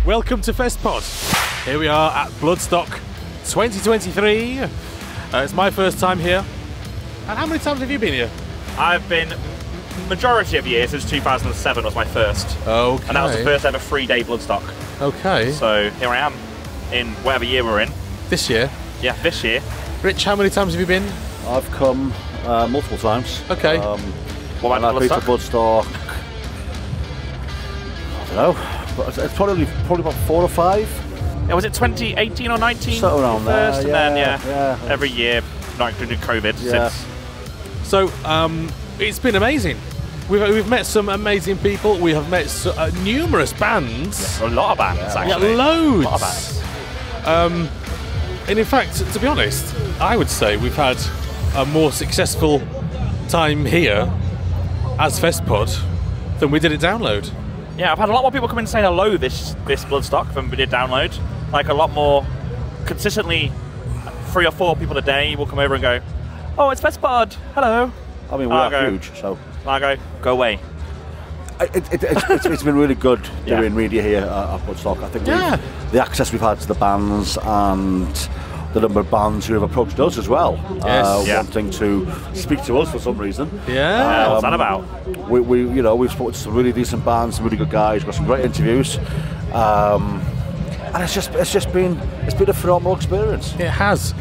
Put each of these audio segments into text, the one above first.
Welcome to Festpod. Here we are at Bloodstock 2023. It's my first time here. And how many times have you been here? I've been majority of years since 2007 was my first. Okay. And that was the first ever 3-day Bloodstock. Okay. So here I am in whatever year we're in. This year? Yeah, this year. Rich, how many times have you been? I've come multiple times. Okay. What about I've been to Bloodstock? I don't know. But it's probably about 4 or 5. Yeah, was it 2018 or 19? So around there, first, yeah, and then yeah. every year, not including COVID. Yeah. Since. So it's been amazing. We've met some amazing people. We have met numerous bands. Yeah, a lot of bands, actually. Yeah, loads. A lot of bands. And in fact, to be honest, I would say we've had a more successful time here as Festpod than we did at Download. Yeah, I've had a lot more people come in and say hello this Bloodstock than we did Download. Like a lot more consistently, 3 or 4 people a day will come over and go, "Oh, it's Festpod, hello." I mean, we are huge, so. Margo, go away. It's been really good doing media here at Bloodstock. I think the access we've had to the bands and the number of bands who have approached us as well, wanting to speak to us for some reason. Yeah, what's that about? We've spoken to some really decent bands, some really good guys, got some great interviews, and it's been a phenomenal experience. It has.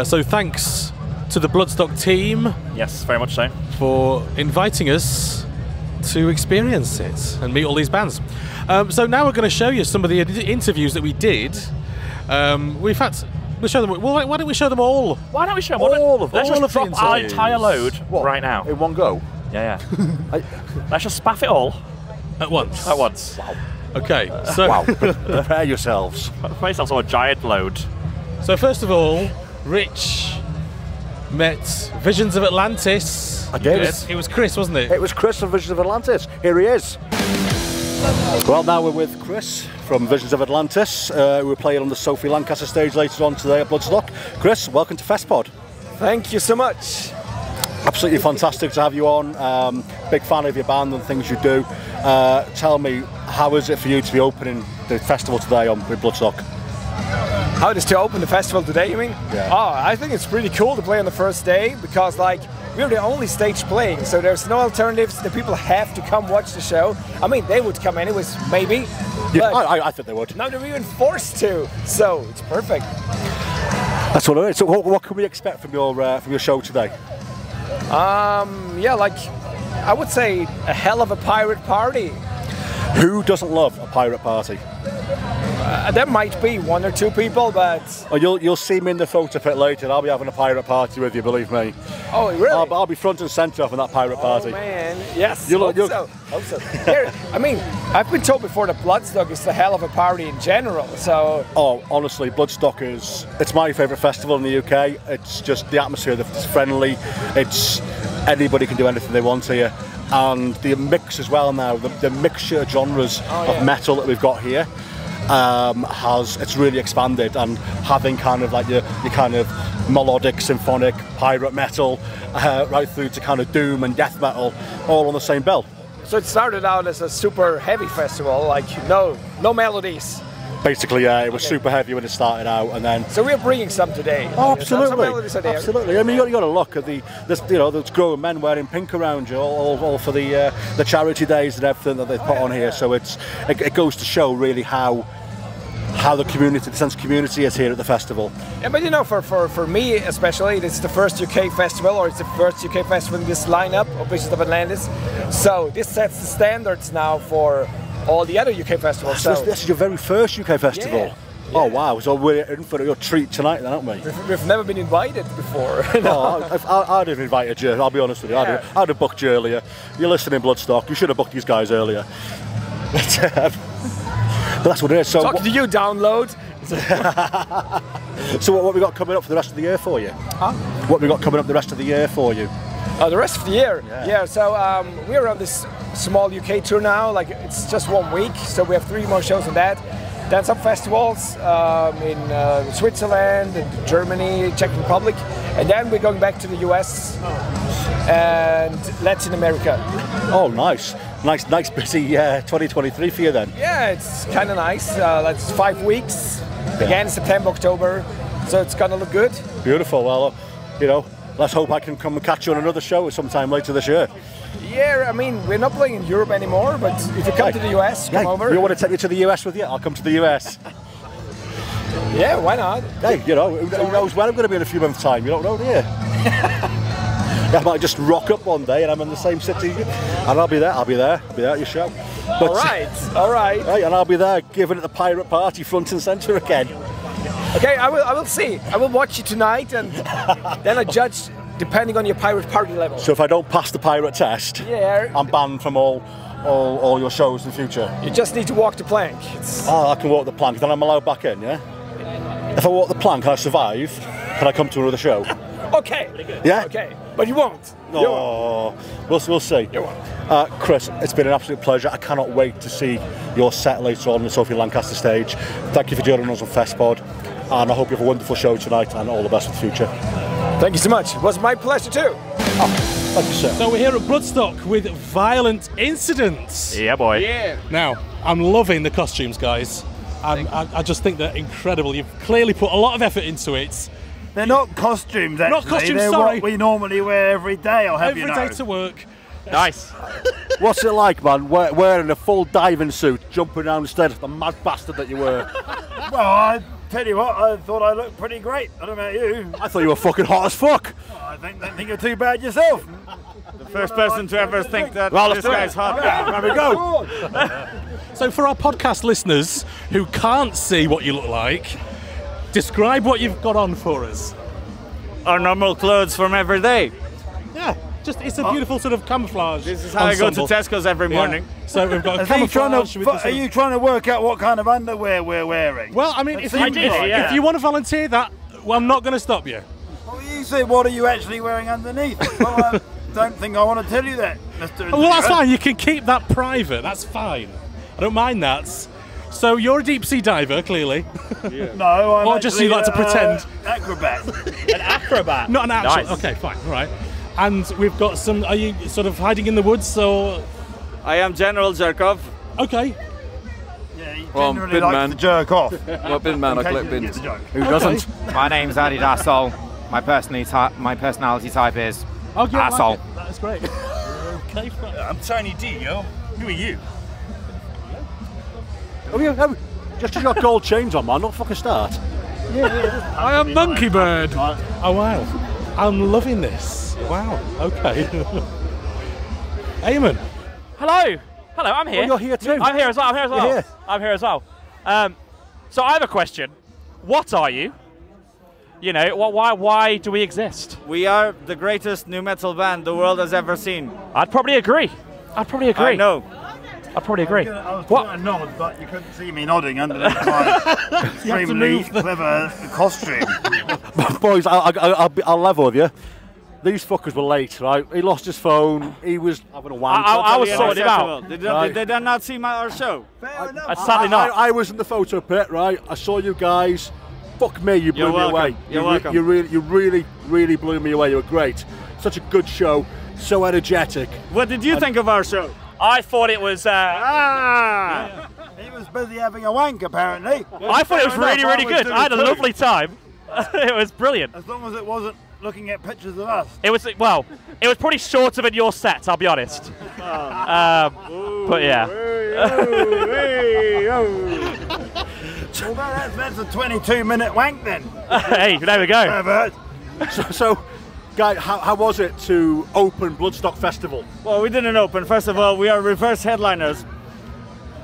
So thanks to the Bloodstock team. Yes, very much so. For inviting us to experience it and meet all these bands. So now we're going to show you some of the interviews that we did. We'll show them. Well, why don't we show them all? Why don't we show them all of them? Let's just drop our entire load right now. In one go? Yeah. Let's just spaff it all. At once? At once. Wow. Okay, so... Wow, prepare yourselves. Make yourselves a giant load. So first of all, Rich met Visions of Atlantis. I did. It was Chris, wasn't it? It was Chris from Visions of Atlantis. Here he is. Well, now we're with Chris from Visions of Atlantis. We're playing on the Sophie Lancaster stage later on today at Bloodstock. Chris, welcome to Festpod. Thank you so much. Absolutely fantastic to have you on. Big fan of your band and things you do. Tell me, how is it for you to be opening the festival today with Bloodstock? How it is to open the festival today, you mean? Yeah. Oh, I think it's pretty cool to play on the first day because, like, we're the only stage playing, so there's no alternatives. The people have to come watch the show. I mean, they would come anyways, maybe. Yeah, I think they would. Now they're even forced to, so it's perfect. That's what it is. So what can we expect from your show today? Yeah, like, I would say a hell of a pirate party. Who doesn't love a pirate party? There might be 1 or 2 people, but... Oh, you'll see me in the photo pit later. I'll be having a pirate party with you, believe me. Oh, really? I'll be front and centre of that pirate party. Oh, man. Yes, Hope so. Here, I mean, I've been told before that Bloodstock is a hell of a party in general, so... Oh, honestly, Bloodstock it's my favourite festival in the UK. It's just the atmosphere, it's friendly, anybody can do anything they want here. And the mix as well now, the mixture of genres of metal that we've got here, it's really expanded, and having kind of like your kind of melodic, symphonic, pirate metal, right through to kind of doom and death metal, all on the same bill. So it started out as a super heavy festival, like no melodies. Basically, yeah, it was super heavy when it started out, and then. So we're bringing some today. Oh, absolutely, absolutely. I mean, you got to look at there's grown men wearing pink around you, all for the charity days and everything that they've put on here. So it goes to show really how the community, the sense of community is here at the festival. Yeah, but you know, for me especially, this is the first UK festival, or it's the first UK festival in this lineup of Visions of Atlantis. So this sets the standards now for all the other UK festivals. So this is your very first UK festival? Yeah. Oh wow, so we're in for your treat tonight then, aren't we? We've never been invited before. No, I'd have invited you, I'll be honest with you. Yeah. I'd have booked you earlier. You're listening, Bloodstock, you should have booked these guys earlier. But that's what it is. So talking to you, Download. So what have we got coming up for the rest of the year for you? Huh? What have we got coming up the rest of the year for you? The rest of the year? Yeah, so we're on this small UK tour now. Like it's just 1 week, so we have 3 more shows on that. Then some festivals in Switzerland, and Germany, Czech Republic, and then we're going back to the US and Latin America. Oh, nice busy 2023 for you then. Yeah, it's kind of nice. That's 5 weeks. Again, September, October, so it's gonna look good. Beautiful. Well, you know, let's hope I can come and catch you on another show sometime later this year. Yeah, I mean, we're not playing in Europe anymore, but if you come to the US, come over. You want to take me to the US with you? I'll come to the US. Yeah, why not? Hey, you know, who knows when I'm going to be in a few months' time? You don't know, do you? I might just rock up one day and I'm in the same city, and I'll be there at your show. But, all right. Hey, and I'll be there giving it the pirate party front and centre again. Okay, I will see. I will watch you tonight, and then I judge depending on your pirate party level. So if I don't pass the pirate test, I'm banned from all your shows in the future. You just need to walk the plank. I can walk the plank, then I'm allowed back in, yeah? If I walk the plank and I survive, can I come to another show? Okay. Yeah? Okay. But you won't. No. We'll see. You won't. Chris, it's been an absolute pleasure. I cannot wait to see your set later on the Sophie Lancaster stage. Thank you for joining us on Festpod, and I hope you have a wonderful show tonight, and all the best for the future. Thank you so much. It was my pleasure too. Thank you, sir. So we're here at Bloodstock with Violent Inzident. Yeah, boy. Yeah. Now, I'm loving the costumes, guys. I just think they're incredible. You've clearly put a lot of effort into it. They're not costumes, actually. Not costumes, They're sorry. what we normally wear every day, I'll have you know. Every day to work. Nice. What's it like, man, wearing a full diving suit, jumping around instead of the mad bastard that you were? Well, I tell you what, I thought I looked pretty great. I don't know about you. I thought you were fucking hot as fuck. Oh, I don't think you're too bad yourself. The first person to ever think that this guy's hot. There we go. So for our podcast listeners who can't see what you look like, describe what you've got on for us. Our normal clothes from every day. Yeah, just it's a beautiful sort of camouflage. This is how I go to Tesco's every morning. So we've got a Are you camouflage. are you trying to work out what kind of underwear we're wearing? Well, I mean, if yeah. you want to volunteer that, well, I'm not going to stop you. Well, you say, what are you actually wearing underneath? Well, I don't think I want to tell you that, Mr. Well, that's fine. You can keep that private. That's fine. I don't mind that. So you're a deep sea diver, clearly. No, I'm Or just you like to pretend. Acrobat. An acrobat. Not an actual. Nice. Okay, fine, all right. And we've got some. Are you sort of hiding in the woods, or? I am General Zerkov. Okay. Yeah, he Well, generally bin likes man. to jerk off. Well, bin man, I Okay, collect you get bins. the joke. Who doesn't? My name's Adi Dassol. My personality type is Oh, yeah, I like asshole. it. That's great. Okay, fine. I'm Tiny D, yo. Who are you? Just because you got gold chains on, man, don't fucking start. I am Monkey Bird. Oh wow, I'm loving this. Wow. Okay. Eamon. Hello. Hello, I'm here. Oh, you're here too. I'm here as well. You're here. I'm here as well. So I have a question. What are you? You know, why do we exist? We are the greatest new metal band the world has ever seen. I'd probably agree. I know. I'd probably agree. I was What? trying to nod, but you couldn't see me nodding underneath my extremely clever costume. Boys, I'll level with you. These fuckers were late, right? He lost his phone. He was having a wank. I was sorting it out. Did they not see our show? Sadly not. I was in the photo pit, right? I saw you guys. Fuck me, you blew You're me welcome. away. You're welcome. You really blew me away. You were great. Such a good show. So energetic. What did you think of our show? I thought it was. He was busy having a wank, apparently. I thought it was really, really good. I had a lovely time. It was brilliant. As long as it wasn't looking at pictures of us. It was it was pretty shorter than your set. I'll be honest. But yeah. Well, that's a 22-minute wank then. Hey, there we go. Pervert. So guy, how was it to open Bloodstock Festival? Well, we didn't open. First of all, we are reverse headliners.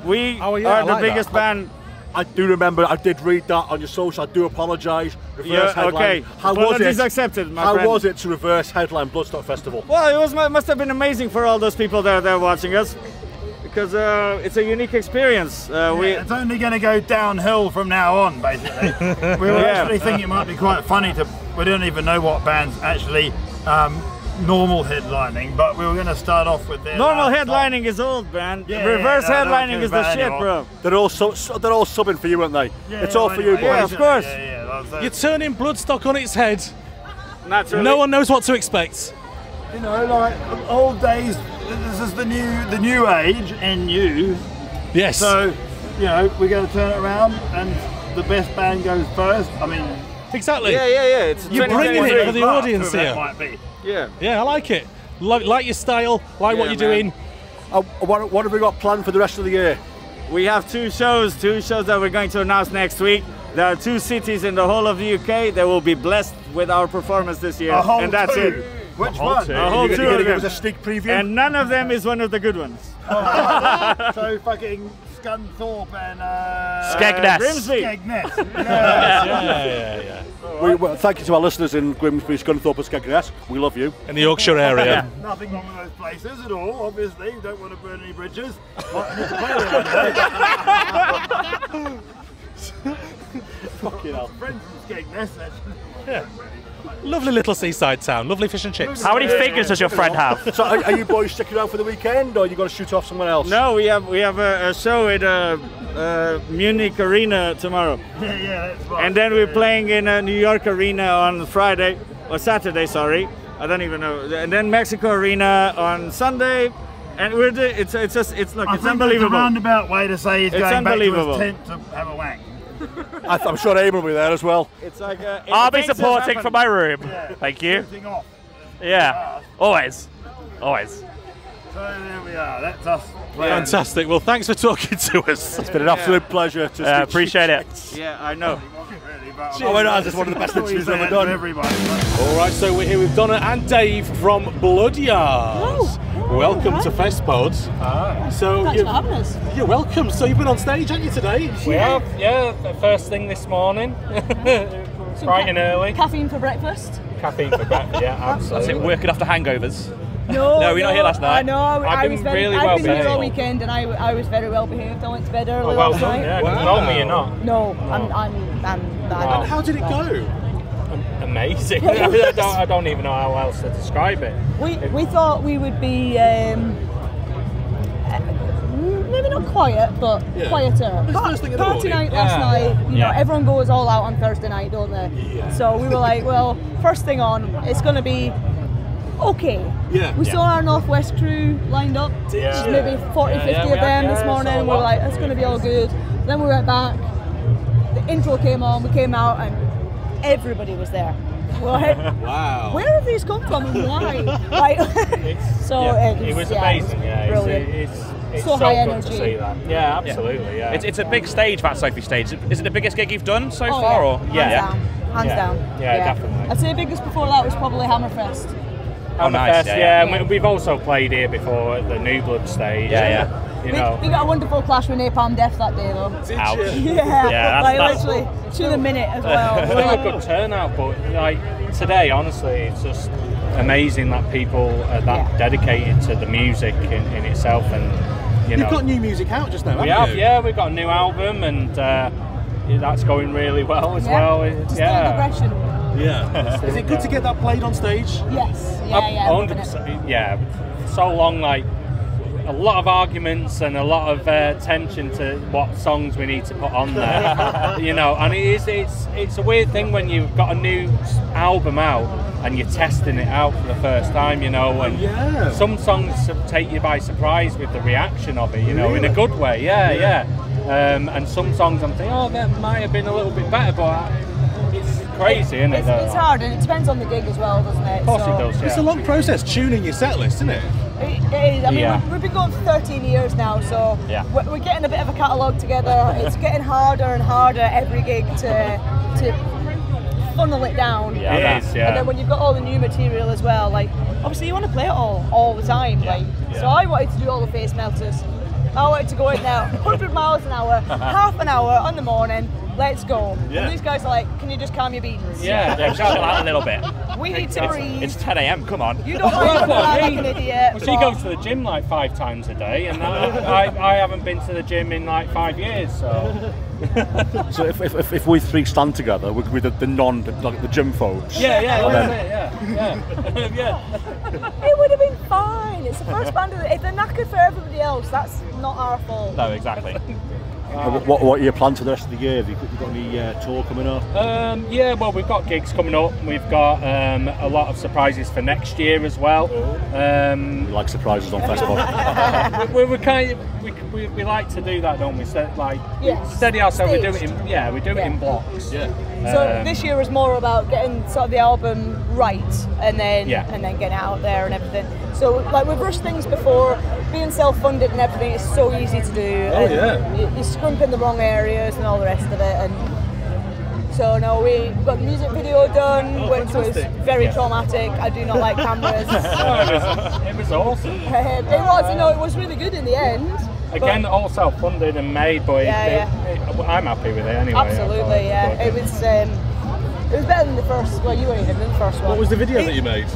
We I are the like biggest that. band. I do remember. I did read that on your social. I do apologise. Reverse headline. Okay. How was Apologies it? accepted, my How friend. was it to reverse headline Bloodstock Festival? Well, must have been amazing for all those people that are there watching us, because it's a unique experience. It's only going to go downhill from now on, basically. We were actually thinking it might be quite funny to. We don't even know what bands actually normal headlining, but we were going to start off with their Normal headlining is old, man. Yeah, Reverse headlining don't is the care shit, about bro. They're all subbing for you, aren't they? Yeah, it's all for you, boys. Yeah, of course. You're turning Bloodstock on its head. Naturally. No one knows what to expect. You know, like old days. This is the new age, and new. Yes. So, you know, we're going to turn it around, and the best band goes first. I mean, exactly. Yeah. It's You're bringing it for the audience whoever here. that might be. Yeah. Yeah, I like it. Like your style, like what you're doing. What have we got planned for the rest of the year? We have two shows that we're going to announce next week. There are 2 cities in the whole of the UK that will be blessed with our performance this year, and that's two. it. Which one? A whole You're 2 going to of give us them. a sneak preview? And none of them is one of the good ones. So fucking Scunthorpe and Skegness. Grimsby. Skegness. Yeah. Well, thank you to our listeners in Grimsby, Scunthorpe and Skegness. We love you. In the Yorkshire area. Nothing wrong with those places at all, obviously. You don't want to burn any bridges. But I need to play there one day. Fucking hell. Friends from Skegness. Yeah. Lovely little seaside town. Lovely fish and chips. How many fingers does your friend have? So are you boys sticking around for the weekend, or are you going to shoot off somewhere else? No, we have a show at Munich Arena tomorrow. Yeah, that's right. And then we're playing in a New York Arena on Friday, or Saturday, sorry. I don't even know. And then Mexico Arena on Sunday. And it's unbelievable. It's a roundabout way to say he's It's going back to unbelievable. his tent to have a wank. I'm sure Abe will be there as well. It's like I'll be supporting from my room. Thank you. Shooting off. Yeah. Always. So there we are. That's us. Fantastic. Well, thanks for talking to us. It's been an absolute pleasure to speak Appreciate it. Yeah, I know. Oh, why not? It's one of the best interviews I've ever done. All right, so we're here with Donna and Dave from Bloodyard. Welcome to Festpod. So Thanks for having us. You're welcome. So you've been on stage, haven't you, today? We have, yeah. The first thing this morning, bright and early. Caffeine for breakfast. Caffeine for breakfast, yeah, absolutely. That's it, working off the hangovers. No, No, we're not here last night. I know. I was very. really I've well been here all behaved. weekend, and I was very well behaved. I went to bed early Oh, well last done, night. yeah. Wow. Normally you're not. No, I'm bad. And how did it go? Amazing. I don't even know how else to describe it. We thought we would be maybe not quiet, but quieter. It was first thing in the Party morning. night last night. You know, Yeah. everyone goes all out on Thursday night, don't they? Yeah. So we were like, well, first thing on, it's going to be okay. Yeah. We saw our Northwest crew lined up. Yeah. Just maybe 40, 50 of them this morning, and we were like, it's going to be all good. Then we went back. The intro came on. We came out, and everybody was there. We're like, Wow. where have these come from and why? Like, so It was amazing, yeah. brilliant. It's So so high good energy. to see that. Yeah, absolutely, yeah. It's a big stage, that Sophie stage. Is it the biggest gig you've done so Oh, far? yeah. Or Hands yeah. down. Hands down. Yeah, definitely. I'd say the biggest before that was probably Hammerfest. Oh, nice. Fest, Yeah, yeah. And we've also played here before at the New Blood stage. Yeah. You know. We got a wonderful clash with Napalm Death that day though. Ouch. Yeah, Yeah, like that's- literally to the minute as well. It's been a good turnout, but like today, honestly, it's just amazing that people are that dedicated to the music in itself, and you know. You've got new music out just now, We haven't have, you? yeah. We've got a new album, and that's going really well as well. Just the progression. Yeah. Is it good to get that played on stage? Yes. Yeah. 100%. Yeah. So long, like a lot of arguments and a lot of tension to what songs we need to put on there. You know, and it's a weird thing when you've got a new album out and you're testing it out for the first time, you know, and some songs take you by surprise with the reaction of it, you know, in a good way. Yeah. And some songs I'm thinking, oh, that might have been a little bit better, but it's crazy, isn't it? It's hard, and it depends on the gig as well, doesn't it? Of course it does, yeah. It's a long process tuning your set list, isn't it? It is. I mean, we've been going for 13 years now, so we're getting a bit of a catalogue together. It's getting harder and harder every gig to funnel it down. Yeah, it is, yeah. And then when you've got all the new material as well, like obviously you want to play it all the time. So I wanted to do all the face melters. I wanted to go in there 100 miles an hour, half an hour on the morning, let's go. Yeah. And these guys are like, can you just calm your beans? Yeah, chill out a little bit. We need to breathe. It's 10 a.m. Come on. You don't like like an idiot. Well, she goes to the gym like 5 times a day, and I haven't been to the gym in like 5 years. So, So if we three stand together with the gym folks. yeah, It would have been fine. It's the first band of the. If they're knackered for everybody else, that's not our fault. No, exactly. What are your plans for the rest of the year? Have you got any tour coming up? Yeah, well, we've got gigs coming up. We've got a lot of surprises for next year as well. We like surprises on Festpod. we like to do that, don't we? So, like, Yes. steady ourselves. We do it Staged. it in blocks. Yeah. So this year was more about getting sort of the album right, and then getting it out there and everything. So like we've rushed things before, being self-funded and everything is so easy to do. Oh, yeah. You scrimp in the wrong areas and all the rest of it, and so no, we got the music video done, which was very traumatic. I do not like cameras. It was awesome. It was really good in the end. Again, all self-funded and made, but I'm happy with it anyway. Absolutely, yeah. It was better than the first. Well, you weren't even in the first one. What was the video that you made?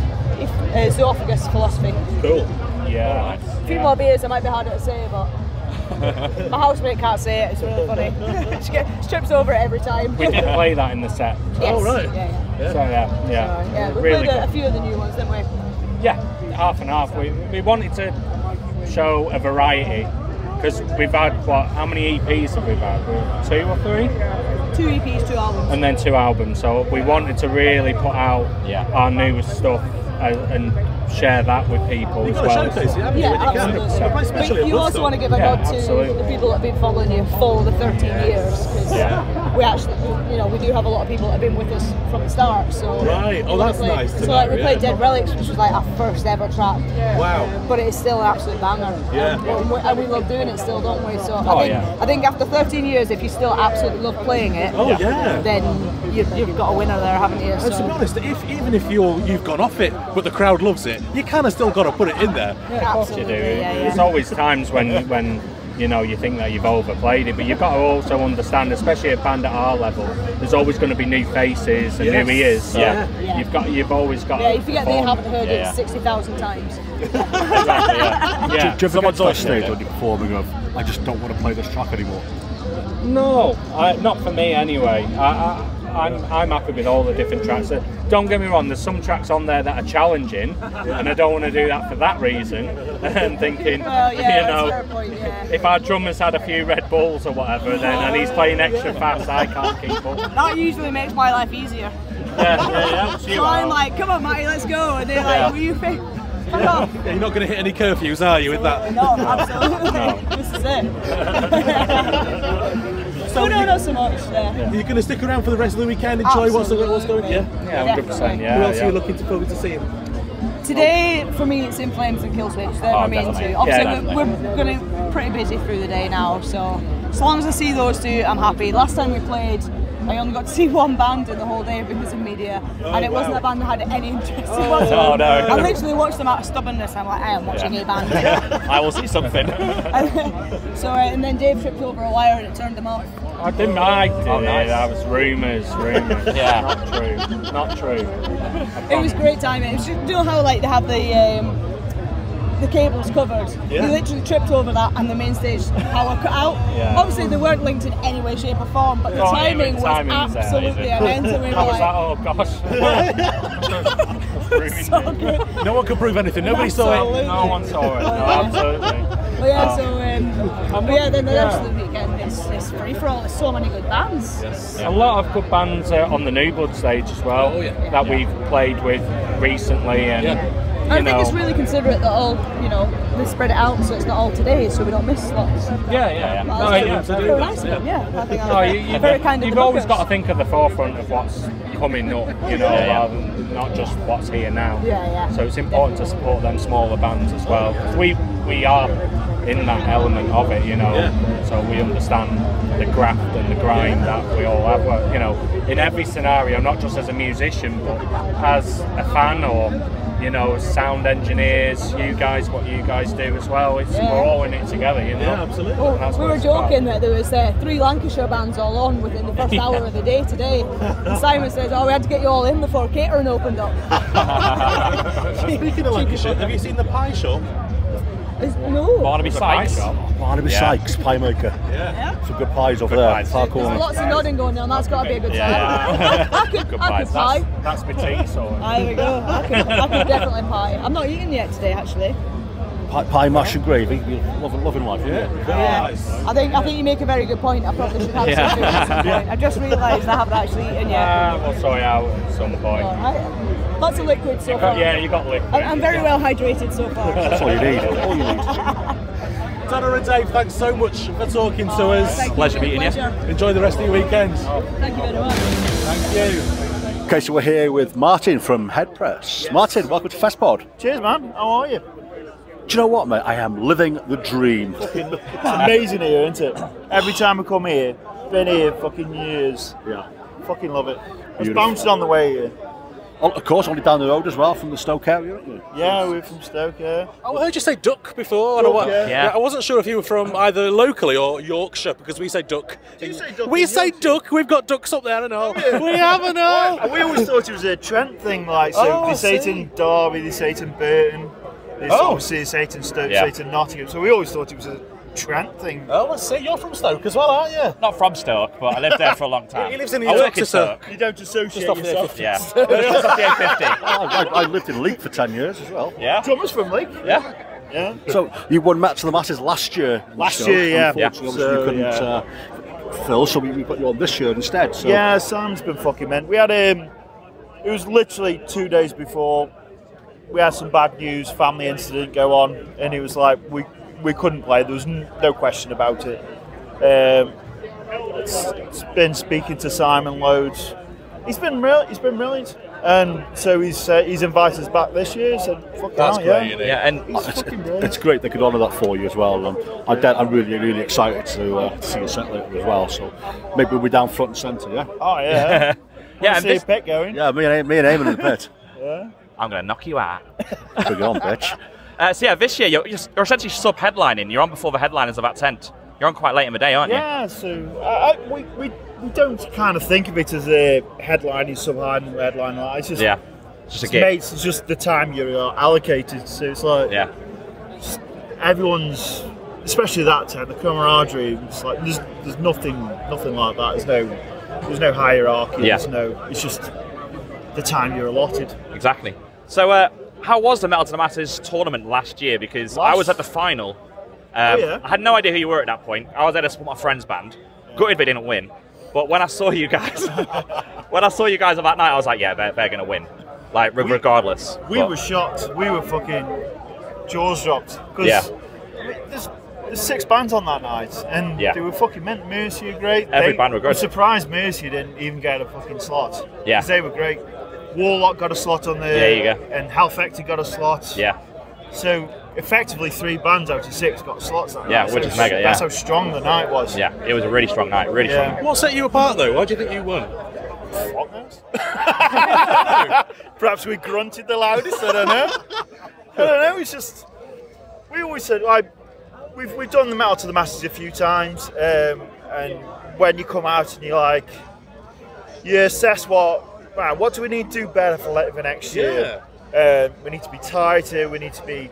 Zoophagus Philosophy. Cool. Yeah. A few more beers, it might be harder to say, but my housemate can't say it. It's really funny. she trips over it every time. We did play that in the set. Yes. Oh, right. Yeah. So yeah. We Really played a good. few of the new ones, didn't we? Yeah, half and half. We wanted to show a variety because we've had how many EPs have we had? 2 or 3? 2 EPs, 2 albums. And then 2 albums. So we wanted to really put out our newest stuff and share that with people You've as got well. to showcase it, haven't you? Yeah, When you can. absolutely. Especially But at you also Bloodstock. want to give a nod to the people that have been following you for the 13 years, because we actually, we do have a lot of people that have been with us from the start. So Right. Oh, that's nice to So know, like we played yeah. Dead Relics, which was like our first ever track. Wow. But it's still an absolute banger. Yeah. And we love doing it still, don't we? So Oh, I think after 13 years, if you still absolutely love playing it, Oh, yeah. then you've got a winner there, haven't you? And to be So, honest, even if you've gone off it, but the crowd loves it, you kind of still got to put it in there. Yeah, of course you do. Absolutely, yeah. There's always times when you think that you've overplayed it, but you've got to also understand, especially at band at our level, there's always going to be new faces and new ears. So you've always got. you forget that you haven't heard it Yeah. 60,000 times. Exactly, yeah. Do you ever get Someone's to that always stage doing when you're performing of, I just don't want to play this track anymore? No, not for me anyway. I'm happy with all the different tracks. Don't get me wrong, there's some tracks on there that are challenging, and I don't want to do that for that reason. And thinking, Well, yeah, that's a fair point, yeah. if our drummer's had a few Red Bulls or whatever, and he's playing extra fast, I can't keep up. That usually makes my life easier. Yeah, you So I'm are. like, come on, Matty, let's go. And they're like, will you pick? Fuck off. Yeah, you're not going to hit any curfews, are you, with that? No, absolutely. No. This is it. So no, not so much. Yeah. You're going to stick around for the rest of the weekend, enjoy what's going on? Yeah. Yeah, 100%. Yeah. Who else yeah. are you looking forward to seeing? Today, for me, it's In Flames and Killswitch. They're my main definitely. two. Obviously, Yeah, we're going to pretty busy through the day now, so as long as I see those two, I'm happy. Last time we played, I only got to see one band in the whole day because of media, and it wasn't a band that had any interest in whatsoever. Oh, no. I literally watched them out of stubbornness. I'm like, I am watching a band. I will see something. So, and then Dave tripped over a wire and it turned him off. I didn't like it. Oh, nice. That was rumours. Yeah. Not true. It was great timing. It was just, you know how like they have the cables covered? Yeah. He literally tripped over that and the main stage power cut out. Yeah. Obviously they weren't linked in any way, shape or form, but the timing was absolutely amazing. We were I was like, like, oh gosh. so good. No one could prove anything. Nobody saw it. Absolutely. No one saw it. No, absolutely. But yeah, then the rest of the weekend it's free for all. There's so many good bands. A lot of good bands on the New Blood stage as well that we've played with recently, and I think it's really considerate that all, they spread it out so it's not all today, so we don't miss slots. Yeah. Well, that's very nice of them, I think that's very kind of You've the always bookers. got to think of the forefront of what's coming up, rather than not just what's here now. Yeah. So it's important to support them smaller bands as well. 'Cause we are in that element of it, so we understand the graft and the grind that we all have, in every scenario, not just as a musician, but as a fan or you know, sound engineers, you guys, what you guys do as well. We're all in it together, you know. Yeah, absolutely. Well, we were joking that there was 3 Lancashire bands all on within the first hour of the day today. And Simon says, "Oh, we had to get you all in before catering opened up." Speaking of Lancashire, have you seen the pie shop? No. Barnaby Sykes. Barnaby Sykes, pie maker. Yeah. Some good pies over there. Far There's corner. lots of nodding going on. That's got to be a good sign. I could pie. That's my tea, so. There we go. I could definitely pie. I'm not eating yet today, actually. Pie, mash and gravy. You're loving life. Yeah. I think you make a very good point. I probably should have some food at some point. I just realised I haven't actually eaten yet. We'll sort it out at some point. Lots of liquid so far. Yeah, you got liquid. I'm very well hydrated so far. That's all you need. All you need. Tanner and Dave, thanks so much for talking to us. Pleasure meeting you. Enjoy the rest of your weekend. Thank you very much. Thank you. Okay, so we're here with Martin from Headpress. Yes. Martin, welcome to Festpod. Cheers, man. How are you? Do you know what, mate? I am living the dream. It's amazing here, isn't it? Every time I come here, been here fucking years. Yeah. Fucking love it. I was bouncing on the way here. Oh, of course, only down the road as well from the Stoke area, aren't you? Yeah, we're from Stoke, yeah. Oh, I heard you say duck before. Duck, I wasn't sure if you were from either locally or Yorkshire, because we say duck. Do you say duck? We say duck. We've got ducks up there and all. We have and all. We always thought it was a Trent thing, like, so they say it in Derby, they say it in Burton, obviously they say it in Stoke, say it in Nottingham, so we always thought it was a Trent thing. Oh, let's see. You're from Stoke as well, aren't you? Not from Stoke, but I lived there for a long time. He lives in the I work in Stoke. You don't associate Just off the yourself. A50. Yeah. Just off the A50. I lived in Leek for 10 years as well. Yeah. Thomas from Leek. Yeah. Yeah. So you won Match of the Masses last year. Last year, yeah. Unfortunately, obviously you couldn't fill, so we got you on this year instead. So. Yeah, Sam's been fucking meant. We had it was literally 2 days before we had some bad news, family incident go on, and it was like we couldn't play. There was no question about it. It's been speaking to Simon loads. He's been brilliant, and so he's invited us back this year. So fucking That's hell, great, yeah. Yeah, and It's great they could honour that for you as well. And I'm really excited to see you set later as well. So maybe we'll be down front and centre, yeah. Oh yeah. yeah, and See a this, pit going. Yeah, me and Eamon in the pit. Yeah. I'm going to knock you out. Bring it on, bitch. So yeah, this year you're essentially sub-headlining. You're on before the headliners of that tent. You're on quite late in the day, aren't you? Yeah, so we don't kind of think of it as a headlining, sub-headlining. It's just just a gig. Mates, it's just the time you're allocated. So it's like everyone's, especially that tent, the camaraderie. It's like there's nothing like that. There's no hierarchy. Yeah. It's just the time you're allotted. Exactly. So how was the Metal to the Masses tournament last year? Because I was at the final. I had no idea who you were at that point. I was there to support my friend's band. Gutted they didn't win. But when I saw you guys, on that night, I was like, yeah, they're going to win. Like, regardless. We were shocked. We were fucking jaws dropped. Because there's 6 bands on that night, and they were fucking mint. Mercy were great. Every band were good. I'm surprised Mercy didn't even get a fucking slot. Yeah. Because they were great. Warlock got a slot on there. There you go. And Halfector got a slot. Yeah. So effectively 3 bands out of 6 got slots that night. Yeah, which is mega, yeah. That's how strong the night was. Yeah, it was a really strong night, really strong night. What set you apart though? Why do you think you won? What knows? Perhaps we grunted the loudest, I don't know. It's just, we always said, we've done the Metal to the Masses a few times, and when you come out and you assess what do we need to do better for next year? We need to be tighter, we need to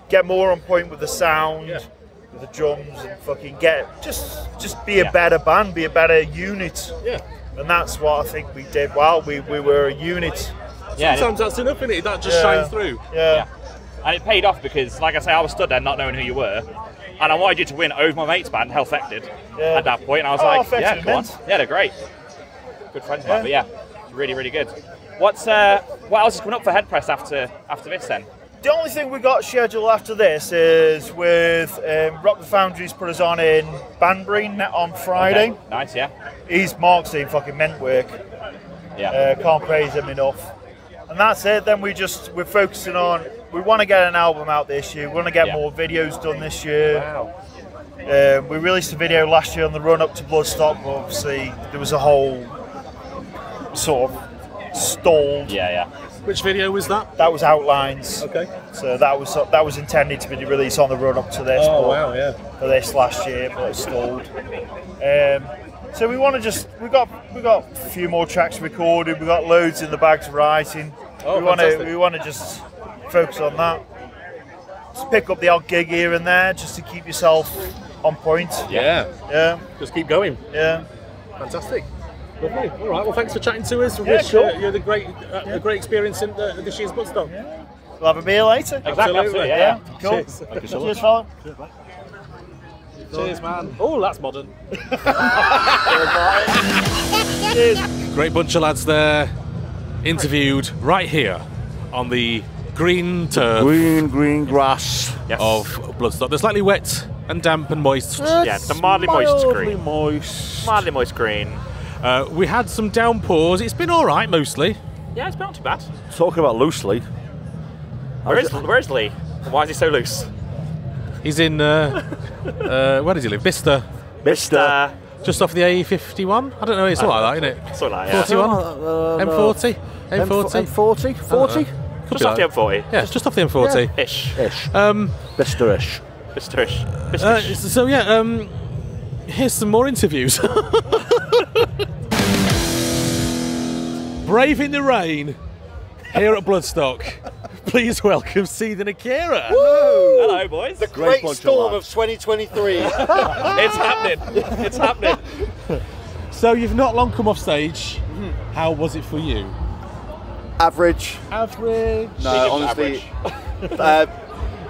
get more on point with the sound, with the drums, and fucking just be a better band, be a better unit. Yeah. And that's what I think we did well. We were a unit. Sometimes that's enough, innit? That just shines through. Yeah. And it paid off because, like I say, I was stood there not knowing who you were. And I wanted you to win over my mate's band, Hellfected, at that point. And I was like, yeah, come on. Yeah, they're great. Good friends of mine, but it's really, really good. What else is coming up for Headpress after this then? The only thing we got scheduled after this is with Rock the Foundry's put us on in Banbury on Friday. Okay. Nice, yeah. Mark's doing fucking mint work. Yeah. Can't praise him enough. And that's it. Then we're focusing on, we want to get an album out this year. We want to get more videos done this year. Wow. We released a video last year on the run up to Bloodstock, but obviously there was a whole sort of stalled. Which video was that? That was Outlines. Okay. So that was intended to be released on the run up to this. Oh wow, yeah. For this last year, but it stalled. So we want to we got a few more tracks recorded. We got loads in the bag to writing. Oh, we want to just focus on that. Just pick up the odd gig here and there, just to keep yourself on point. Yeah. Yeah. Just keep going. Yeah. Fantastic. Lovely. All right. Well, thanks for chatting to us. Yeah, Wish sure. you had a great experience in this year's Bloodstock. Yeah. We'll have a beer later. Absolutely, yeah. Cool. Cheers. Thank you so much. Cheers, fella. Cheers, man. Oh, that's modern. Cheers. Great bunch of lads there, interviewed right here on the green turf Green grass. of Bloodstock. They're slightly wet and damp and moist. Yeah, the mildly moist green. Moist. Mildly moist green. We had some downpours. It's been all right mostly. Yeah, it's not too bad. Talking about loosely. Where's Lee? Why is he so loose? He's in where does he live? Bicester, just off the A51. I don't know. It's all like that, isn't it? Something like that. 41, M40, M40, M40, 40. Just off the M40. Yeah, just off the M40. Ish. Bicester-ish. Bisterish. So yeah, here's some more interviews. Braving the rain here at Bloodstock. Please welcome Seething Akira. Hello, boys. The great storm of 2023. It's happening. It's happening. So you've not long come off stage. How was it for you? Average. Average. No, honestly.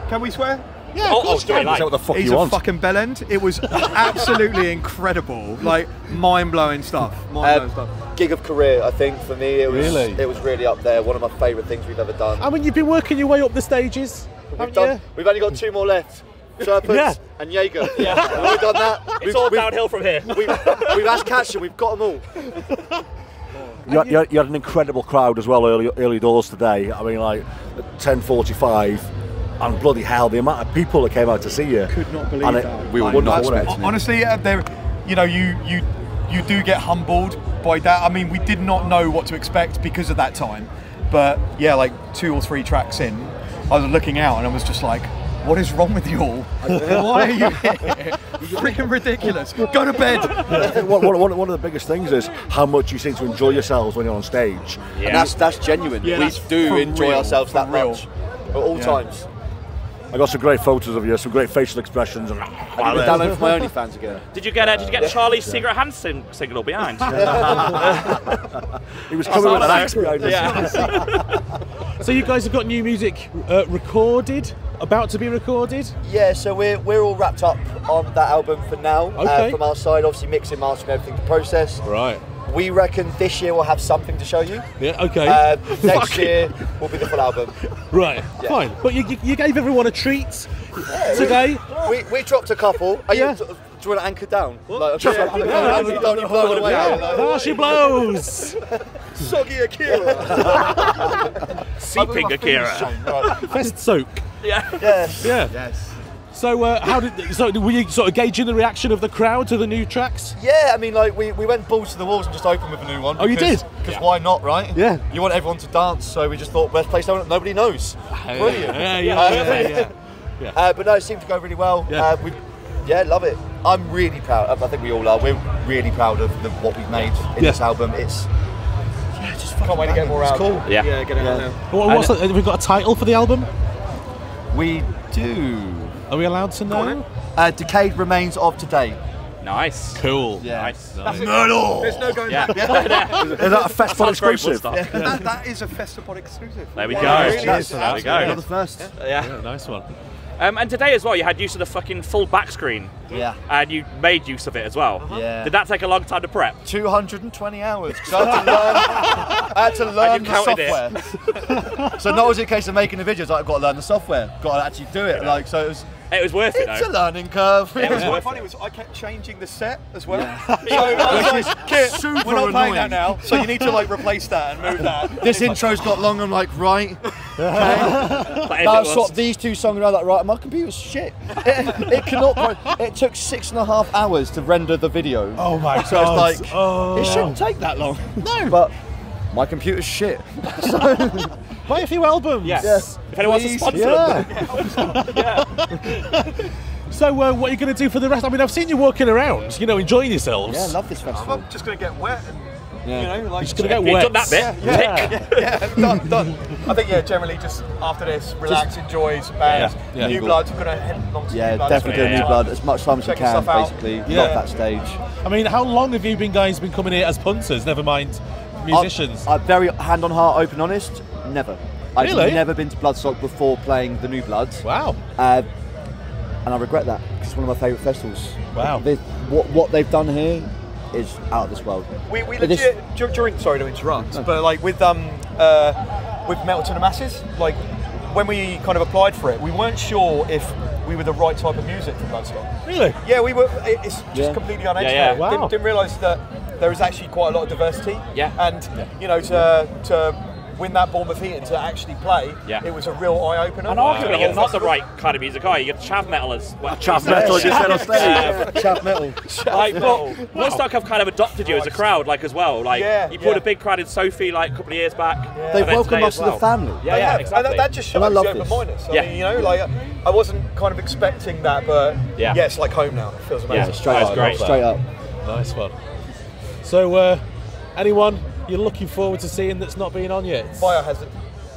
Can we swear? Yeah, of course. Is that what the fuck He's you a want? fucking bellend. It was absolutely incredible. Like, mind-blowing stuff. Mind-blowing stuff. Gig of career, I think, for me. It was Really? It was really up there. One of my favourite things we've ever done. I mean, you've been working your way up the stages. We've only got 2 more left. Serpents and Jaeger. Yeah. We've done that. It's all downhill from here. We've asked Catcher, we've got them all. You had an incredible crowd as well early doors today. I mean, like 10:45, and bloody hell, the amount of people that came out to see you. Could not believe that. We were not expecting it. Honestly, you do get humbled by that. I mean, we did not know what to expect because of that time. But yeah, like 2 or 3 tracks in, I was looking out and I was just like, what is wrong with you all? Why are you here? Freaking ridiculous. Go to bed. One of the biggest things is how much you seem to enjoy yourselves when you're on stage. Yeah. And that's genuine. Yeah, we do enjoy ourselves that much at all times. I got some great photos of you, some great facial expressions. And I need to download for my OnlyFans again. Did you get Charlie's Secret Hand single behind? He was coming with an axe behind us. Yeah. So you guys have got new music recorded, about to be recorded? Yeah, so we're all wrapped up on that album for now. Okay. From our side, obviously mixing, mastering, everything to process. Right. We reckon this year we'll have something to show you. Yeah, okay. Next year will be the full album. Right, fine. But you gave everyone a treat today. We dropped a couple. Do you want to anchor down? Like, don't you blow it away. There she blows. Soggy Akira. Seething Akira. Fest soak. Yeah. Yes. Yeah. Yes. So were you sort of gauging the reaction of the crowd to the new tracks? Yeah, I mean, like we went balls to the walls and just opened with a new one. Oh, you did? Because why not, right? Yeah. You want everyone to dance, so we just thought best place nobody knows. Brilliant. Yeah. But no, it seemed to go really well. Yeah. Love it. I'm really proud. I think we all are. We're really proud of what we've made in this album. It's just can't wait to get more out. It's cool. Yeah. Get it out now. Have we got a title for the album? We do. Are we allowed to know? Decayed Remains of Today. Nice. Cool. Yeah. Nice. There's no going back. Is that a Festpod exclusive? That is a Festpod exclusive. There we go. Really There is. we go. The first. Yeah. Nice one. And today as well, you had use of the fucking full back screen. Yeah. And you made use of it as well. Yeah. Did that take a long time to prep? 220 hours. So I had to learn the software. So not was it a case of making the videos, like, I've got to learn the software, got to actually do it. Like, so it was worth it, though. It's a learning curve. It was What's funny was I kept changing the set as well. Yeah. So I was like, Kit, super we're not playing annoying. that now, so you need to like replace that and move that. This intro's got long, I'm like, right. Okay. Now I've swapped these 2 songs around, like, right, my computer's shit. It cannot, it took 6.5 hours to render the video. Oh my So god. it's like, it shouldn't take that long. No. But my computer's shit. So Buy a few albums. Yes. If anyone wants to sponsor them. So what are you going to do for the rest? I mean, I've seen you walking around, you know, enjoying yourselves. Yeah, I love this festival. I'm just going to get wet. And, you know, like, just going to get wet. You've done that bit. Done. I think, generally just after this, relax, enjoy some bands. New Blood, we're going to head along to New Blood. Definitely do New Blood as much time as we can, basically. Love that stage. I mean, how long have you guys been coming here as punters, never mind musicians? I'm very hand on heart, open honest, never. Really? I've never been to Bloodstock before playing the New Blood. Wow. And I regret that, because it's one of my favourite festivals. Wow. What they've done here is out of this world. We legit, during, sorry to interrupt, but like with Metal to the Masses, like when we kind of applied for it, we weren't sure if we were the right type of music for Bloodstock. Really? Yeah, we were. It's just completely uneducated. Wow. Didn't realise that there is actually quite a lot of diversity. Yeah. And you know, to win that Bournemouth heat and to actually play, it was a real eye-opener. And arguably, you're not the right kind of music, are you? You're chav metal as well. Chav metal, you said on stage. Chav metal. But Bloodstock have kind of adopted you as a crowd, like as well. Like you put a big crowd in Sophie like a couple of years back. They welcome us to the family. Yeah, exactly. And that just shows the open-mindedness. I mean, you know, like I wasn't kind of expecting that, but it's like home now. It feels amazing. Straight up. Nice one. So, anyone you're looking forward to seeing that's not been on yet? Biohazard.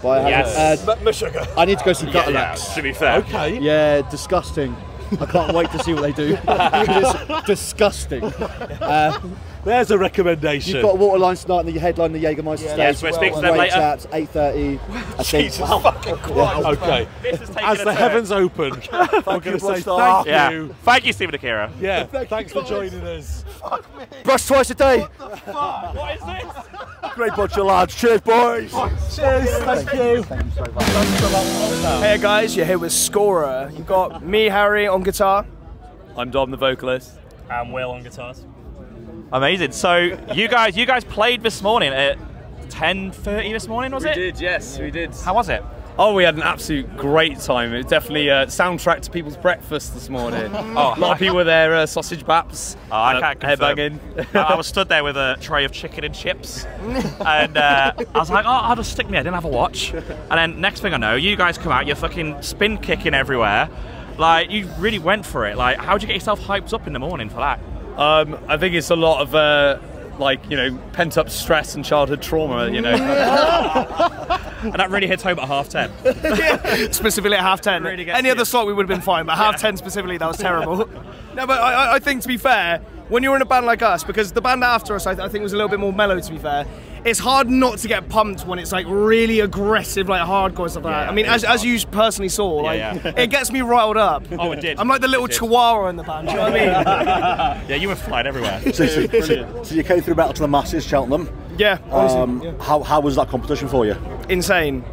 Meshuggah. I need to go see Gutterlax. To be fair. Okay. Yeah, disgusting. I can't wait to see what they do. It's disgusting. There's a recommendation. You've got Waterlines tonight and the headline the Jägermeister stage. Yes, we'll speak to them later. Chaps, 8:30. I think. Jesus fucking Christ. Okay. As the heavens open, we're going to say thank you. Thank you, Seething Akira. Yeah, thanks for joining us. Brush twice a day. What is this? Great bunch of lads. Cheers, boys. Cheers. Thank you. Hey guys, you're here with Skora. You've got me, Harry, on guitar. I'm Dom, the vocalist. And Will on guitars. Amazing. So you guys played this morning at 10:30 this morning, was it? We did, yes, we did. How was it? Oh, we had an absolute great time. It was definitely a soundtrack to people's breakfast this morning. A lot of people were there, sausage baps. Oh, I can't headbanging. I was stood there with a tray of chicken and chips, and I was like, oh, I'll just stick me. I didn't have a watch, and then next thing I know, you guys come out, you're fucking spin kicking everywhere. Like, you really went for it. Like, how'd you get yourself hyped up in the morning for that? I think it's a lot of like, you know, pent up stress and childhood trauma, you know. And that really hits home at 10:30. Specifically at 10:30. Really any other slot we would have been fine, but 10:30 specifically, that was terrible. No, but I think, to be fair, when you're in a band like us, because the band after us I think was a little bit more mellow, to be fair, it's hard not to get pumped when it's like really aggressive, like hardcore stuff like that. I mean, as you personally saw, like it gets me riled up. Oh, it did. I'm like the little chihuahua in the band, do you know what I mean? Yeah, you were flying everywhere. So you came through Metal to the Masses, Cheltenham. Yeah, honestly. How was that competition for you? Insane.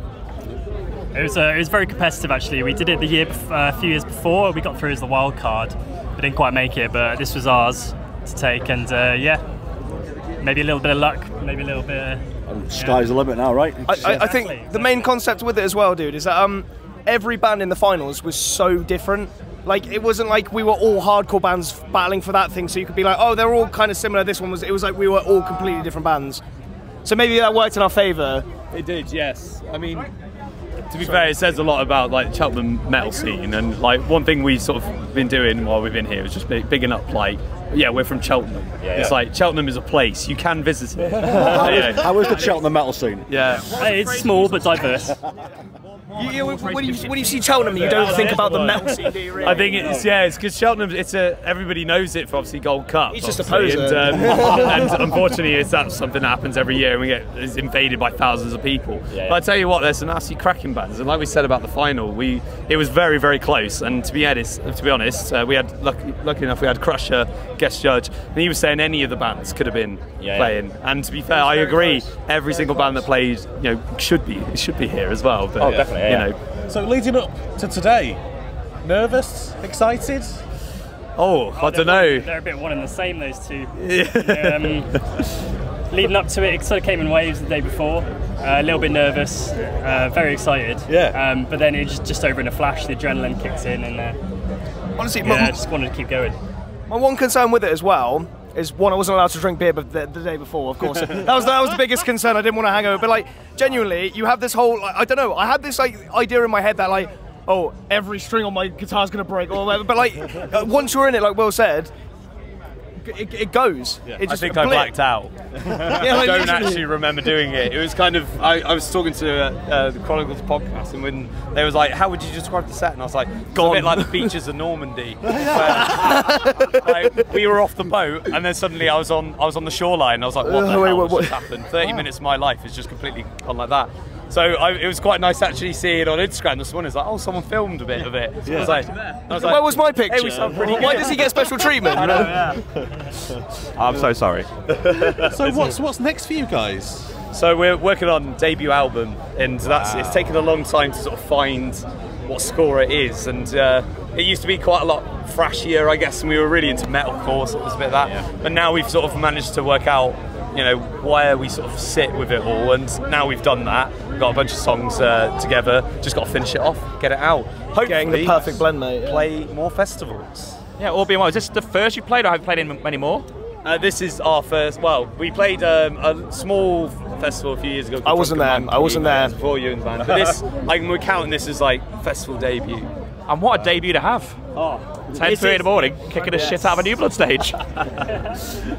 It was very competitive, actually. We did it a few years before. We got through as the wild card. We didn't quite make it, but this was ours to take, and maybe a little bit of luck, maybe a little bit of... Sky's the limit now, right? I think the main concept with it as well, dude, is that every band in the finals was so different. Like, it wasn't like we were all hardcore bands battling for that thing, so you could be like, oh, they're all kind of similar. It was like we were all completely different bands. So maybe that worked in our favour. It did, yes. I mean, to be fair, it says a lot about like Cheltenham metal scene, and like one thing we sort of been doing while we've been here is just bigging up, like, we're from Cheltenham. It's like Cheltenham is a place you can visit it. How is the Cheltenham metal scene? Yeah, it's small but diverse. When you see Cheltenham, you don't think about the metal scene, do you, really? I think it's because Cheltenham, everybody knows it for obviously Gold Cup. He's just a poser. And unfortunately, that's something that happens every year, and it's invaded by thousands of people. But I tell you what, there's some nasty cracking bands, and like we said about the final, it was very, very close. And to be honest, we had lucky enough we had Crusher guest judge, and he was saying any of the bands could have been playing. And to be fair, I agree. Every single band that played, should be here as well. But, definitely. So leading up to today, nervous, excited? Oh, I don't know. They're a bit one and the same, those two. Leading up to it sort of came in waves the day before. A little bit nervous, very excited. But then it just over in a flash, the adrenaline kicks in, and honestly, I just wanted to keep going. My one concern with it as well, is one, I wasn't allowed to drink beer but the day before, of course. that was the biggest concern. I didn't want to hang over. But like, genuinely, you have this whole, like, I don't know, I had this like idea in my head that like, oh, every string on my guitar's gonna break or whatever. But like, once you're in it, like Will said, it goes. Yeah. It just I think I blacked out. Yeah, like, I don't actually remember doing it. It was kind of, I was talking to the Chronicles podcast, and when they was like, how would you describe the set? And I was like, it's a bit like the beaches of Normandy. Where, like, we were off the boat, and then suddenly I was on the shoreline, and I was like, what the hell just happened? 30 minutes of my life is just completely gone like that. So it was quite nice to actually see it on Instagram this morning. It's like, oh, someone filmed a bit of it. So I was like, where was my picture? Hey, we sound pretty good. Why does he get special treatment? I know, I'm so sorry. So what's next for you guys? So we're working on debut album, and it's taken a long time to sort of find what Skora is, and it used to be quite a lot thrashier, I guess, and we were really into metalcore, so it was a bit of that. Yeah. But now we've sort of managed to work out, you know, where we sort of sit with it all, and now we've done that. We've got a bunch of songs together, just got to finish it off, get it out. Hopefully, getting the perfect blend, mate. Yeah. Play more festivals. Yeah, all being well. Is this the first you played, or have you played in many more? This is our first. Well, we played a small festival a few years ago. I wasn't there. I wasn't there before you and Van. But this, like, we're counting this as like festival debut. And what a debut to have! Oh, 10:30 in the morning, kicking the shit out of a New Blood stage.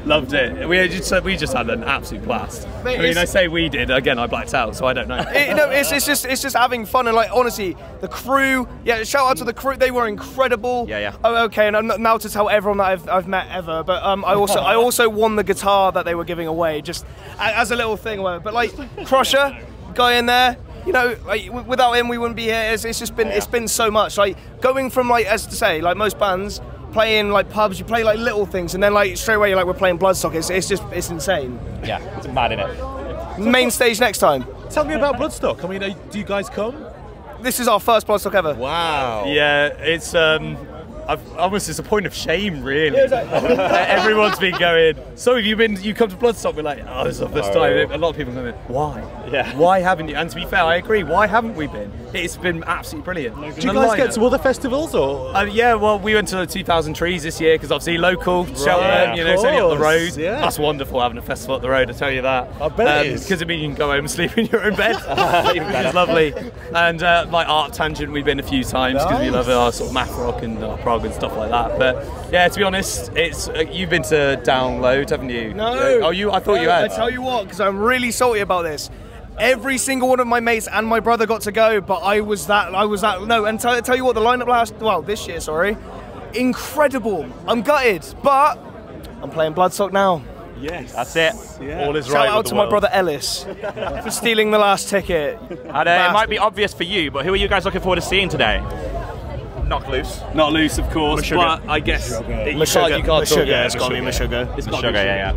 Loved it. We just had an absolute blast. Mate, I mean, I say we did. Again, I blacked out, so I don't know. It's just having fun, and like, honestly, the crew. Yeah, shout out to the crew. They were incredible. Yeah. Oh, okay. And I'm not now to tell everyone that I've met ever, but I also won the guitar that they were giving away, just as a little thing. But like, Crusher, guy in there. You know, like, without him, we wouldn't be here. It's just been it's been so much. Like, going from, like, as to say, like most bands playing like pubs, you play like little things, and then like straight away you're like, we're playing Bloodstock. It's insane. Yeah, it's mad, innit? Main stage next time. Tell me about Bloodstock. I mean, do you guys come? This is our first Bloodstock ever. Wow. Yeah, it's almost it's a point of shame, really. Everyone's been going, so have you come to Bloodstock? We're like, oh, this is the first time. A lot of people come in, why? Yeah. Why haven't you? And to be fair, I agree, why haven't we been? It's been absolutely brilliant. Do you guys get to other festivals, or? Yeah, well, we went to the 2000 Trees this year, because obviously local, Cheltenham, you know, it's only up the road. Yeah. That's wonderful having a festival up the road, I tell you that. I bet it is. Because it means you can go home and sleep in your own bed. It's lovely. And like Art Tangent, we've been a few times, because we love our sort of math rock and prog and stuff like that. But yeah, to be honest, it's you've been to Download, haven't you? No. Oh, I thought you had. I tell you what, because I'm really salty about this. Every single one of my mates and my brother got to go, but I was that. No, and tell you what, the lineup this year, sorry, incredible. I'm gutted, but I'm playing Bloodstock now. Yes. That's it. Yeah. All is Shout right. Shout out to my brother Ellis for stealing the last ticket. And it might be obvious for you, but who are you guys looking forward to seeing today? Not Loose. Not Loose, of course, but I guess you can't talk. Yeah, it's got to be Meshuggah. It's Meshuggah, yeah.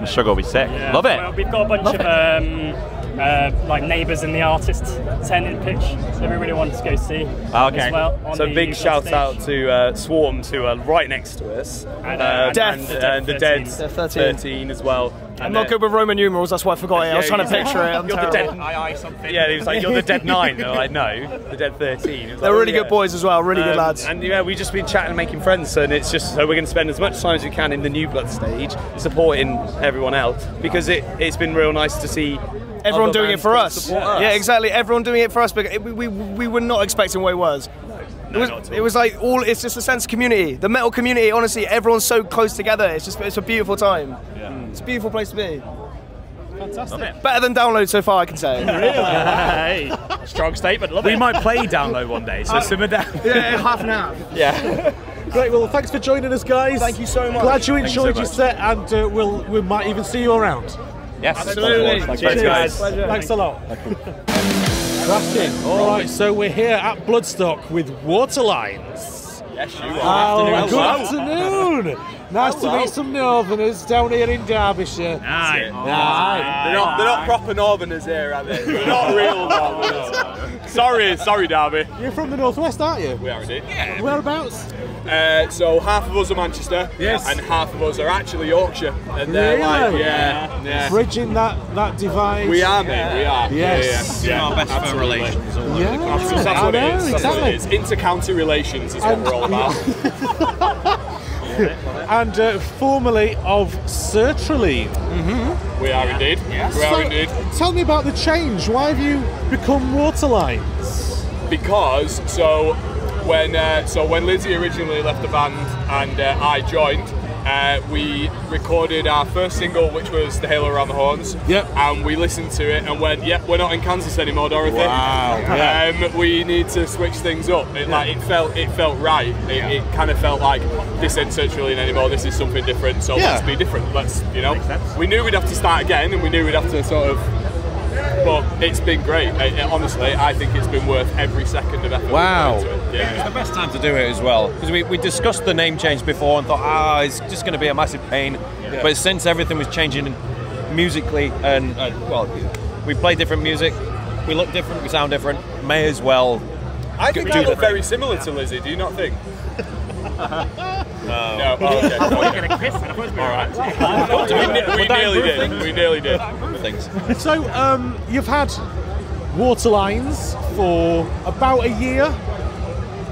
Meshuggah will be sick. Yeah. Love it. Well, we've got a bunch of like neighbours in the artist tent in pitch that we really wanted to go see. Okay. As well, So big shout out to Swarm, who are right next to us. Death. And the Dead 13. 13 as well. I'm not good with Roman numerals, that's why I forgot it. I was trying to picture it. You're the Dead something. Yeah, he was like, you're the Dead 9. They're like, no, the Dead 13. They're really good boys as well, really good lads. And yeah, we've just been chatting and making friends, and it's just so we're going to spend as much time as we can in the New Blood stage, supporting everyone else, because it's been real nice to see everyone doing it for us. us. Yeah, exactly. Everyone doing it for us, but we were not expecting what it was. It was like it's just a sense of community. The metal community, honestly, everyone's so close together. It's a beautiful time. Yeah. It's a beautiful place to be. Fantastic. Better than Download so far, I can say. Hey, strong statement. Love it. We might play Download one day, so simmer down. Yeah, half an hour. Yeah. Great. Well, thanks for joining us, guys. Thank you so much. Glad you enjoyed your set, and we might even see you around. Yes. Absolutely. Cheers, guys. Thanks a lot. Cracking. All right, so we're here at Bloodstock with Waterlines. Yes, you are. Good afternoon. Nice to meet some Northerners down here in Derbyshire. They're not proper Northerners here, are they? They're not real Northerners. Sorry, Derby. You're from the northwest, aren't you? We are indeed. Yeah. Whereabouts? So half of us are Manchester, yes, and half of us are actually Yorkshire. And they're like, yeah, bridging that divide. We are, mate. We are. Yes. Yeah. Our best friend relations. Yeah. That's what it is. Exactly. It's inter-county relations is what we're all about. and formerly of Sertraline. We are indeed. Yes. We are indeed. Tell me about the change. Why have you become Waterlines? Because when Lizzie originally left the band and I joined, we recorded our first single, which was The Halo Around the Horns. Yep. And we listened to it and went, "Yep, we're not in Kansas anymore, Dorothy. Wow. We need to switch things up." It felt right. It kind of felt like this ain't Sertraline anymore. This is something different. So let's be different. Let's, we knew we'd have to start again, and we knew we'd have to sort of. But it's been great. Honestly, I think it's been worth every second of effort. Wow. Into it. Yeah. It was the best time to do it as well. Because we discussed the name change before and thought, it's just going to be a massive pain. Yeah. But since everything was changing musically, and we play different music, we look different, we sound different, may as well. I think I look very similar to Lizzie, do you not think? No. Oh, okay. I thought you were going to kiss. I thought it was Alright. We nearly did. Things. So, you've had Waterlines for about a year?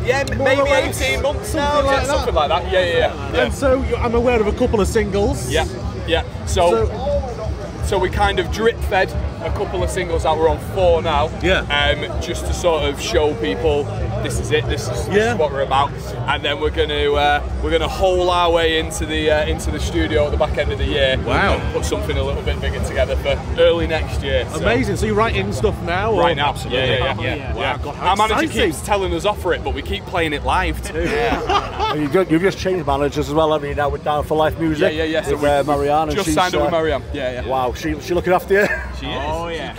Yeah, maybe 18 months now, something like that. Yeah. And so, I'm aware of a couple of singles. Yeah. So we kind of drip-fed a couple of singles out. We're on 4 now. Yeah. Just to sort of show people this is it. This is what we're about. And then we're gonna hole our way into the studio at the back end of the year. Wow. And put something a little bit bigger together for early next year. Amazing. So you're writing stuff now? Right now, absolutely. Yeah. Wow, God, our manager exciting. keeps telling us off for it, but we keep playing it live too. You've just changed managers as well, haven't you? Now with Down for Life Music. Yeah. So Marianne, just signed up with Marianne. Yeah. Wow, she looking after you. She is. Oh yeah.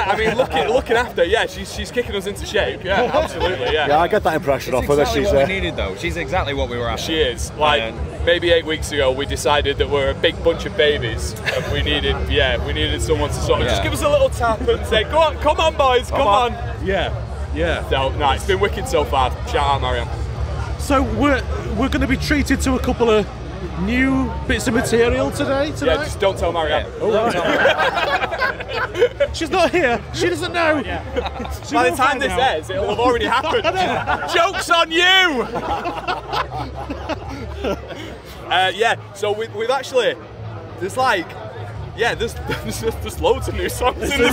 I mean, looking after. Yeah, she's kicking us into shape. Yeah, absolutely. Yeah. Yeah, I get that impression off her. Exactly what we needed, though. She's exactly what we were after. She is. Like maybe 8 weeks ago, we decided that we're a big bunch of babies, and we needed someone to sort of just give us a little tap and say, "Go on, come on, boys, come on." Yeah. So no, it's been wicked so far. Shout out, Marianne. So we're going to be treated to a couple of new bits of material tonight? Yeah, just don't tell Marianne. She's not here. She doesn't know. By the time this airs, it'll have already happened. Joke's on you! So we've actually, there's loads of new songs in this.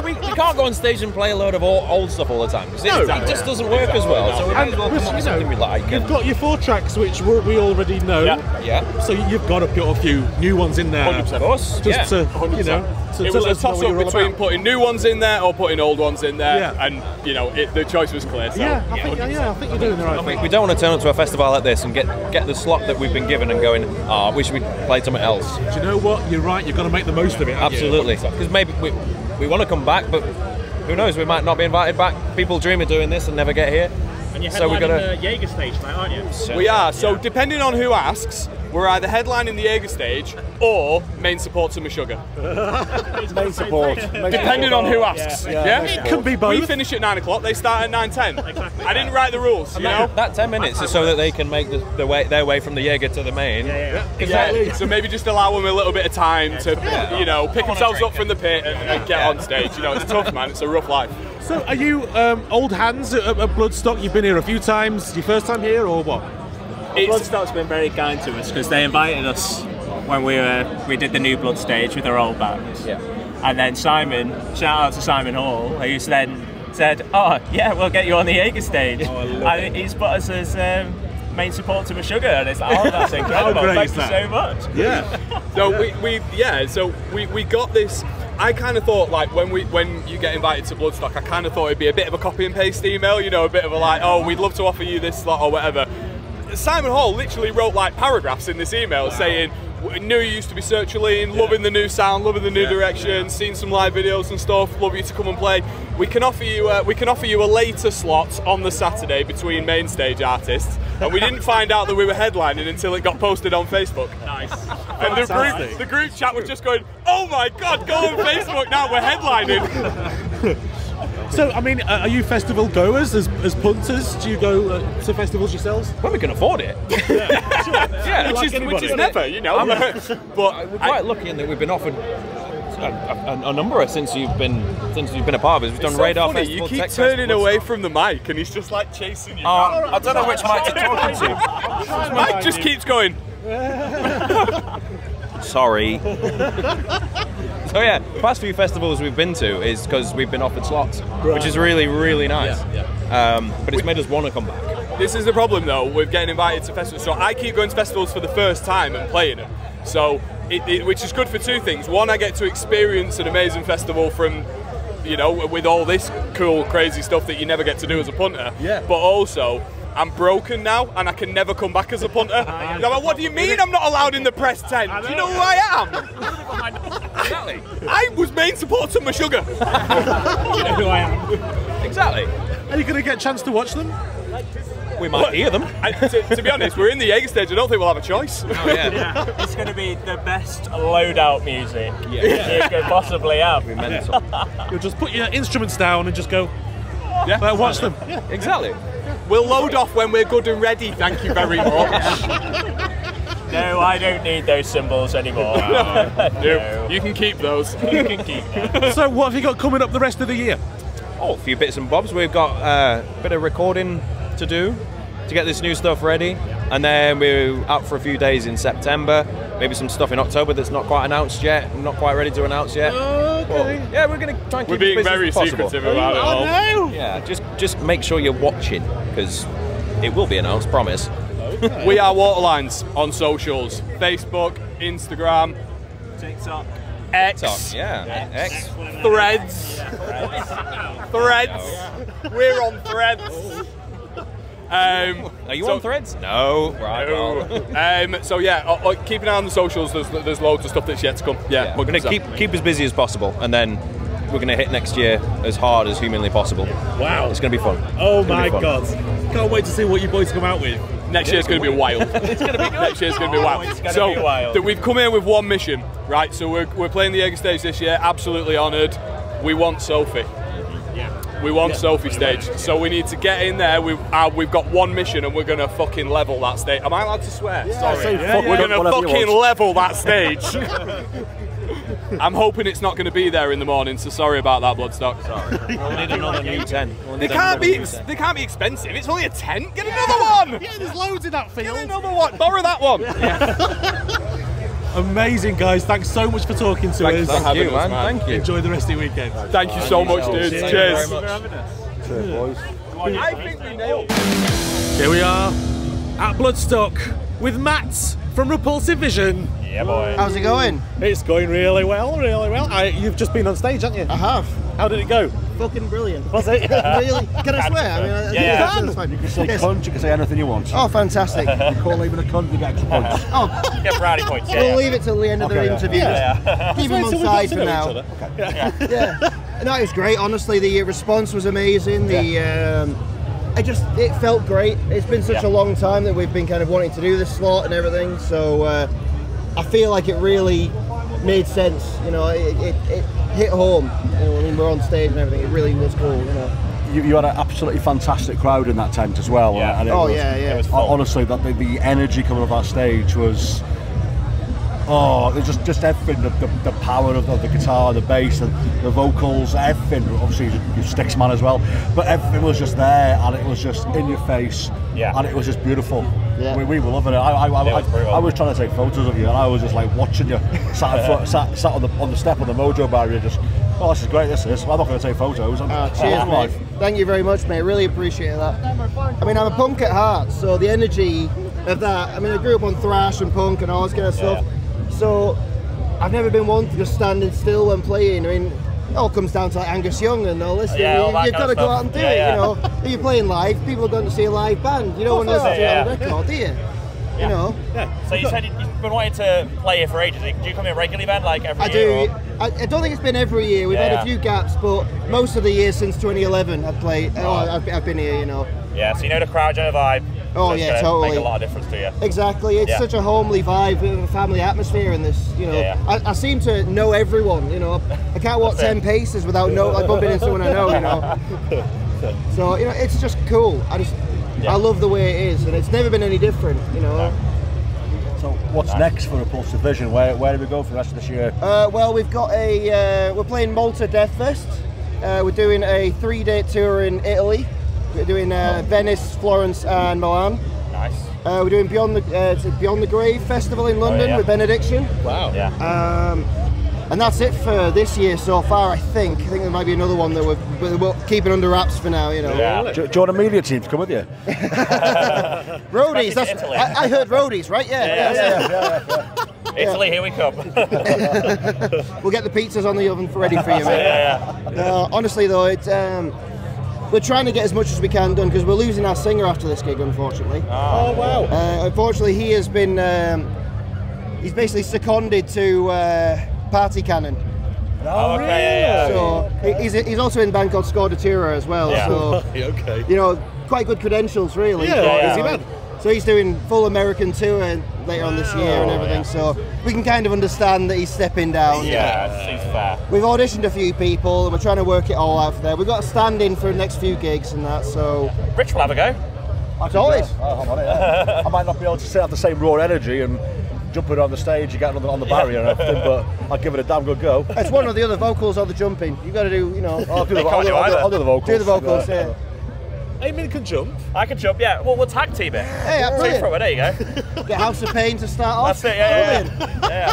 we can't go on stage and play a load of old stuff all the time. It just doesn't work as well. So we might as well come up with something we like. You've got your 4 tracks, which we already know. Yeah. So you've got to put a few new ones in there. 100%. Of course. Just to, it was a toss-up between putting new ones in there or putting old ones in there, and the choice was clear. So, I think you're doing the right thing. We don't want to turn up to a festival like this and get the slot that we've been given and going, I wish we'd played something else. Do you know what? You're right. You've got to make the most of it. Absolutely. Because maybe we want to come back, but who knows? We might not be invited back. People dream of doing this and never get here. And you're headlining the Jaeger stage tonight, aren't you? We are. So depending on who asks, we're either headlining the Jaeger stage or main support to Meshuggah. Main support. Depending on who asks. Yeah? It could be both. We finish at 9 o'clock, they start at 9:10. Exactly. I didn't write the rules, you know? That 10 minutes is so that they can make their way from the Jaeger to the main. Exactly. So maybe just allow them a little bit of time to, pick themselves up from the pit and get on stage. It's tough, man. It's a rough life. So are you old hands at Bloodstock? You've been here a few times. Your first time here or what? Bloodstock's been very kind to us because they invited us when we did the New Blood stage with our old band. Yeah. And then Simon, shout out to Simon Hall, who then said, "Oh yeah, we'll get you on the Jaeger stage." And he's put us as main support to Meshuggah, and it's like, that's incredible. Thank you so much. Yeah. So we got this. I kind of thought, like, when you get invited to Bloodstock, I kind of thought it'd be a bit of a copy and paste email, a bit of a like, "Oh, we'd love to offer you this slot or whatever." Simon Hall literally wrote like paragraphs in this email saying, "Knew you used to be Sertraline, loving the new sound, loving the new direction, seen some live videos and stuff, love you to come and play. We can offer you a later slot on the Saturday between main stage artists." And we didn't find out that we were headlining until it got posted on Facebook. Nice. And the group chat was just going, "Oh my God, go on Facebook now, we're headlining." So, I mean, are you festival goers as punters? Do you go to festivals yourselves? When we can afford it. Which is never, But we're quite lucky in that we've been offered a number since you've been a part of it. We've done Radar funny. Festival, You keep Tech turning Festival. away from the mic, and he's just like chasing you. I don't know which mic to talk to. Mike just keeps going. Sorry. So yeah, past few festivals we've been to is because we've been offered slots, which is really, really nice. But it's made us want to come back. This is the problem though with getting invited to festivals. So I keep going to festivals for the first time and playing them. So which is good for two things. One, I get to experience an amazing festival from, you know, with all this cool, crazy stuff that you never get to do as a punter. Yeah. But also, I'm broken now, and I can never come back as a punter. Like, what do you mean I'm not allowed in the press tent? Do you know who I am? Exactly. I was main supporter of Sugar. You know who I am. Exactly. Are you going to get a chance to watch them? We might hear them. To be honest, we're in the Jaeger stage. I don't think we'll have a choice. Oh, yeah. It's going to be the best loadout music you could possibly have. You'll just put your instruments down and just go, watch them. Yeah, exactly. We'll load off when we're good and ready, thank you very much. No, I don't need those symbols anymore. No. You can keep those. You can keep them. So what have you got coming up the rest of the year? Oh, a few bits and bobs. We've got a bit of recording to do to get this new stuff ready, and then we're out for a few days in September, maybe some stuff in October that's not quite announced yet, not quite ready to announce yet. Okay. But, yeah, we're going to try and keep being it as very busy as possible. secretive about it all. No. Yeah, just make sure you're watching, because it will be announced, promise. Okay. We are Waterlines on socials: Facebook, Instagram, TikTok, X, X. Threads. Threads. We're on Threads. Are you on Threads? No. Right. No. So yeah, keep an eye on the socials. There's loads of stuff that's yet to come. Yeah, we're going to keep as busy as possible, and then we're going to hit next year as hard as humanly possible. Wow. It's going to be fun. Oh my God. Can't wait to see what you boys come out with. Next year's going to be wild. It's going to be good. Next year's going to be wild. It's going to be wild. We've come in with one mission, right? So we're playing the Jaeger stage this year. Absolutely honoured. We want Sophie. We want Sophie stage, so we need to get in there. We've got one mission, and we're gonna fucking level that stage. Am I allowed to swear? Yeah, sorry. We're gonna fucking level that stage. I'm hoping it's not going to be there in the morning, so sorry about that, Bloodstock. Sorry. We need another new tent. They can't be expensive. It's only a tent. Get another one. Yeah, there's loads in that field. Get another one. Borrow that one. Amazing, guys. Thanks so much for talking to us. Thank you, man. Thank you. Enjoy the rest of your weekend. Thank you so much, dude. Cheers. Cheers, boys. I think we nailed it. Here we are at Bloodstock with Matt from Repulsive Vision. Yeah, boy. How's it going? It's going really well, really well. You've just been on stage, haven't you? I have. How did it go? Fucking brilliant. Was it? Really? Can I swear? I mean, yeah. You can say cunt, you can say anything you want. Oh, fantastic. You call even a cunt, you get extra points. Oh, Get brownie points. we'll leave it till the end of the interview. Keep him on side for now. Okay. Yeah. No, it was great. Honestly, the response was amazing. It felt great. It's been such a long time that we've been kind of wanting to do this slot and everything. So I feel like it really made sense. You know, it hit home. You know, I mean, we're on stage and everything. It really was cool. You know. You had an absolutely fantastic crowd in that tent as well. Yeah. And It was honestly, the energy coming off that stage was. Oh, it was just everything, the power of the guitar, the bass, and the vocals, everything. Obviously, your sticks man as well, but everything was just there, and it was just in your face, and it was just beautiful. Yeah. We were loving it. I was trying to take photos of you, and I was just like watching you, sat on the step of the Mojo barrier, just, oh, this is great, this is. I'm not going to take photos. Cheers, mate. Thank you very much, mate. Really appreciate that. I mean, I'm a punk at heart, so the energy of that, I mean, I grew up on thrash and punk and all this kind of stuff. So I've never been one to just standing still when playing. I mean, it all comes down to like Angus Young and all this. Yeah, you've got to go out and do it. You know, if you're playing live, people are going to see a live band. You don't want to listen to it on a record, do you? You know. Yeah. So you said you've been wanting to play here for ages. Do you come here regularly, then, like every year? I do. I don't think it's been every year. We've had a few gaps, but most of the years since 2011, I've played. I've been here. You know. Yeah. So you know the crowd, you know the vibe. Oh so yeah, totally. Make a lot of difference to you. Exactly. It's such a homely vibe, a family atmosphere in this. You know, I seem to know everyone. You know, I can't walk 10 paces without bumping into someone I know. You know. So you know, it's just cool. I love the way it is, and it's never been any different. You know. So what's next for Repulsive Vision? Where do we go for the rest of this year? Well, we've got we're playing Malta Death Fest. We're doing a 3-day tour in Italy. We're doing Venice, Florence and Milan. Nice. We're doing Beyond the Grave Festival in London with Benediction. Wow. Yeah. And that's it for this year so far, I think. I think there might be another one that we're keeping under wraps for now, you know. Yeah. Do you want a media team to come with you? Roadies, I heard roadies, right? Yeah. Italy, here we come. We'll get the pizzas on the oven ready for you, mate. Honestly, though, it's we're trying to get as much as we can done because we're losing our singer after this gig, unfortunately. Oh wow! Unfortunately, he has been he's basically seconded to Party Cannon. Oh, okay. So he's also in a band called Skora as well. Yeah. So okay. you know, quite good credentials, really. Yeah, busy man. So he's doing full American tour later on this year and everything, so we can kind of understand that he's stepping down. Yeah, it seems fair. We've auditioned a few people and we're trying to work it all out for there. We've got a stand-in for the next few gigs and that, so... Rich will have a go. As always. I'm on it, yeah. I might not be able to have the same raw energy and jumping on the stage, you get on the barrier and everything, but I'll give it a damn good go. It's one or the other, vocals or the jumping. You've got to do, you know... I'll do the vocals. Do the vocals, yeah. Eamon can jump. I can jump, yeah. Well, we'll tag team it. Hey, Two from it, there you go. Get House of Pain to start off. That's it, yeah.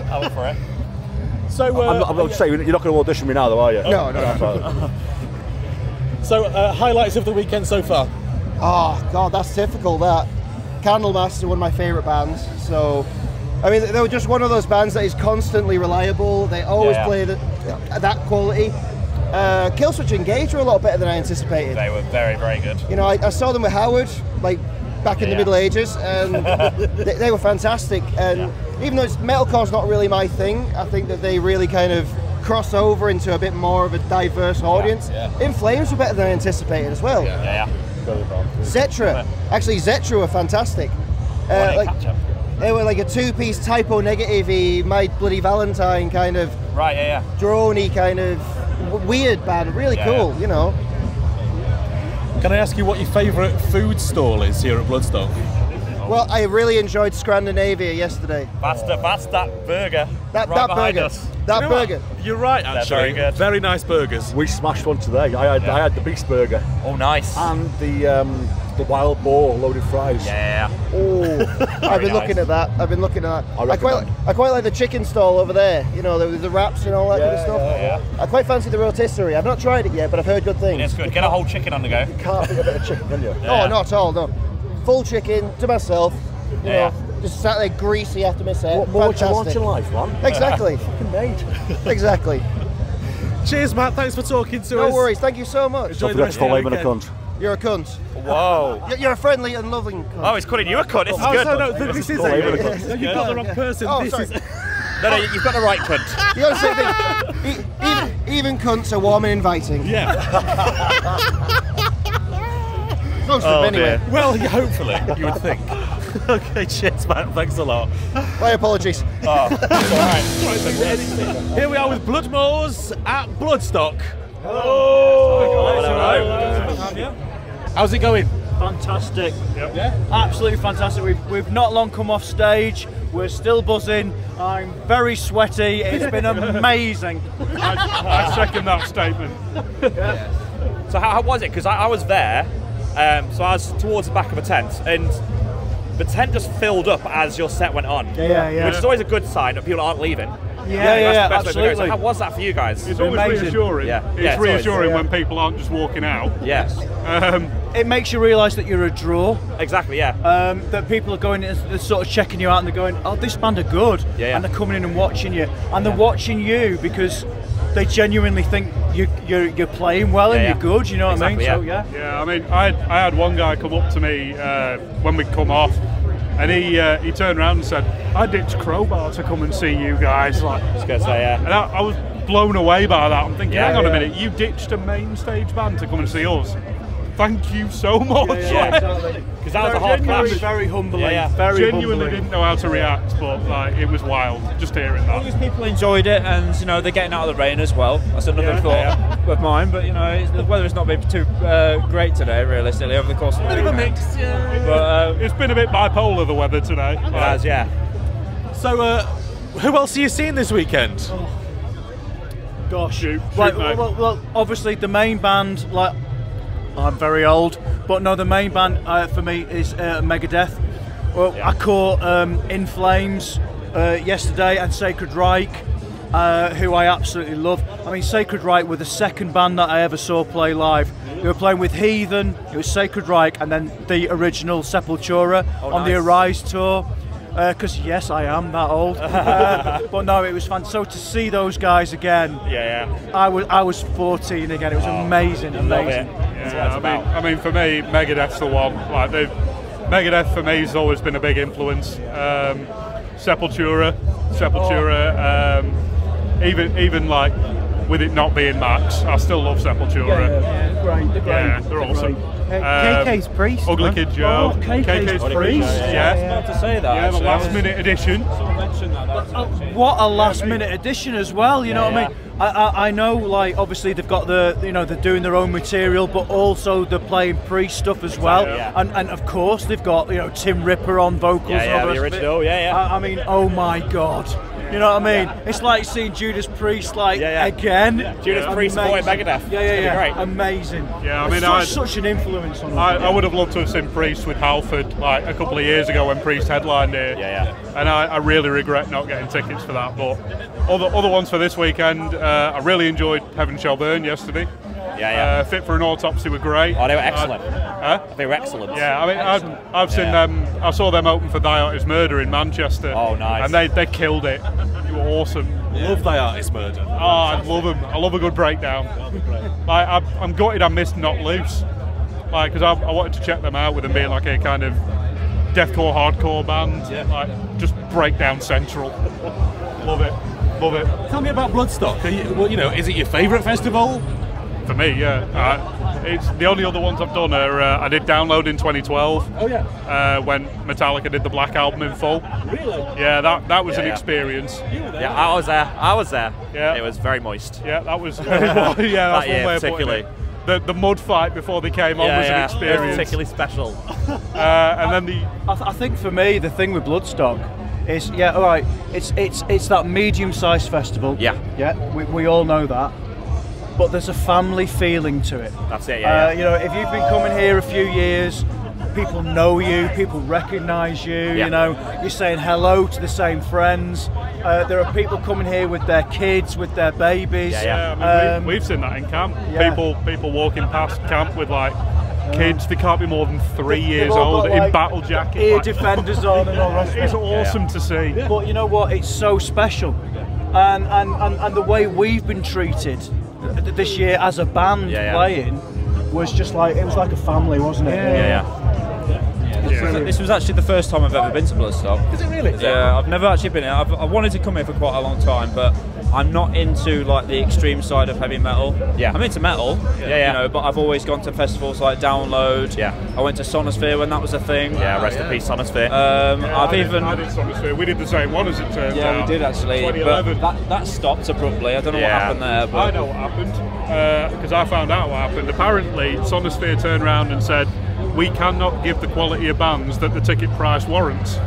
I'm up for it. So, I'm going to say, you're not going to audition me now, though, are you? No. So, highlights of the weekend so far? Oh, God, that's difficult, that. Candlemass are one of my favourite bands, so... I mean, they were just one of those bands that is constantly reliable. They always play that quality. Killswitch Engage were a lot better than I anticipated. They were very, very good. You know, I saw them with Howard, like, back in the Middle Ages, and they were fantastic. And even though metalcore's not really my thing, I think that they really kind of cross over into a bit more of a diverse audience. In Flames were better than I anticipated as well. Zetra. Actually, Zetra were fantastic. They were like a two-piece typo negative-y, My Bloody Valentine kind of droney kind of weird band, really cool, you know. Can I ask you what your favourite food stall is here at Bloodstock? Well, I really enjoyed Scandinavia yesterday. That's that burger. That burger. That burger. You're right, actually. Very good. Very nice burgers. We smashed one today. I had the beast burger. Oh, nice. And the wild boar loaded fries. Yeah. Oh, I've been looking at that. I quite like the chicken stall over there. You know, the wraps and all that kind of stuff. Yeah. I quite fancy the rotisserie. I've not tried it yet, but I've heard good things. It's good. Get a whole chicken on the go. You can't think a bit of chicken, can you? Oh, not at all. No. Full chicken to myself. You know, just sat there greasy after my set. What more do you want in life, man? Exactly. Fucking mate. Exactly. Cheers, Matt. Thanks for talking to us. No worries. Thank you so much. Don't forget to call Eamon a cunt. You're a cunt. Whoa. You're a friendly and loving cunt. Oh, he's calling you a cunt. This is good. No, this is it. You've got the wrong person. Oh, this sorry. is. No, you've got the right cunt. You don't say things. Even cunts are warm and inviting. Yeah. Most of them anyway. Well, hopefully, you would think. Okay, cheers, man. Thanks a lot. My apologies. Oh, it's all right. Here we are with Bloodmores at Bloodstock. Hello. How's it going? Fantastic. Yeah? Absolutely fantastic. We've not long come off stage. We're still buzzing. I'm very sweaty. It's been amazing. I second that statement. So how was it? Because I was there, so I was towards the back of a tent, and the tent just filled up as your set went on. Yeah. Which is always a good sign that people aren't leaving. Yeah, absolutely. So how was that for you guys? It's always reassuring. It's reassuring when people aren't just walking out. Yes. It makes you realise that you're a draw. Exactly, yeah. That people are going, they're sort of checking you out and they're going, oh, this band are good. Yeah. And they're coming in and watching you. And they're watching you because they genuinely think you're playing well and you're good, you know what I mean? So, Yeah, I mean, I had one guy come up to me when we'd come off, and he turned around and said, I ditched Crowbar to come and see you guys. Like, I was going to say, yeah. And I was blown away by that. I'm thinking, hang on a minute, you ditched a main stage band to come and see us? thank you so much. Exactly. Because that was a hard clash. Very humbling. Very genuinely didn't know how to react, but like it was wild just hearing that. As people enjoyed it, and you know they're getting out of the rain as well. That's another thought of mine. But you know the weather's not been too great today, realistically, over the course of the bit of a mix. But it's been a bit bipolar, the weather today. It has, yeah. So, who else are you seeing this weekend? Gosh, well, obviously the main band, like, I'm very old, but no, the main band for me is Megadeth. Well, I caught In Flames yesterday and Sacred Reich, who I absolutely love. I mean, Sacred Reich were the second band that I ever saw play live. They were playing with Heathen, it was Sacred Reich, and then the original Sepultura on the Arise tour. Because yes, I am that old, but no, it was fun. So to see those guys again, I was 14 again. It was amazing. I mean, for me, Megadeth's the one. Like, Megadeth for me has always been a big influence. Sepultura, even like with it not being Max, I still love Sepultura. They're awesome. KK's Priest. Ugly Kid Joe. KK's Priest. Yeah, I was about to say that. Yeah, the last minute edition. What a last minute edition as well. You know what I mean? I know, like, obviously they've got they're doing their own material, but also they're playing Priest stuff as well. And of course they've got Tim Ripper on vocals. The original. I mean, oh my God. You know what I mean? It's like seeing Judas Priest again. Judas Priest supporting Megadeth. Great. Amazing. Yeah, I mean, such an influence on. I would have loved to have seen Priest with Halford like a couple of years ago when Priest headlined here. And I really regret not getting tickets for that. But other ones for this weekend, I really enjoyed Heaven Shall Burn yesterday. Fit for an Autopsy were great. Oh, they were excellent. They were excellent. Yeah, I mean, I've seen them. I saw them open for Thy Art Is Murder in Manchester. Oh, nice. And they killed it. They were awesome. Love Thy Art Is Murder. Oh, I love them. I love a good breakdown. Like, I'm gutted I missed Not Loose. Like, because I wanted to check them out with them being like a kind of deathcore, hardcore band. Like, just breakdown central. Love it. Tell me about Bloodstock. Is it your favourite festival? For me, yeah. It's the only other ones I've done are I did Download in 2012. Oh yeah. When Metallica did the Black Album in full. Really? Yeah, that was an experience. You were there? Yeah, I was there. Yeah. It was very moist. Yeah, that was. That's one way of putting it. The mud fight before they came on was an experience. It was particularly special. And then I think for me the thing with Bloodstock is all right. It's that medium-sized festival. Yeah. We all know that. But there's a family feeling to it. That's it, if you've been coming here a few years, people know you, people recognise you, you're saying hello to the same friends. There are people coming here with their kids, with their babies. I mean, we've seen that in camp. People walking past camp with like kids, they can't be more than 3 years old in battle jackets. Ear defenders on and all that. It's awesome to see. But you know what, it's so special. And the way we've been treated this year as a band playing was just like, it was like a family, wasn't it? This was actually the first time I've ever been to Bloodstock. Is it really? Yeah, I've never actually been here. I wanted to come here for quite a long time, but I'm not into like the extreme side of heavy metal. I'm into metal, but I've always gone to festivals like Download. I went to Sonosphere when that was a thing. Rest in peace, Sonosphere. I did Sonosphere. We did the same one as it turned out. Yeah, we did actually. 2011. But that stopped abruptly. I don't know what happened there. But I know what happened because I found out what happened. Apparently, Sonosphere turned around and said, "We cannot give the quality of bands that the ticket price warrants."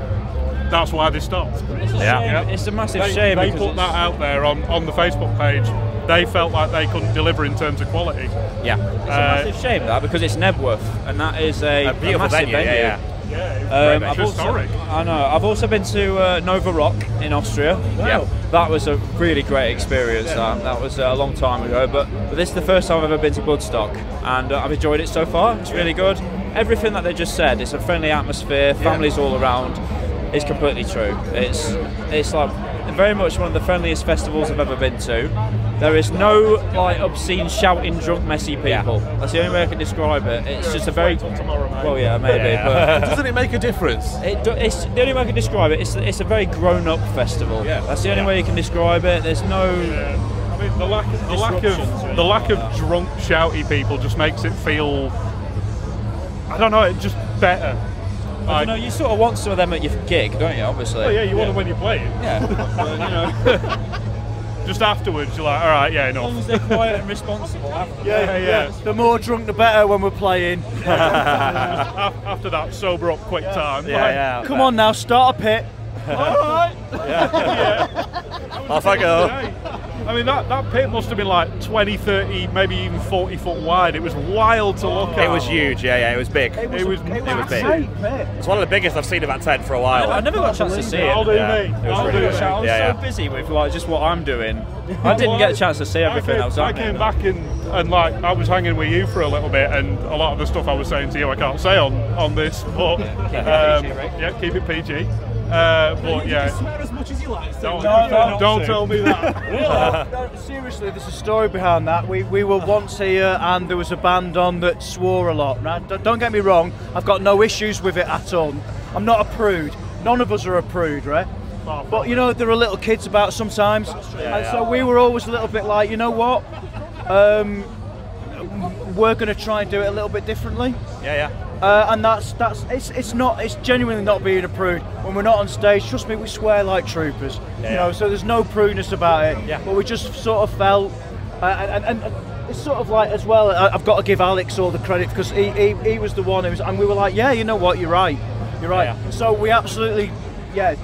That's why they stopped. It's a massive shame. They put that out there on the Facebook page. They felt like they couldn't deliver in terms of quality. It's a massive shame that, because it's Nebworth, and that is a beautiful massive venue. It's historic. I know. I've also been to Nova Rock in Austria. Wow. That was a really great experience. That was a long time ago, but this is the first time I've ever been to Bloodstock, and I've enjoyed it so far. It's really good. Everything that they just said. It's a friendly atmosphere. Families all around. It's completely true. It's like very much one of the friendliest festivals I've ever been to. There is no like obscene, shouting, drunk, messy people. That's the only way I can describe it. It's just a very well, maybe. But doesn't it make a difference? It's the only way I can describe it. It's a very grown-up festival. That's the only way you can describe it. There's no. I mean, the lack of drunk, shouty people just makes it feel I don't know, it's just better. You know, you sort of want some of them at your gig, don't you? Obviously. Oh yeah, you want them when you're playing. Yeah. Just afterwards, you're like, all right, yeah, enough. As long as they're quiet and responsible. Yeah. The more drunk, the better when we're playing. After that, sober up quick time. Yeah. Come on now, start a pit. All right. Off I go. I mean, that pit must have been like 20, 30, maybe even 40 foot wide. It was wild to look at. It was huge, yeah, it was big. It was big. great. It's one of the biggest I've seen of that tent for a while. I never got a chance to see it. I'll do me. I was so busy with like just what I'm doing. I didn't get a chance to see everything I was I came back and like I was hanging with you for a little bit, and a lot of the stuff I was saying to you I can't say on this, but keep it PG. But yeah, swear as much as you like. Don't tell me that. No, seriously, there's a story behind that. We were once here and there was a band on that swore a lot. Right? Don't get me wrong, I've got no issues with it at all. I'm not a prude. None of us are a prude, right? But you know, there are little kids about sometimes, and so we were always a little bit like, you know what? We're going to try and do it a little bit differently. And it's genuinely not being a prude. When we're not on stage, trust me, we swear like troopers. You know, so there's no prudeness about it. But we just sort of felt, and it's sort of like as well. I've got to give Alex all the credit because he was the one who was, and we were like, yeah, you know what, you're right. So we absolutely,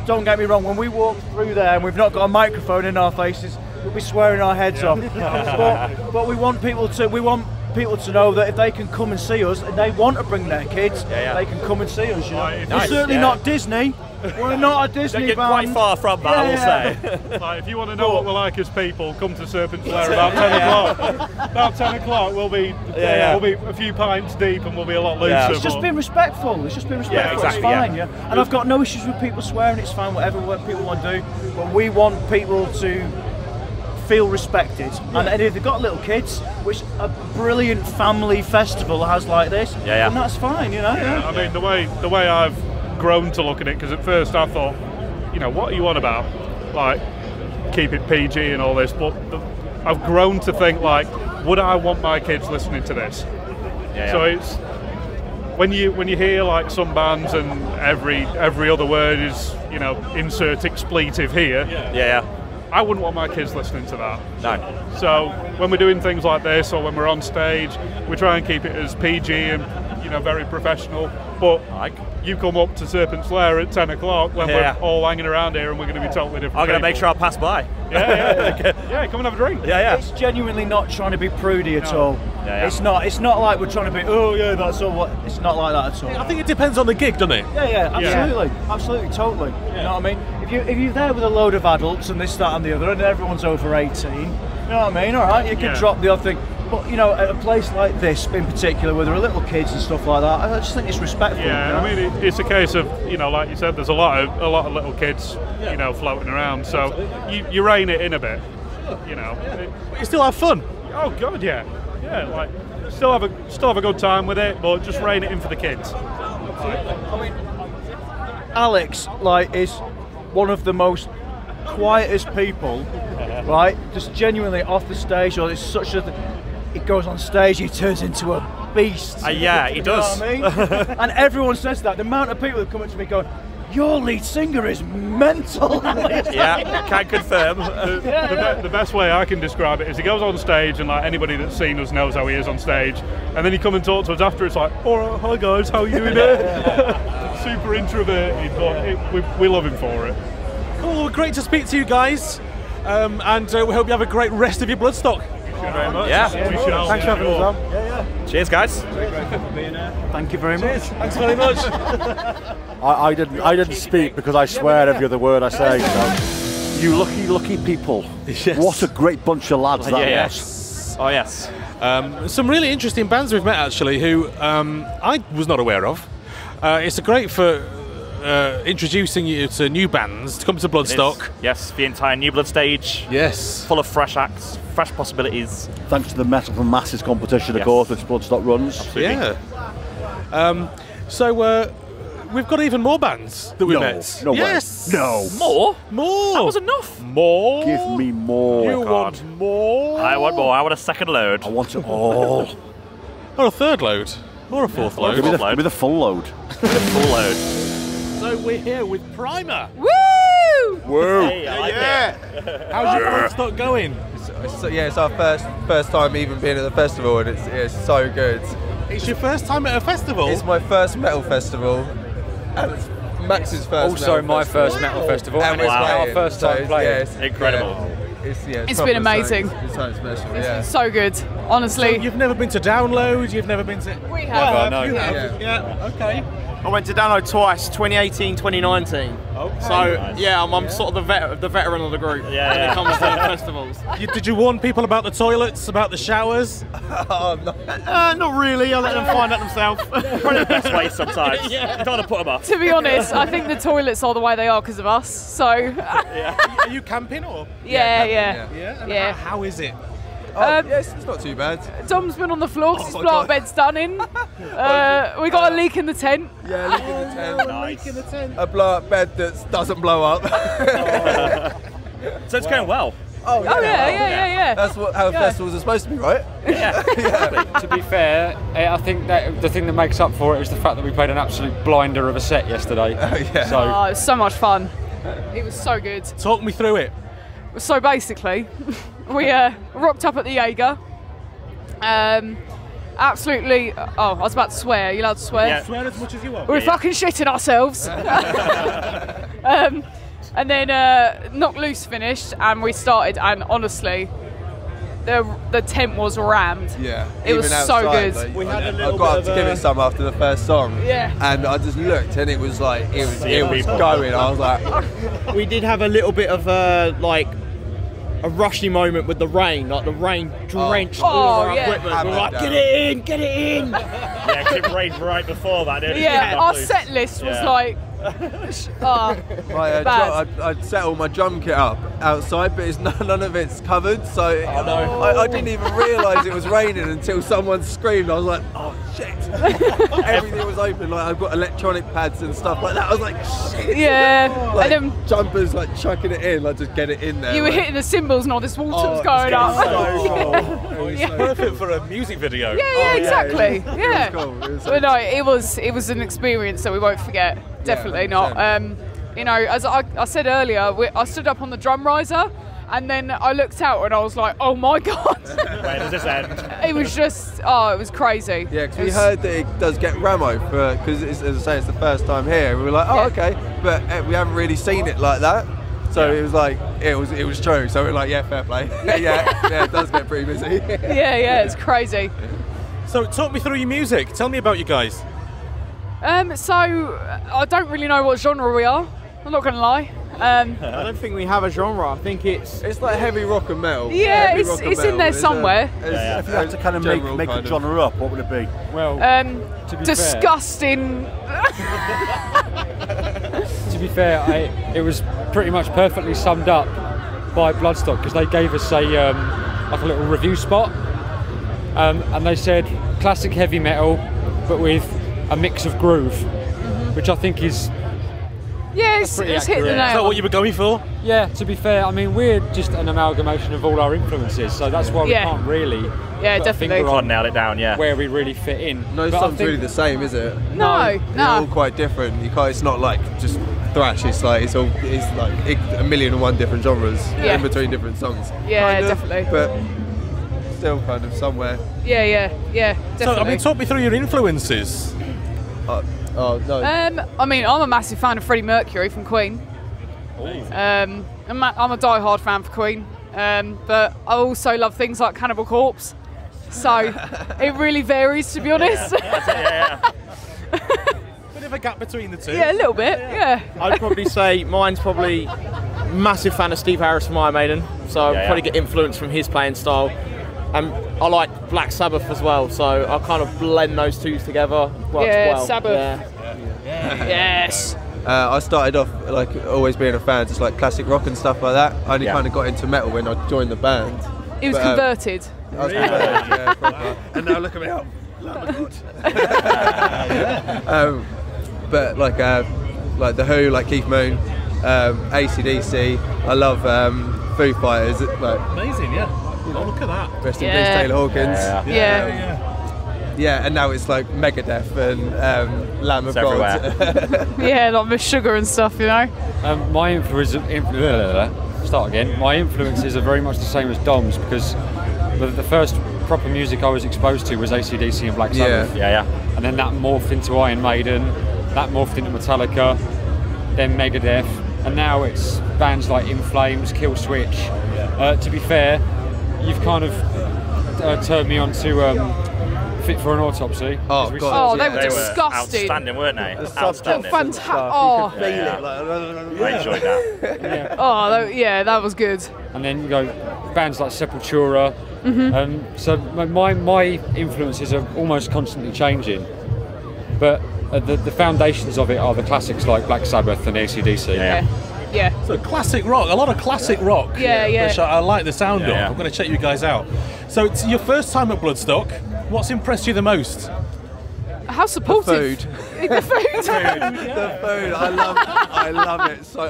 don't get me wrong. When we walk through there and we've not got a microphone in our faces, we'll be swearing our heads off. But we want people to know that if they can come and see us and they want to bring their kids, they can come and see us. You know? We're certainly not Disney. We're not a Disney band. Quite far from that, I will say. Like, if you want to know what we're like as people, come to Serpent's Lair about 10 o'clock. About 10 o'clock, we'll be a few pints deep and we'll be a lot looser. It's just been respectful. It's exactly, it's fine. And I've got no issues with people swearing. It's fine, whatever people want to do. But we want people to feel respected, and if they've got little kids, which a brilliant family festival has like this, then that's fine, you know. I mean, the way I've grown to look at it, because at first I thought, you know, what are you on about? Like, keep it PG and all this, but I've grown to think, like, would I want my kids listening to this? So it's when you hear like some bands and every other word is, you know, insert expletive here. I wouldn't want my kids listening to that. No. So when we're doing things like this, or when we're on stage, we try and keep it as PG and, you know, very professional. But you come up to Serpent's Lair at 10 o'clock when we're all hanging around here, and we're going to be totally different. I'm going to make sure I pass by. Come and have a drink. It's genuinely not trying to be prudy at all. It's not like we're trying to be, that's all. It's not like that at all. I think it depends on the gig, doesn't it? Absolutely, totally. You know what I mean? If you're there with a load of adults and this, that, and the other, and everyone's over 18, you know what I mean? All right, you can drop the odd thing. But you know, at a place like this in particular, where there are little kids and stuff like that, I just think it's respectful. I mean, it's a case of, you know, like you said, there's a lot of little kids, you know, floating around. So you rein it in a bit, you know. But you still have fun. Oh God, like still have a good time with it, but just rein it in for the kids. I mean, Alex, like, is one of the most quietest people, right? Just genuinely off the stage, or it's such a. He goes on stage, he turns into a beast. He does. You know what I mean? And everyone says that. The amount of people who come up to me going, "Your lead singer is mental." Can confirm. The best way I can describe it is he goes on stage, and like anybody that's seen us knows how he is on stage, and then he come and talk to us after. It's like, "All right, hi guys, how are you doing?" Super introverted, but we love him for it. Cool, great to speak to you guys, and we hope you have a great rest of your Bloodstock. Thank you very much. Thanks for having us on. Cheers, guys. Thank you very much. Thanks very much. I didn't speak because I swear every other word I say. So. You lucky people. Yes. What a great bunch of lads that was. Oh yes. Some really interesting bands we've met actually, who I was not aware of. It's great for introducing you to new bands to come to Bloodstock. Yes, the entire New Blood stage. Yes. Full of fresh acts, fresh possibilities. Thanks to the Metal for Masses competition, of course, which Bloodstock runs. Absolutely. So we've got even more bands that we met. No yes. way. No. More? That was enough. More? Give me more. You want more? I want more. I want a second load. I want it all. Or a third load. Or a fourth load. With a full load. Full load. So we're here with Pryma. Woo! Woo! Hey, I like it. How's your Bloodstock going? It's our first time even being at the festival, and it's so good. It's your first time at a festival? It's my first metal festival, and it's Max's first. Also, my first metal festival, and it's our first time playing. Yeah, incredible. It's been amazing. It's so special. It's Yeah. been so good, honestly. So you've never been to download? You've never been to? We have. No. You have. Yeah. Okay. I went to download twice, 2018, 2019. Okay. So Nice. yeah, I'm sort of the veteran of the group when it comes to festivals. Did you warn people about the toilets, about the showers? Not really. I let them find out themselves. Probably the best way sometimes. You don't want to put them off. To be honest, I think the toilets are the way they are because of us. So. Are you camping or? Yeah. How is it? Yes, it's not too bad. Dom's been on the floor because his plant bed's done in. We got a leak in the tent. Yeah, leak in the tent. Leak in the tent. A blow-up bed that doesn't blow up. So it's going well. Oh yeah. That's how festivals are supposed to be, right? To be fair, I think that the thing that makes up for it is the fact that we played an absolute blinder of a set yesterday. Oh, it was so much fun. It was so good. Talk me through it. So basically, we rocked up at the Jaeger. Absolutely. Oh, I was about to swear. Are you allowed to swear? Yeah. Swear as much as you want. We're fucking shitting ourselves. And then Knock Loose finished, and we started. And honestly, the tent was rammed. Yeah, it was so good. I got up to give it some after the first song. Yeah. And I just looked, and it was like it was going. I was like, We did have a little bit of a rushy moment with the rain, like the rain drenched all of our equipment. We were like, get it in! Yeah, because it rained right before that, didn't it? Yeah, our set list was like, bad. I'd set all my drum kit up outside, but none of it's covered, so I didn't even realise it was raining until someone screamed. I was like, oh shit! Everything was open. Like I've got electronic pads and stuff like that. I was like, shit! Yeah, like, and then jumpers, like chucking it in, like just get it in there. You were hitting the cymbals and all this water was going up. Perfect for a music video. Yeah, exactly. It was cool. It was But no, it was an experience that we won't forget. Definitely not. You know, as I said earlier, I stood up on the drum riser, and then I looked out and I was like, oh my god. Where does this end? It was just, it was crazy. Yeah, because we heard that it does get ramo because, as I say, it's the first time here. We were like, oh, okay, but we haven't really seen it like that. So it was like, it was true. So we were like, yeah, fair play. yeah, it does get pretty busy. yeah, it's crazy. So talk me through your music. Tell me about you guys. So I don't really know what genre we are. I'm not going to lie. I don't think we have a genre. I think it's like heavy rock and metal. Yeah, it's in there somewhere. If you had to kind of make a genre up, what would it be? Well, disgusting. To be fair, it was pretty much perfectly summed up by Bloodstock because they gave us a little review spot, and they said classic heavy metal, but with a mix of groove, which I think is it's hit the nail. Is that what you were going for? Yeah, to be fair, I mean we're just an amalgamation of all our influences, so that's why we can't really definitely nail it down. Where we really fit in. No song's really the same, is it? No. They're all quite different. It's not like just thrash. It's like it's like a million and one different genres in between different songs. Yeah, kind of, definitely. But still kind of somewhere. Yeah, definitely. So I mean, talk me through your influences. No. I mean, I'm a massive fan of Freddie Mercury from Queen. I'm a die-hard fan for Queen, but I also love things like Cannibal Corpse. So it really varies, to be honest. Bit of a gap between the two. Yeah, a little bit. Yeah. I'd probably say mine's probably massive fan of Steve Harris from Iron Maiden, so I'll probably get influence from his playing style. And I like Black Sabbath as well, so I kind of blend those two together. Works well. Sabbath. Yeah. Yes. I started off like always being a fan, just like classic rock and stuff like that. I only kind of got into metal when I joined the band. He was converted. I was converted, yeah, proper. And now look at me up. But like the Who, like Keith Moon, AC/DC. I love Foo Fighters. Like amazing, yeah. Oh, look at that. Rest in peace, Taylor Hawkins. Yeah. Yeah, and now it's like Megadeth and Lamb of God. Yeah, like with sugar and stuff, you know. My influence. Start again. My influences are very much the same as Dom's, because the first proper music I was exposed to was AC/DC and Black Sabbath. Yeah. And then that morphed into Iron Maiden, that morphed into Metallica, then Megadeth, and now it's bands like In Flames, Kill Switch. To be fair, you've kind of turned me on to Fit for an Autopsy. Oh, God. They were disgusting. Outstanding, weren't they? Outstanding. Fantastic. Oh, I enjoyed that. Oh, that was good. And then you go bands like Sepultura. So my influences are almost constantly changing, but the foundations of it are the classics like Black Sabbath and AC/DC. Yeah. So classic rock, a lot of classic rock. Yeah. Which I like the sound of. I'm going to check you guys out. So it's your first time at Bloodstock. What's impressed you the most? How supportive. The food. The food. The food. I love it. So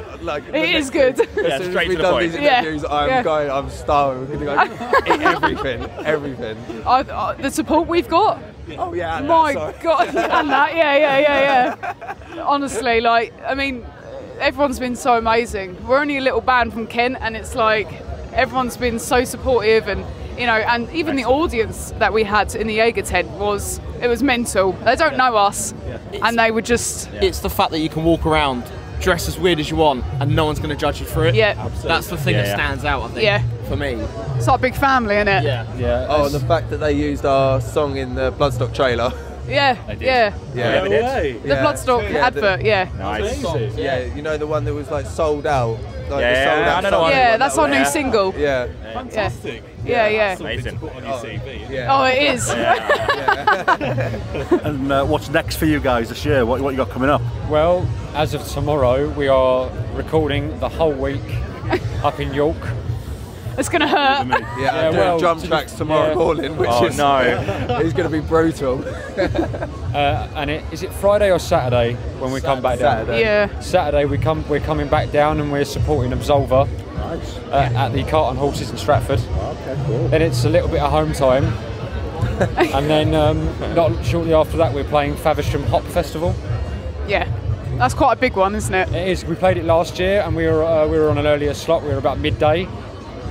it is good. As soon as we've done these interviews, I'm starving. We're going to go eat everything. The support we've got. Oh yeah. My God. And that. Yeah. Honestly, everyone's been so amazing. We're only a little band from Kent, and it's like everyone's been so supportive, and and even the audience that we had in the Jaeger tent was mental. They don't know us, and they were just. It's the fact that you can walk around, dress as weird as you want, and no one's going to judge you for it. Yeah, absolutely. That's the thing that stands out, I think. For me. It's like a big family, isn't it? Yeah. Oh, and the fact that they used our song in the Bloodstock trailer. Yeah. The Bloodstock advert. Nice. Yeah, you know the one that was like sold out. Like I don't know. That's our new single. Yeah. Fantastic. Yeah. Amazing. Put on your CV. Oh, it is. And what's next for you guys this year? What you got coming up? Well, as of tomorrow, we are recording the whole week up in York. It's going to hurt. I'm doing drum tracks tomorrow morning, which is it's going to be brutal. And is it Friday or Saturday when we come back down? Yeah. Saturday we're coming back down, and we're supporting Absolver at the Cart and Horses in Stratford. Okay, cool. Then it's a little bit of home time, and then not shortly after that we're playing Faversham Hop Festival. Yeah. That's quite a big one, isn't it? It is. We played it last year, and we were on an earlier slot. We were about midday.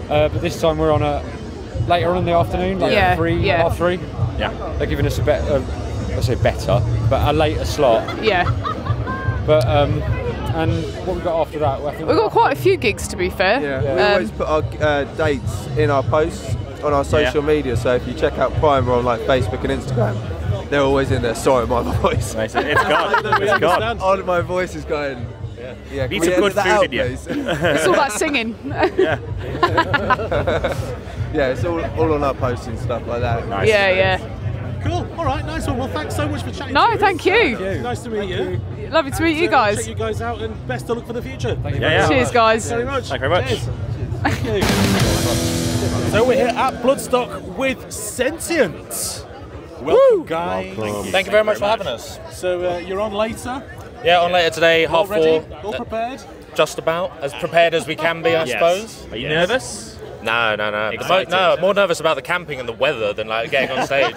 But this time we're on later on in the afternoon, like 3:30. Yeah. They're giving us but a later slot. Yeah. But and what we got after that? We've got quite a few gigs, to be fair. Yeah. We always put our dates in our posts on our social media. So if you check out Pryma on like Facebook and Instagram, they're always in there. Sorry, my voice. It's gone. It's gone. Oh, my voice is going. Yeah, eat some good food in you. It's all about singing. Yeah, it's all on our posts and stuff like that. Nice. Yeah. Cool. All right, nice one. Well, thanks so much for chatting. No, to us. thank you. Nice to meet you. Lovely to meet you guys. Check you guys out, and best of luck for the future. Thank you Cheers, guys. very much. Thank you very much. Cheers. Thank you. So we're here at Bloodstock with Sentient. Welcome, guys. Thank you very much for having us. So you're on later. Yeah, on later today, All 4:30. ready? All prepared? Just about as prepared as we can be, I suppose. Are you nervous? No. More nervous about the camping and the weather than like getting on stage.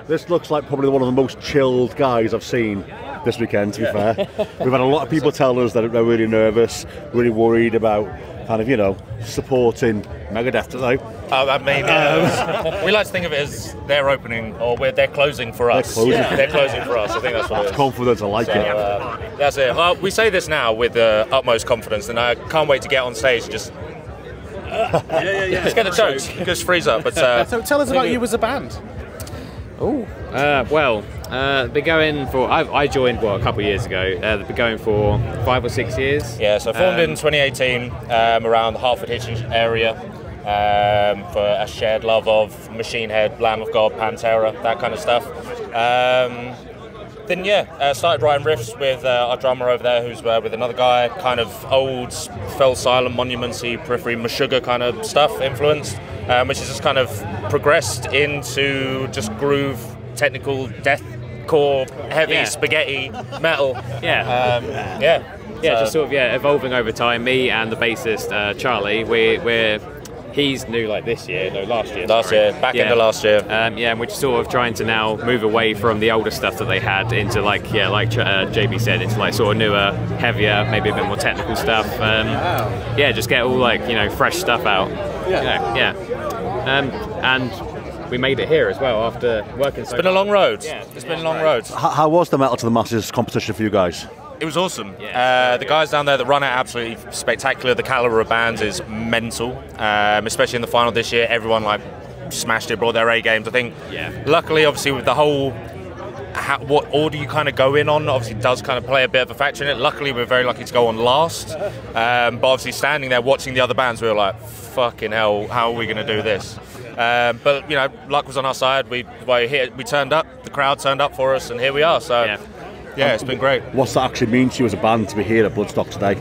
This looks like probably one of the most chilled guys I've seen this weekend, to be fair. We've had a lot of people tell us that they're really nervous, really worried about kind of, supporting Megadeth today. I mean, we like to think of it as they're opening or they're closing for us. They're closing for us. I think that's what it is. Confidence, I like it. That's it. We say this now with the utmost confidence, and I can't wait to get on stage and just just get the chokes, just freeze up. But so tell us about you as a band. Been going for. I joined a couple of years ago. They've been going for 5 or 6 years. Yeah, so formed in 2018 around the Hertford Hitchin area for a shared love of Machine Head, Lamb of God, Pantera, that kind of stuff. Started writing riffs with our drummer over there, who's with another guy, kind of old Fell Silent, Monuments-y, Periphery, Meshuggah kind of stuff influenced, which has just kind of progressed into just groove, technical, deathcore, heavy, spaghetti, metal. Just sort of evolving over time. Me and the bassist Charlie, we're he's new like this year, no, last year. Last year, back into last year. Yeah, and we're sort of trying to now move away from the older stuff that they had into like JB said, into like sort of newer, heavier, maybe a bit more technical stuff. Yeah, just get all like, you know, fresh stuff out. Yeah. And we made it here as well after working. It's been a long road. Yeah, it's been a long road. How was the Metal to the Masses competition for you guys? It was awesome. The guys down there that run it are absolutely spectacular. The caliber of bands is mental, especially in the final this year. Everyone like smashed it, brought their A games. I think. Luckily, obviously, with the whole what order you kind of go in on, obviously does kind of play a bit of a factor in it. Luckily, we're very lucky to go on last. But obviously, standing there watching the other bands, we were like, "Fucking hell, how are we going to do this?" But you know, luck was on our side. We turned up. The crowd turned up for us, and here we are. So. Yeah, it's been great. What's that actually mean to you as a band to be here at Bloodstock today?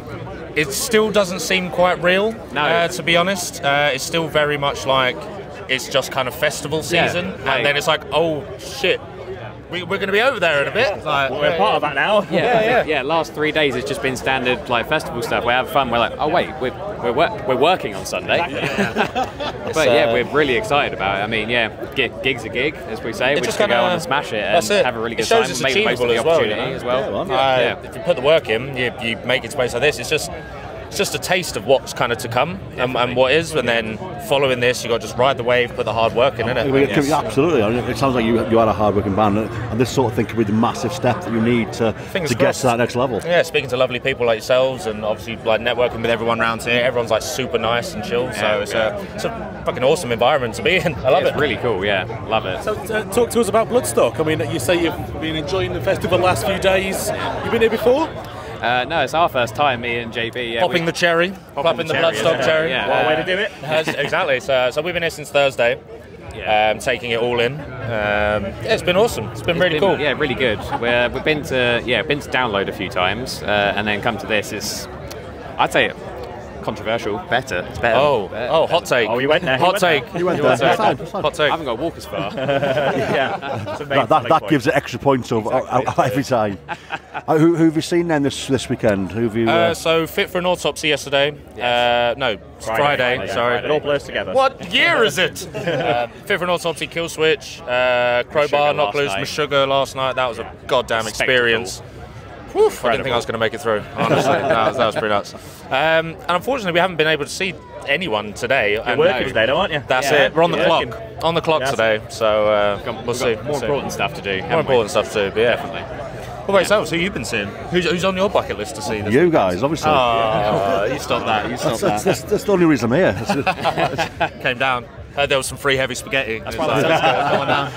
It still doesn't seem quite real, to be honest. It's still very much like it's just kind of festival season, and then it's like, oh shit, we're going to be over there in a bit. Like, we're part of that now. Yeah. Last 3 days it's just been standard like festival stuff. We have fun. We're like, oh wait, we're working on Sunday. But yeah, we're really excited about it. I mean, gigs a gig, as we say. We're just going to go on and smash it and have a really good time. It's Make the most of the opportunity as well. If you put the work in, you make it space like this. It's just a taste of what's kind of to come and what is, and then following this, you got to just ride the wave, put the hard work in, innit? Absolutely. It sounds like you are a hard-working band, and this sort of thing could be the massive step that you need to get to that next level. Yeah, speaking to lovely people like yourselves, and obviously like networking with everyone around here. Everyone's like super nice and chill, so it's a fucking awesome environment to be in. I love it. It's really cool. Yeah, love it. So talk to us about Bloodstock. I mean, you say you've been enjoying the festival the last few days. You've been here before? No, it's our first time, me and JB. Popping the cherry. Popping the Bloodstock cherry. Yeah. What a way to do it. Exactly. So we've been here since Thursday, taking it all in. It's been awesome. It's been really cool. Yeah, really good. We've been to download a few times, and then come to this. It's, I'd say, controversial. Better. It's better. Oh, hot take. Oh, you went there. Hot take. You went there. Hot take. I haven't got to walk as far. That gives it extra points over every time. Who have you seen then this weekend? Who have you? So Fit for an Autopsy yesterday. No, Friday. Sorry, it all blurs together. What year is it? Fit for an Autopsy, Killswitch, Crowbar, Knock Loose, Meshuggah last night. That was a goddamn experience. I didn't think I was going to make it through, honestly. that was pretty nuts. And unfortunately, we haven't been able to see anyone today. You're working today, aren't you? That's it. We're on the clock. On the clock today, so we'll see. More important stuff to do. More important stuff to do, but yeah. Definitely. What about yourselves? Who you've been seeing? Who's on your bucket list to see? You guys, obviously. Oh, you stopped that. That's the only reason I'm here. Came down. Heard there was some free heavy spaghetti. That's why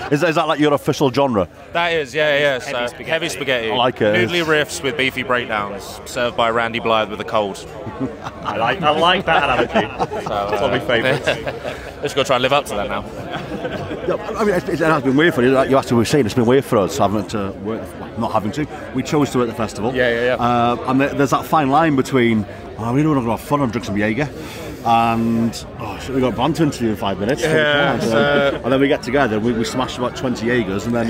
Is that like your official genre? That is, yeah. So, heavy spaghetti. I like it. Noodly riffs with beefy breakdowns, served by Randy Blythe with a cold. I like that analogy. It's one of my favourites. Just got to try and live up to that now. I mean, it has been weird for you. Like you actually were saying, it's been weird for us having to work, not having to. We chose to work at the festival. Yeah. And there's that fine line between, we know we're not going to have fun and drink some Jaeger, and we got band to interview in 5 minutes. And then we get together, we smash about 20 Jaegers, and then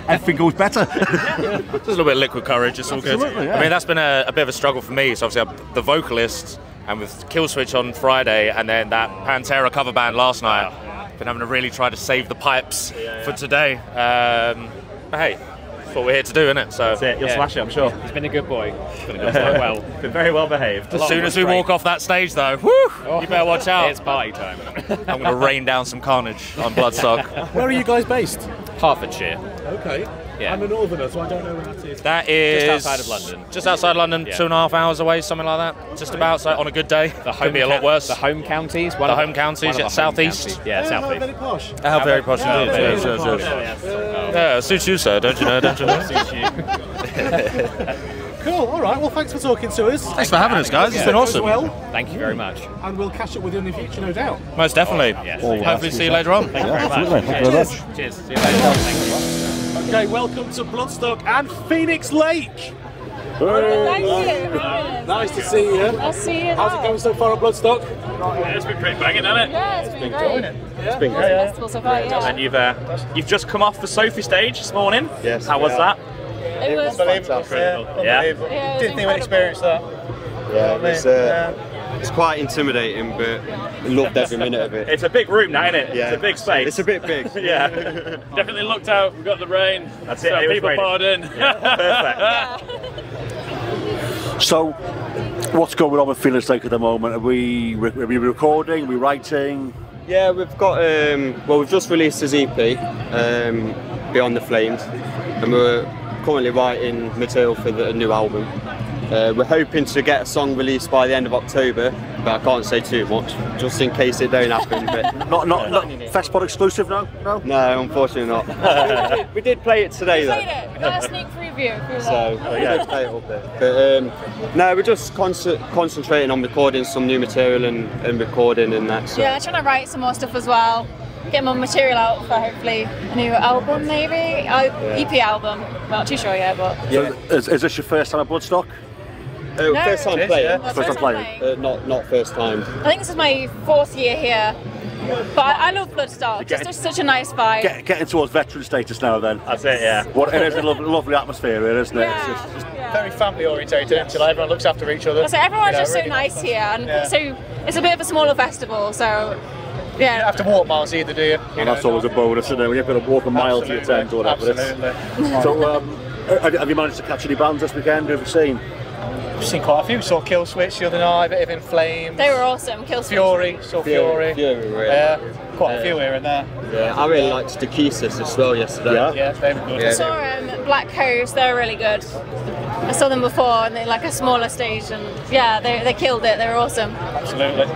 everything goes better. Just a little bit of liquid courage, it's all good. Yeah. I mean, that's been a bit of a struggle for me. So obviously, I'm the vocalist, and with Killswitch on Friday, and then that Pantera cover band last night. Been having to really try to save the pipes for today. But hey, that's what we're here to do, isn't it? So that's it. You'll smash it, I'm sure. He's been a good boy. Been very well behaved. As soon as we walk off that stage, though, you better watch out. It's party time. I'm going to rain down some carnage on Bloodstock. Where are you guys based? Hertfordshire. Okay. Yeah. I'm a northerner, so I don't know where that is. That is just outside of London. Just outside London, 2.5 hours away, something like that. Just about. So on a good day, could be a lot worse. The home counties. The home counties, southeast. Yeah, southeast. Very posh. How very posh indeed. Yeah, suits you, sir. Don't you know? Suits you. Cool. All right. Well, thanks for talking to us. Thanks for having us, guys. It's been awesome. Well. Thank you very much. And we'll catch up with you in the future, no doubt. Most definitely. Hopefully, see you later on. Thank you very much. Thank you very much. Cheers. See you later. Thank you. Okay, welcome to Bloodstock and Phoenix Lake. Thank you. Nice to see you. I'll see you. How's it going so far at Bloodstock? Yeah, it's been pretty banging, hasn't it? Yeah, it's been great. It's been great. Festival so far, yeah. And you've just come off the Sophie stage this morning. Yes. How was that? It was unbelievable. Incredible. Yeah, Yeah. didn't think we'd experience that. Yeah, it was. It's quite intimidating, but I loved every minute of it. It's a big room now, isn't it? Yeah. It's a big space. It's a bit big. Yeah. Definitely looked out. We got the rain. That's so it. It was people raining. poured in. Perfect. So, what's going on with Fearless Lake at the moment? Are we recording? Are we writing? Yeah, we've got. Well, we've just released his EP, Beyond the Flames, and we're currently writing material for the new album. We're hoping to get a song released by the end of October, but I can't say too much, just in case it don't happen. But not Festpod exclusive, no? No, unfortunately not. we did play it today though. Played it. Got a sneak preview. So yeah, play it up there. But no, we're just concentrating on recording some new material and recording and that. So. Yeah, trying to write some more stuff as well. Get more material out for hopefully a new album, maybe EP album. Not too sure yet, but yeah. So is this your first time at Bloodstock? No, first time playing. First time playing. Not first time. I think this is my 4th year here. But I love Bloodstock. It's such a nice vibe. Getting towards veteran status now, then. That's it, yeah. It is a lovely atmosphere here, isn't it? Yeah. It's just very family orientated. Like everyone looks after each other. So everyone's just so nice here, and so it's a bit of a smaller festival. So yeah. You don't have to walk miles either, do you? And that's always a bonus, isn't it? When you've got to walk a mile to your tent or whatever. Absolutely. So, have you managed to catch any bands this weekend? Who have you seen? We've seen quite a few. We saw Kill Switch the other night, a bit of In Flames. They were awesome. Kill Switch. Fury, saw Fury. Yeah, quite a few here and there. Yeah, I really liked Stakesis as well yesterday. Yeah, they were good. I saw Black Coast. They were really good. I saw them before, and they're like a smaller stage, and yeah, they killed it. They were awesome. Absolutely.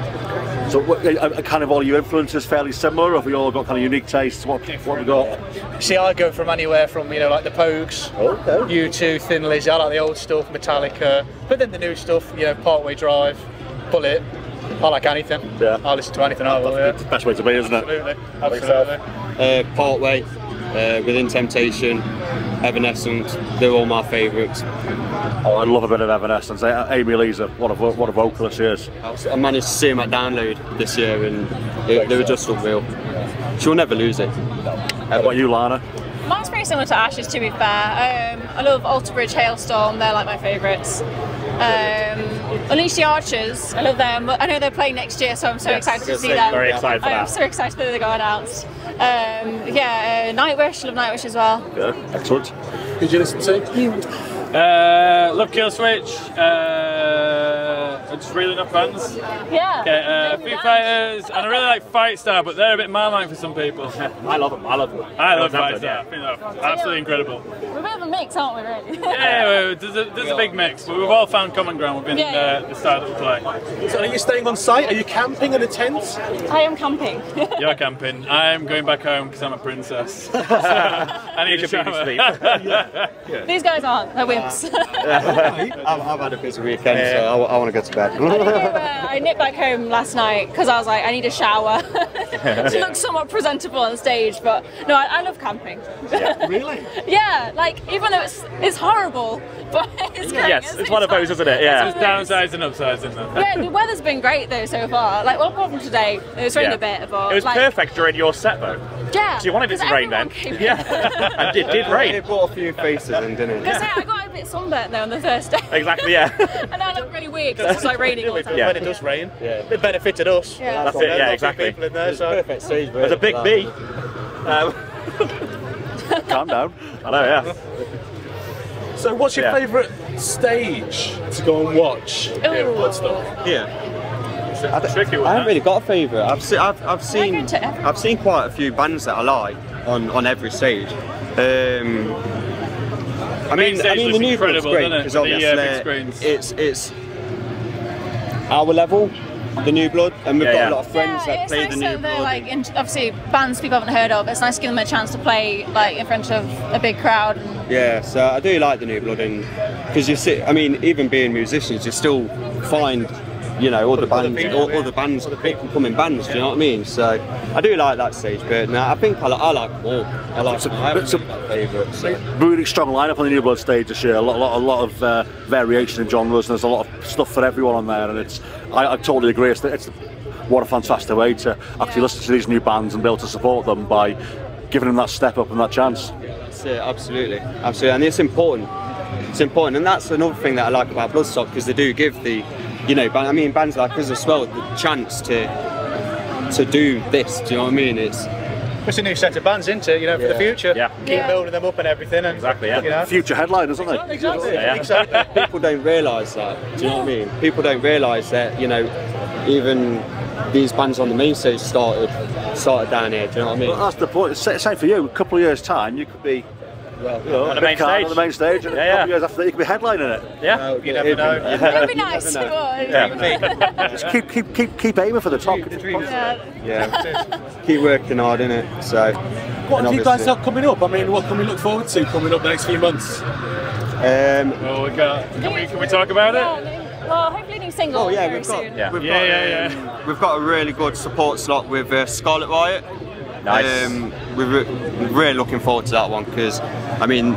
So, are kind of all your influences fairly similar, or have you all got kind of unique tastes? What have you got? See, I go from anywhere from like the Pogues, U2, Thin Lizzy. I like the old stuff, Metallica, but then the new stuff, Partway Drive, Bullet. I like anything. Yeah. I listen to anything. That's the best way to be, isn't it? Absolutely. Partway, Within Temptation, Evanescence. They're all my favourites. Oh, I love a bit of Evanescence. Amy Lee's what a vocalist she is. I managed to see him at Download this year, and they were just unreal. She'll never lose it. How about you, Lana? Mine's pretty similar to Ash's, to be fair. I love Alter Bridge, Hailstorm. They're like my favourites. Unleash the Archers. I love them. I know they're playing next year, so I'm so excited to see them. Very excited for that. I'm so excited that they got announced. Nightwish. Love Nightwish as well. Yeah, excellent. Did you listen to? Love Kill Switch. Just really enough bands. Yeah. Foo Fighters, and I really like Fightstar, but they're a bit marmite for some people. I love them. I love Fightstar. I think they're absolutely incredible. We're a bit of a mix, aren't we, really? Yeah, there's a big mix, but we've all found common ground within the style that we play. So are you staying on site? Are you camping in a tent? I am camping. You're camping. I'm going back home because I'm a princess. So I need to shower. These guys aren't. They're wimps. I've had a busy weekend, so I want to go to bed. I nipped back home last night because I was like, I need a shower to look somewhat presentable on stage. But no, I love camping. Yeah. Really? Yeah, like even though it's horrible, but it's great. Yes, it's one of those, isn't it? Yeah. There's downsides and upsides in there. Yeah, the weather's been great though so far. Like, well, apart from today, it was raining a bit, but it was like, perfect during your set though. Yeah. So you wanted it to rain then? Yeah. And it did rain. It brought a few faces in, didn't it? Because I got a bit sunburnt though on the first day. Exactly, yeah. And I look really weird because it's like raining all the time. When it does rain, it benefited us. Yeah. That's it, yeah, exactly. People in there, so perfect stage. There's a big bee. Calm down. I know, yeah. So what's your favourite stage to go and watch here at Bloodstock? Yeah. I haven't really got a favourite. I've seen quite a few bands that I like on every stage. I mean the new Blood's great because obviously it's our level, the New Blood, and we've got a lot of friends that play the New Blood. Like obviously bands people haven't heard of. It's nice to give them a chance to play like in front of a big crowd. Yeah, so I do like the New Blood, and because even being musicians, you still find other bands can come in bands. Do you know what I mean? So I do like that stage, but no, I think I like them all. I like them. I haven't got a favourite. So. Really strong lineup on the New Blood stage this year. A lot of variation in genres, and there's a lot of stuff for everyone on there. And I totally agree. What a fantastic way to actually listen to these new bands and be able to support them by giving them that step up and that chance. That's it, absolutely, and it's important. It's important, and that's another thing that I like about Bloodstock, because they do give the you know, I mean, bands like us as well, the chance to do this. Do you know what I mean? It's a new set of bands, isn't it? You know, for the future. Yeah. Keep building them up and everything. And, exactly. Yeah. You know. Future headliners, aren't they? Exactly. Yeah. Exactly. People don't realise that. Do you know what I mean? People don't realise that. You know, even these bands on the main stage started down here. Do you know what I mean? Well, that's the point. Same for you. A couple of years' time, you could be. Well, you know, on the main stage. On the main stage, and a couple of years after that, you could be headlining it. Yeah, you never know. It'd be nice. Just keep aiming for the top. Yeah. Keep working hard, innit? So. What have you guys got coming up? I mean, what can we look forward to coming up the next few months? Well, can we talk about it? Well, hopefully new single very soon. We've got a really good support slot with Scarlet Riot. Nice. We're really looking forward to that one because, I mean,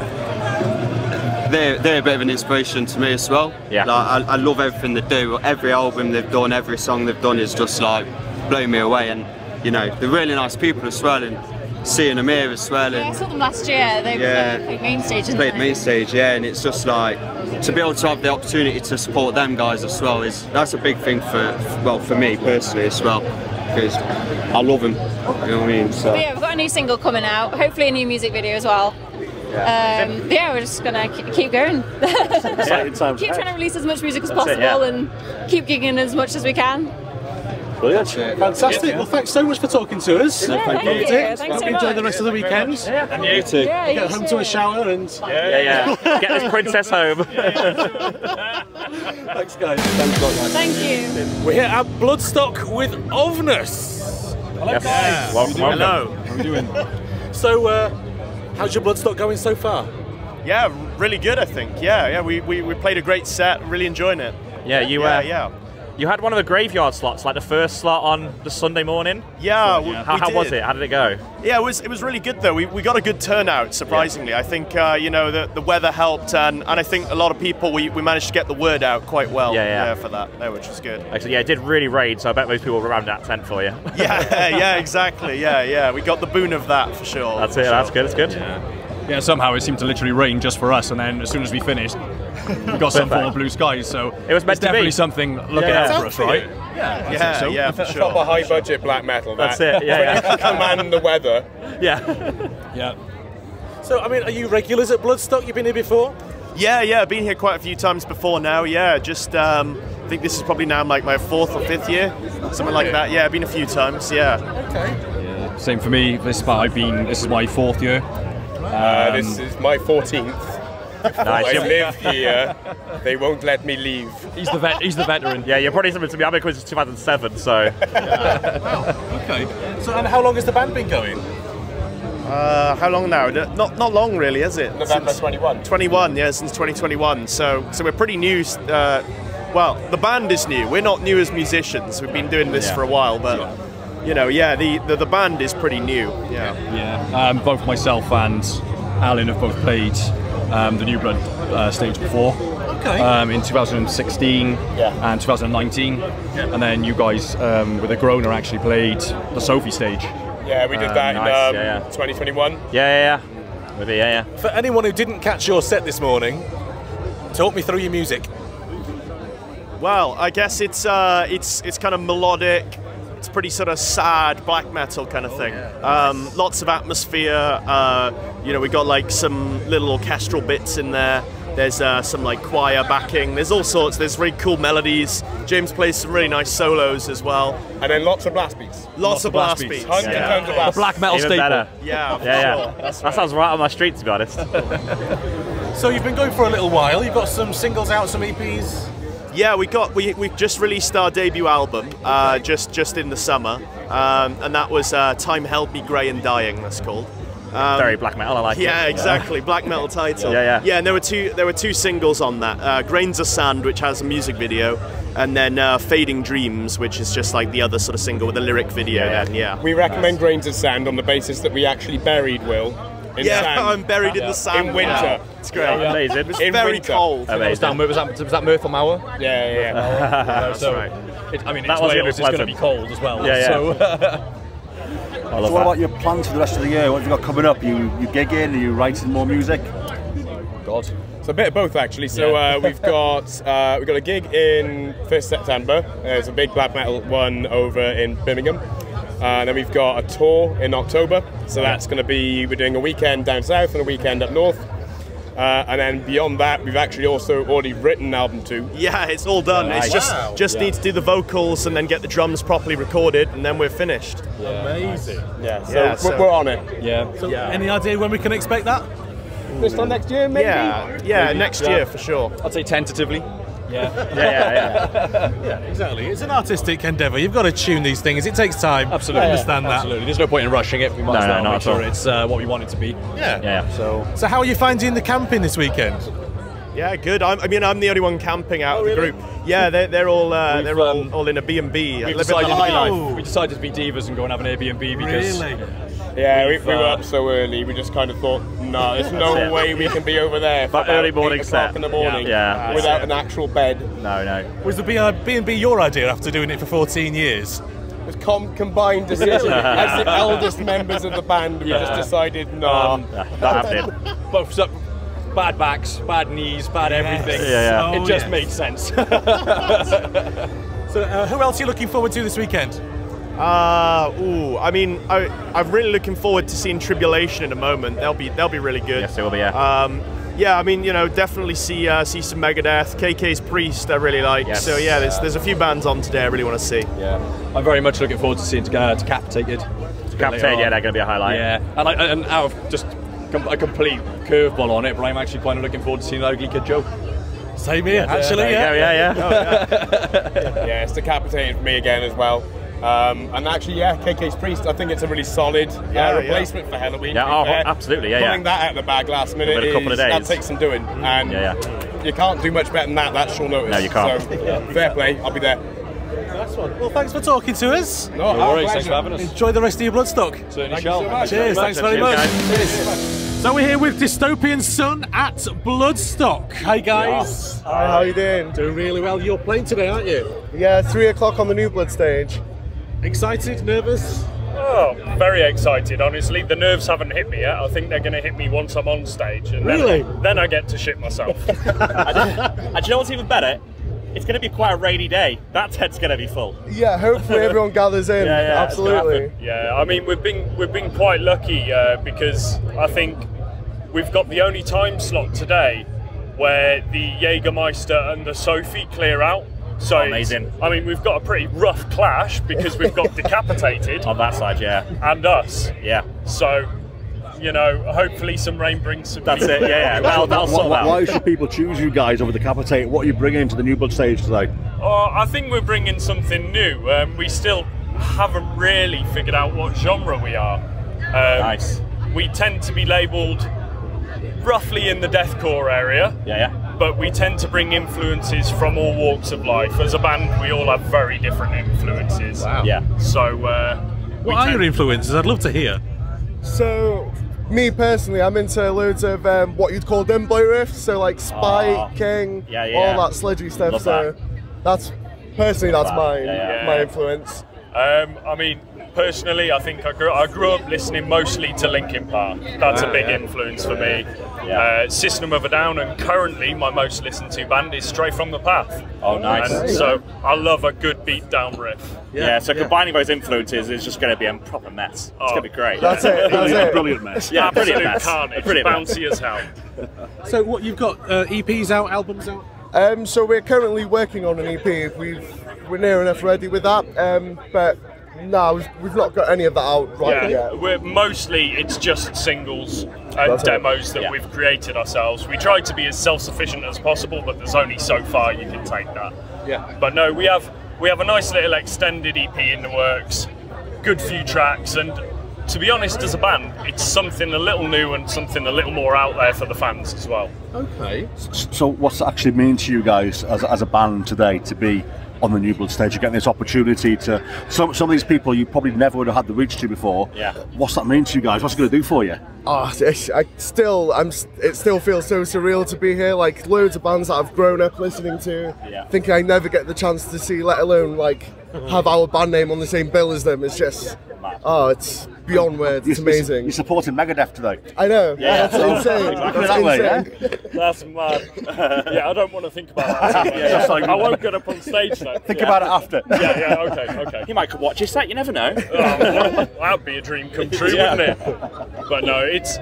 they're a bit of an inspiration to me as well. Yeah. Like, I love everything they do. Every album they've done, every song they've done is just like blowing me away. And you know, they're really nice people as well. And seeing them here as well. Yeah, I saw them last year. They played main stage. Played main stage, yeah. And it's just like to be able to have the opportunity to support them guys as well that's a big thing for me personally as well. Because I love them, you know what I mean? So. But yeah, we've got a new single coming out, hopefully a new music video as well. Yeah, we're just gonna keep going. Exciting times keep ahead. trying to release as much music as possible and keep gigging as much as we can. Brilliant. Fantastic. Well, thanks so much for talking to us. Yeah, thank you. Thanks so Enjoy much. the rest of the weekend. Yeah, and you too. Yeah, Get home to a shower and get this princess home. Thanks, guys. Thank you. We're here at Bloodstock with Ofnus. Hello, Yes. guys. Welcome. Hello. How are you doing? So, how's your Bloodstock going so far? Yeah, really good, I think. Yeah, we played a great set. Really enjoying it. Yeah, you had one of the graveyard slots, like the first slot on the Sunday morning. Yeah, How was it? How did it go? Yeah, it was really good though. We got a good turnout, surprisingly. Yeah. I think you know the weather helped, and I think a lot of people we managed to get the word out quite well. For that, which was good. Actually, yeah, it did really rain, so I bet most people were around that tent for you. Yeah, exactly. Yeah, we got the boon of that for sure. That's it. That's good. It's good. Yeah, somehow it seemed to literally rain just for us, and then as soon as we finished, we got some form of blue skies. So it was meant it's definitely something looking out for us, right? Yeah, for sure. Proper high budget black metal. That's it. Yeah. Command the weather. Yeah. So, I mean, are you regulars at Bloodstock? You've been here before? Yeah, been here quite a few times before now. Yeah, just I think this is probably now like my 4th or 5th year, something like that. Yeah, been a few times. Yeah. Okay. Yeah. Same for me. This is my 4th year. This is my 14th. Nice. I live here. They won't let me leave. He's the veteran. Yeah, you're probably similar to me. I've been since 2007, so. Wow. Okay. So, and how long has the band been going? How long now? Not long, really, is it? November 21. 21, yeah, since 2021. So we're pretty new. Well, the band is new. We're not new as musicians. We've been doing this for a while, but. You know, yeah, the band is pretty new. Yeah. Both myself and Alan have both played the New Blood stage before. Okay. In 2016 and 2019, and then you guys with a Groaner actually played the Sophie stage. Yeah, we did that in 2021. Yeah. Maybe, yeah. For anyone who didn't catch your set this morning, talk me through your music. Well, I guess it's kind of melodic. It's pretty sort of sad black metal kind of thing. Lots of atmosphere. You know, we got like some little orchestral bits in there. There's some like choir backing. There's all sorts. There's really cool melodies. James plays some really nice solos as well. And then lots of blast beats. Lots of blast beats. Tons and tons of blast. The black metal Even staple. better. Yeah, Sure. That sounds right on my street, to be honest. So you've been going for a little while. You've got some singles out, some EPs. Yeah, we just released our debut album just in the summer, and that was Time Held Me Grey and Dying. That's called. Very black metal. I like it. Yeah, exactly. Black metal title. Yeah. And there were two singles on that. Grains of Sand, which has a music video, and then Fading Dreams, which is just like the other sort of single with a lyric video. Yeah. We recommend Grains of Sand on the basis that we actually buried Will. In sand. I'm buried in the sand in winter. It's great. Amazing. It was very cold. Was that Mirth from Hour? Yeah. So, that it's was Wales. It's going to be cold as well. Yeah. So, So what about your plans for the rest of the year? What have you got coming up? You gigging? Are you writing more music? God. It's a bit of both actually. So we've got a gig in 1st September. There's a big black metal one over in Birmingham. Then we've got a tour in October. So that's going to be, we're doing a weekend down south and a weekend up north. And then beyond that, we've actually also already written an album too. Yeah, it's all done. Nice. It's just need to do the vocals and then get the drums properly recorded, and then we're finished. Amazing. Yeah, so we're on it. Yeah. So any idea when we can expect that? This time next year, maybe? Yeah, next year for sure. I'd say tentatively. Yeah, exactly. It's an artistic endeavour. You've got to tune these things. It takes time. Absolutely. I understand that. Absolutely. There's no point in rushing it. We might as well make sure it's what we want it to be. Yeah. So how are you finding the camping this weekend? Yeah, good. I'm the only one camping out of the group. Yeah, they're all all in a B&B. We decided to be divas and go and have an Airbnb because. Yeah, we were up so early. We just kind of thought, no, there's no way we can be over there for That early morning 8 o'clock set. in the morning without an actual bed. No. Was the B&B your idea after doing it for 14 years? It was combined decision. As the eldest members of the band, we just decided, no. That happened. Both up, bad backs, bad knees, bad everything. It just made sense. So, who else are you looking forward to this weekend? I'm really looking forward to seeing Tribulation in a moment. They'll be really good. Yes, they will be. Yeah. Definitely see some Megadeth, KK's Priest. I really like. Yes. So there's a few bands on today I really want to see. Yeah, I'm very much looking forward to seeing Decapitated. Decapitated, they're going to be a highlight. Yeah, and out of just a complete curveball on it, but I'm actually quite looking forward to seeing Ugly Kid Joe. Same here, actually. Yeah, it's Decapitated for me again as well. And actually, KK's Priest, I think it's a really solid replacement for Halloween. Yeah, absolutely, Pulling that out of the bag last minute, a couple of days. that takes some doing. And you can't do much better than that, that's short notice. No, you can't. So, fair play, I'll be there. Nice one. Well, thanks for talking to us. No worries, thanks for having us. Enjoy the rest of your Bloodstock. Certainly shall. So much. Cheers, thanks very much. So we're here with Dystopian Sun at Bloodstock. Hey guys. Hi, how you doing? Doing really well. You're playing today, aren't you? Yeah, 3 o'clock on the New Blood stage. Excited? Nervous? Oh, very excited, honestly. The nerves haven't hit me yet. I think they're going to hit me once I'm on stage. And then I get to shit myself. And you know what's even better? It's going to be quite a rainy day. That tent's going to be full. Yeah, hopefully everyone gathers in. Absolutely. Yeah, I mean, we've been quite lucky because I think we've got the only time slot today where the Jägermeister and the Sophie clear out. So amazing. I mean, we've got a pretty rough clash because we've got Decapitated on that side, and us. Yeah. So, hopefully some rain brings some. That's it. Yeah. That'll sort out. Why should people choose you guys over Decapitated? What are you bringing to the New Blood stage today? I think we're bringing something new. We still haven't really figured out what genre we are. Nice. We tend to be labelled roughly in the deathcore area. Yeah. But we tend to bring influences from all walks of life. As a band, we all have very different influences. Wow. Yeah. So, what are your influences? I'd love to hear. So, me personally, I'm into loads of what you'd call dim boy riffs. So, like Spike, King, all that sludgy stuff. Love so, that's my influence. I mean, personally, I think I grew up listening mostly to Linkin Park. That's a big influence for me. System of a Down, and currently my most listened to band is Stray from the Path. Oh, nice. And so I love a good beat down riff. So combining those influences is just going to be a proper mess. It's going to be great. That's it. Brilliant mess. Yeah, brilliant Absolute mess. carnage, Brilliant bouncy as hell. So what you've got EPs out, albums out? So we're currently working on an EP. We're near enough ready with that, but no, we've not got any of that out right yet. It's just singles and demos that we've created ourselves. We try to be as self-sufficient as possible, but there's only so far you can take that. Yeah. But no, we have a nice little extended EP in the works, good few tracks, and to be honest, as a band, it's something a little new and something a little more out there for the fans as well. Okay. So what's it actually mean to you guys as a band today to be on the New Blood stage? You're getting this opportunity to some of these people you probably never would have had the reach to before. Yeah. What's that mean to you guys? What's it going to do for you? It still feels so surreal to be here. Like loads of bands that I've grown up listening to, thinking I never get the chance to see, let alone like have our band name on the same bill as them. It's just, it's beyond words. It's amazing. You're supporting Megadeth today. I know. Yeah, that's insane. That's insane. That's mad. Yeah, I don't want to think about that. Yeah. I won't get up on stage though. Think about it after. Okay. You might could watch your set, you never know. That'd be a dream come true, wouldn't it? But no, it's.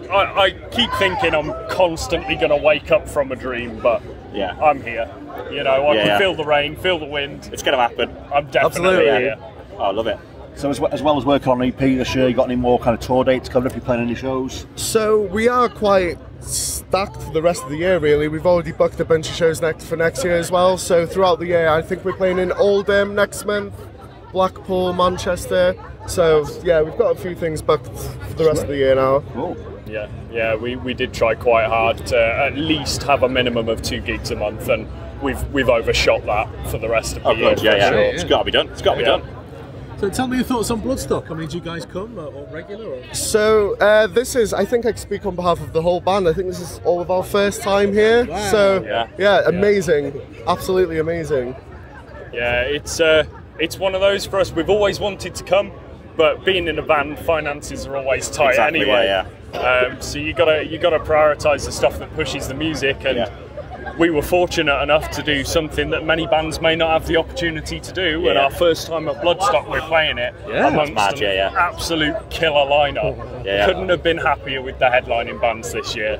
I keep thinking I'm constantly going to wake up from a dream, but I'm here. You know, I can feel the rain, feel the wind. It's going to happen. I'm definitely here. Oh, I love it. So as well as working on EP this year, you got any more kind of tour dates coming up? You playing any shows? So we are quite stacked for the rest of the year, really. We've already booked a bunch of shows for next year as well. So throughout the year, I think we're playing in Oldham next month, Blackpool, Manchester. So yeah, we've got a few things booked for the rest of the year now. Cool. Yeah, we did try quite hard to at least have a minimum of 2 gigs a month, and we've overshot that for the rest of the year. Sure. It's got to be done. It's got to be done. So tell me your thoughts on Bloodstock. I mean, do you guys come or regular? Or? So this is, I think I speak on behalf of the whole band. I think this is all of our first time here. Wow. So amazing, absolutely amazing. Yeah, it's one of those for us. We've always wanted to come, but being in a band, finances are always tight anyway. So you gotta prioritise the stuff that pushes the music, and we were fortunate enough to do something that many bands may not have the opportunity to do. And our first time at Bloodstock, we're playing it amongst an absolute killer lineup. Couldn't have been happier with the headlining bands this year.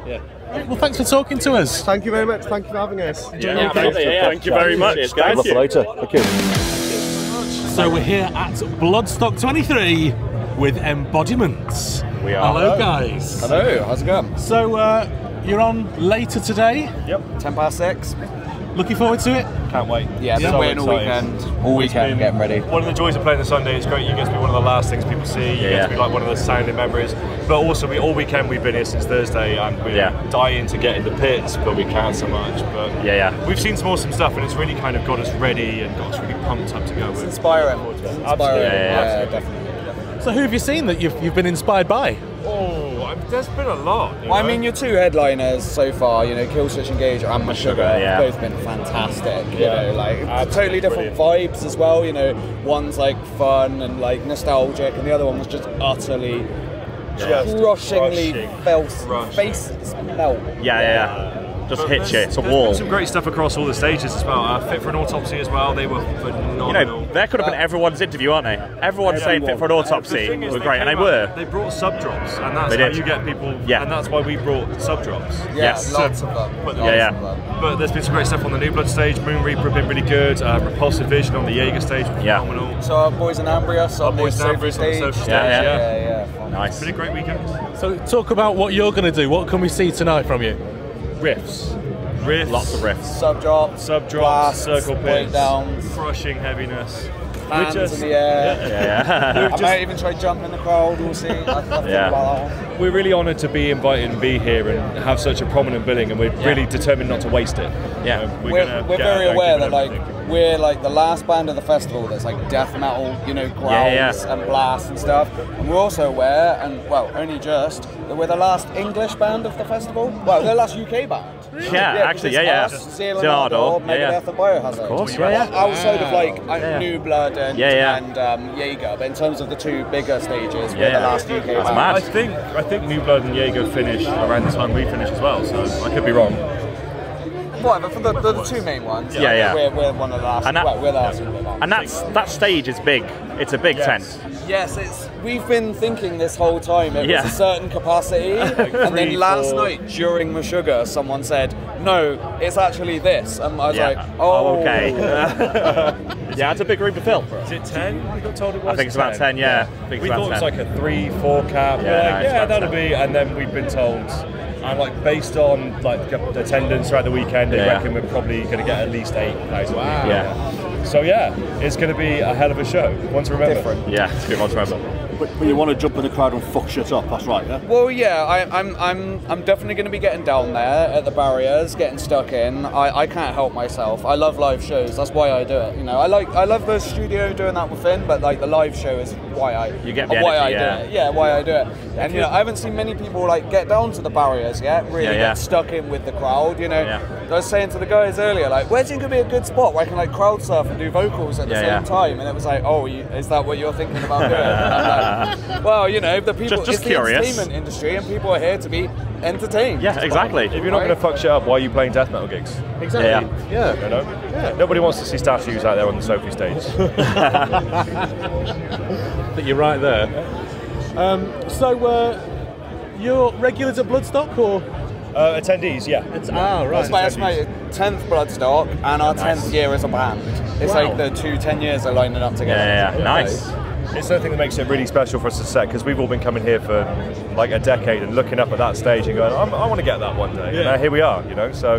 Well, thanks for talking to us. Thank you very much. Thank you for having us. Thank you very much. Cheers, guys. Later. Thank you. So we're here at Bloodstock 23 with Embodiment. We are. Hello, guys. Hello, how's it going? So you're on later today? Yep, 6:10. Looking forward to it? Can't wait. Yeah, been waiting all weekend. All weekend, getting ready. One of the joys of playing the Sunday, it's great. You get to be one of the last things people see. You get to be like one of the sounding memories. But also, all weekend we've been here since Thursday, and we're dying to get in the pits, but we can't so much. But we've seen some awesome stuff, and it's really kind of got us ready and got us really pumped up to go. It's inspiring. Absolutely. Yeah, definitely. So who have you seen that you've been inspired by? There's been a lot. Well, I mean, your 2 headliners so far, you know, Killswitch Engage and Meshuggah, have both been fantastic. You know, like totally different vibes as well. You know, one's like fun and like nostalgic, and the other one was just utterly, crushingly faces melt. Just hits you. It's a wall. Some great stuff across all the stages as well. Fit for an Autopsy as well. They were phenomenal. You know, that could have been everyone's interview, aren't they? Everyone's saying Fit for an Autopsy were great, and they were. They brought sub drops, and that's how you get people. And that's why we brought sub drops. Yes, lots of them. But there's been some great stuff on the New Blood stage. Moon Reaper have been really good. Repulsive Vision on the Jaeger stage, phenomenal. So our boys in Ambrius on the Social stage. Nice. Been a great weekend. So talk about what you're going to do. What can we see tonight from you? Riffs, lots of riffs. Sub drops, circle pits, breakdowns, crushing heaviness. Hands in the air. I might even try jumping in the crowd. We'll see. Think about that one. We're really honoured to be invited and be here and have such a prominent billing, and we're really determined not to waste it. We're very aware that we're like the last band of the festival that's like death metal, you know, growls and blasts and stuff. And we're also aware, and only just, that we're the last English band of the festival. Well, we're the last UK band. Actually, us, Zealand, Megadeth and Biohazard. Of course, Outside of like New Blood and Jaeger, but in terms of the 2 bigger stages, we're the last UK band. I think New Blood and Jaeger finished around the time we finished as well, so I could be wrong. Whatever, for the 2 main ones, we're one of the last. We're the last. And that stage is big. It's a big tent. Yes, we've been thinking this whole time it was a certain capacity, and then last night during Meshuggah, someone said, "No, it's actually this," and I was like, "Oh, okay." It's a big room to fill. Is it 10? We got told it was. I think it's about 10. Yeah. We thought it was like a 3-4 cap. That'll be, and then we've been told. And like based on like the attendance throughout the weekend, they reckon we're probably going to get at least 8,000. Wow. So it's going to be a hell of a show. One to remember. Different. Yeah, it's a good one to remember. But you want to jump in the crowd and fuck shit up, that's right, yeah? Well, I'm definitely going to be getting down there at the barriers, getting stuck in. I can't help myself. I love live shows. That's why I do it. You know, I love the studio doing that with Finn, but like the live show is why I do it. Yeah, why I do it. And you know, I haven't seen many people like get down to the barriers yet. Really get stuck in with the crowd. You know, I was saying to the guys earlier, like, where do you think could be a good spot where I can like crowd surf and do vocals at the same time? And it was like, oh, is that what you're thinking about doing? And I'm like, well, you know, the people, just it's curious. the entertainment industry, and people are here to be entertained. Yeah, exactly. If you're not going to fuck shit up, why are you playing death metal gigs? Exactly. Yeah. You know? Nobody wants to see statues out there on the Sophie stage. I think you're right there. So, you're regulars at Bloodstock, or? Attendees, yeah. That's my estimated 10th Bloodstock and our 10th year as a band. It's like the 10 years are lining up together. Yeah. Nice. It's something that makes it really special for us to set, because we've all been coming here for like a decade and looking up at that stage and going, I want to get that one day. And here we are, you know, so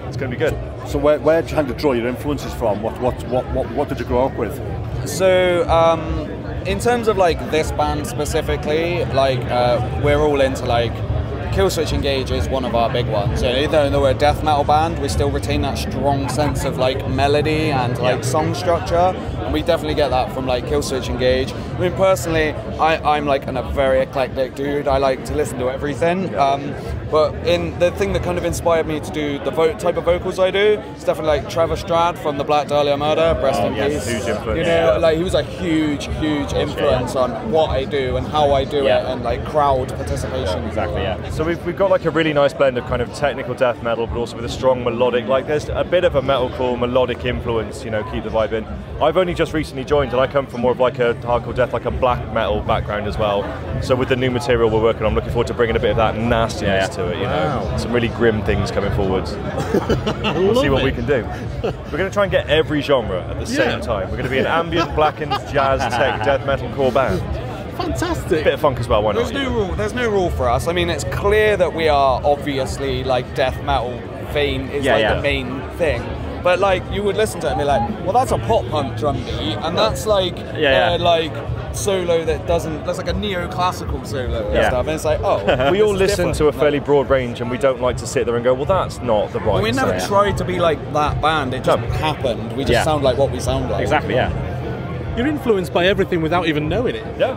it's going to be good. So where did you kind of draw your influences from? What did you grow up with? So, in terms of like this band specifically, like we're all into like Killswitch Engage is one of our big ones. So even though we're a death metal band, we still retain that strong sense of like melody and like song structure, and we definitely get that from like Killswitch Engage. I mean, personally, I'm like a very eclectic dude. I like to listen to everything. But in the thing that kind of inspired me to do the type of vocals I do, it's definitely like Trevor Strad from the Black Dahlia Murder, rest in peace. Huge influence. You know, like he was a huge influence on what I do and how I do it, and like crowd participation. Exactly. Yeah. So we've got like a really nice blend of kind of technical death metal, but also with a strong melodic. Like there's a bit of a metalcore melodic influence. You know, keep the vibe in. I've only just recently joined, and I come from more of like a hardcore death, like a black metal background as well. So with the new material we're working on, I'm looking forward to bringing a bit of that nastiness to it. You know, some really grim things coming forwards. We'll see what we can do. We're going to try and get every genre at the same time. We're going to be an ambient, blackened, jazz, tech, death metal core band. Fantastic. Bit of funk as well, why not? There's no rule for us. I mean, it's clear that we are obviously like death metal vein is the main thing. But like you would listen to it and be like, well, that's a pop punk drum beat, and that's like like solo that that's like a neoclassical solo and stuff. And it's like, oh, we all listen to a fairly broad range, and we don't like to sit there and go, well, that's not the right. We never tried to be like that band. It just happened. We just sound like what we sound like. Exactly. Yeah. You're influenced by everything without even knowing it. Yeah.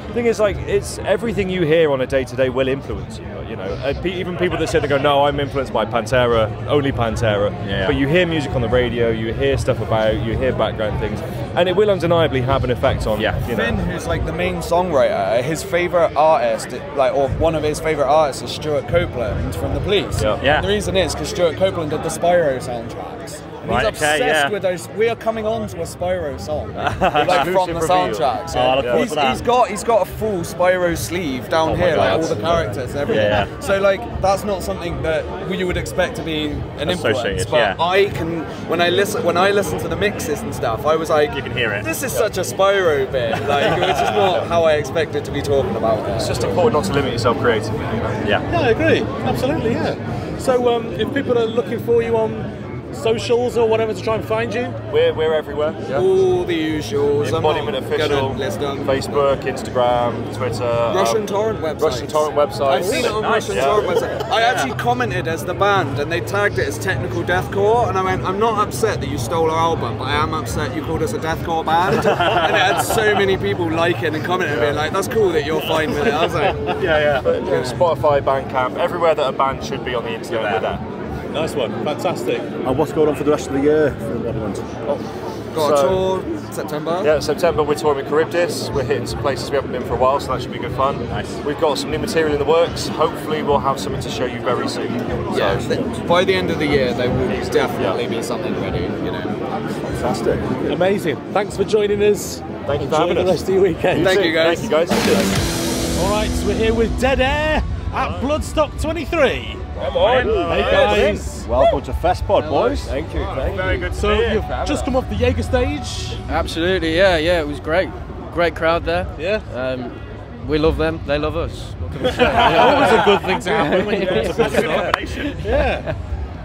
The thing is, like, it's everything you hear on a day-to-day will influence you. You know, even people that sit there and go, "No, I'm influenced by Pantera, only Pantera." But you hear music on the radio, you hear stuff about, you hear background things, and it will undeniably have an effect on. You know. Finn, who's like the main songwriter, his favorite artist, like, or one of his favorite artists, is Stuart Copeland from The Police. And the reason is because Stuart Copeland did the Spyro soundtracks. He's obsessed with those. We are coming on to a Spyro song, like from the soundtracks. He's got a full Spyro sleeve down here, like all the characters, everything. So like that's not something that you would expect to be an influence. But I can, when I listen to the mixes and stuff, I was like, you can hear it. This is such a Spyro bit, like which is not how I expected to be talking about it. It's just important not to limit yourself creatively. Yeah, I agree. Absolutely, So if people are looking for you on socials or whatever to try and find you, we're everywhere. All the usuals. Embodiment Official, Facebook, Instagram, Twitter. Russian torrent website. I've seen it on Russian torrent website. I actually commented as the band, and they tagged it as technical deathcore, and I went, I'm not upset that you stole our album, but I am upset you called us a deathcore band. And it had so many people like it and commenting and being like, that's cool that you're fine with it. I was like, Spotify, Bandcamp, everywhere that a band should be on the internet with that. Nice one, fantastic. And what's going on for the rest of the year for Embodiment? Got a tour September. Yeah, September we're touring with Charybdis. We're hitting some places we haven't been for a while, so that should be good fun. Nice. We've got some new material in the works. Hopefully we'll have something to show you very soon. By the end of the year there will definitely be something ready, you know. Fantastic. Amazing. Thanks for joining us. Thank you for having us. the rest of your weekend. Thank you guys. Thank you guys. Alright, so we're here with Dead Air at Bloodstock 23. Come on. Hey guys. Welcome to Festpod, boys. Thank you. Very good. So you've just come off the Jaeger stage. Absolutely, yeah, it was great. Great crowd there. Yeah. We love them, they love us. What can we say? Always a good thing to happen when you come to Bloodstock. Yeah.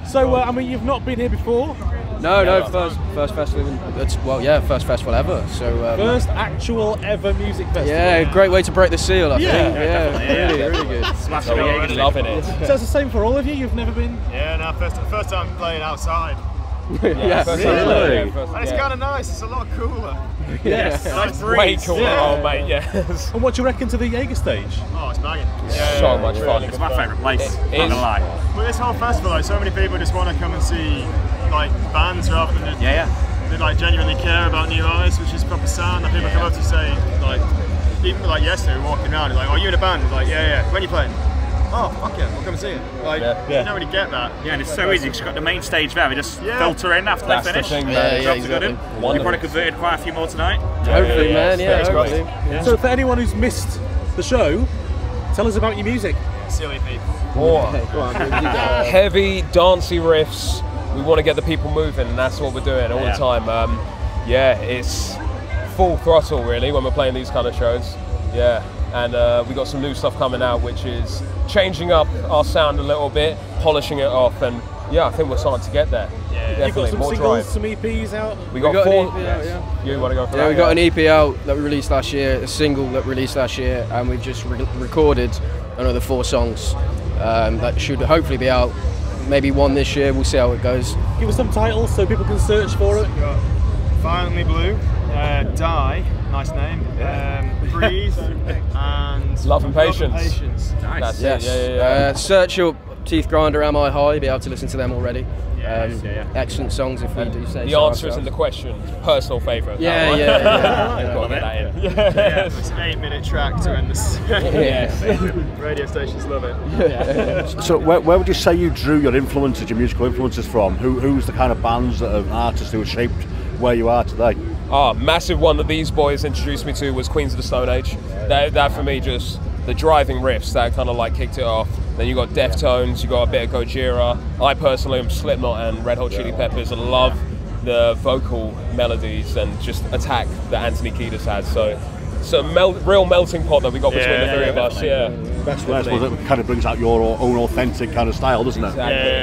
So I mean, you've not been here before. No, first festival. First festival ever. So first actual ever music festival. Yeah, great way to break the seal. I think. Yeah, really good. Smashing the Jaeger, loving it. So it's the same for all of you. You've never been. Yeah, no, first time playing outside. Yes. Really? And it's kind of nice. It's a lot cooler. Yes. Nice Way breeze. cooler. Yeah. Oh mate, yes. And what do you reckon to the Jaeger stage? Oh, it's banging. So much fun. It's my favourite place. Not gonna lie. Well, this whole festival, like, so many people just want to come and see like bands rather than they like genuinely care about new artists, which is proper sound. Like, people come up to say, like, even like yesterday, we were walking around, like, "Oh, you in a band?" Like, yeah. When are you playing? Oh, fuck it, we'll come and see it. Like, you don't really get that. Yeah, and it's so easy because you've got the main stage there. We just filter in after they finish. Drops a good in. We've probably converted quite a few more tonight. Hopefully, man. Yeah, hopefully. Yeah. So for anyone who's missed the show, tell us about your music. Silly people. Heavy, dancey riffs. We want to get the people moving, and that's what we're doing all the time. It's full throttle really when we're playing these kind of shows. Yeah, and we got some new stuff coming out, which is changing up our sound a little bit, polishing it off, and yeah, I think we're starting to get there. Yeah, you've got some singles, some EPs out. We got 4. You want to go for that? Yeah, we got an EP out that we released last year, a single that released last year, and we've just recorded another 4 songs that should hopefully be out. Maybe 1 this year. We'll see how it goes. Give us some titles so people can search for it. Violently Blue, Die, nice name, Breathe, and Love and Patience. Nice. That's yes. it. Yeah. Search up Teeth Grinder, Am I High? Be able to listen to them already. Excellent songs, if we do say the so answer is in the question. Personal favourite. Yeah. Got to get that in. It's an 8-minute track to end this. Radio stations love it. So where would you say you drew your influences, your musical influences from? Who's the kind of bands and artists who have shaped where you are today? Massive one that these boys introduced me to was Queens of the Stone Age. That for me, just the driving riffs that kind of like kicked it off. Then you got Deftones, you got a bit of Gojira. I personally am Slipknot and Red Hot Chili Peppers and love the vocal melodies and just attack that Anthony Kiedis has. So it's a real melting pot that we got between the three of us. Yeah. That's what it kind of brings out your own authentic kind of style, doesn't it?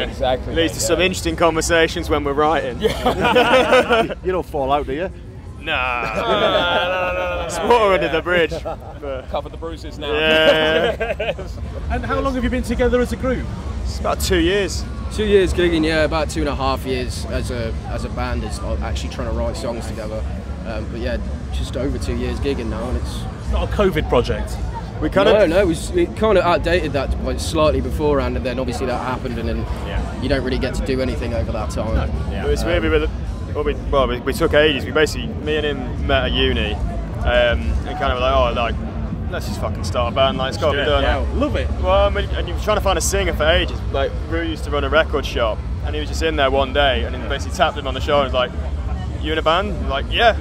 Exactly. Leads to some interesting conversations when we're writing. You don't fall out, do you? Nah. It's water under the bridge. Cover the bruises now. Yeah. And how long have you been together as a group? It's about 2 years. 2 years gigging, yeah, about 2.5 years as a band is actually trying to write songs together. But yeah, just over 2 years gigging now, and it's not a COVID project. We kind of outdated that like slightly beforehand, and then obviously that happened, and then you don't really get to do anything over that time. It was maybe we took ages. We basically, me and him met at uni, and kind of like, let's just fucking start a band. Like, it's got to be done. Yeah, love it. Well, and you were trying to find a singer for ages. Like, Rue used to run a record shop, and he was just in there one day, and he basically tapped him on the shoulder and was like, "You in a band?" And like, yeah.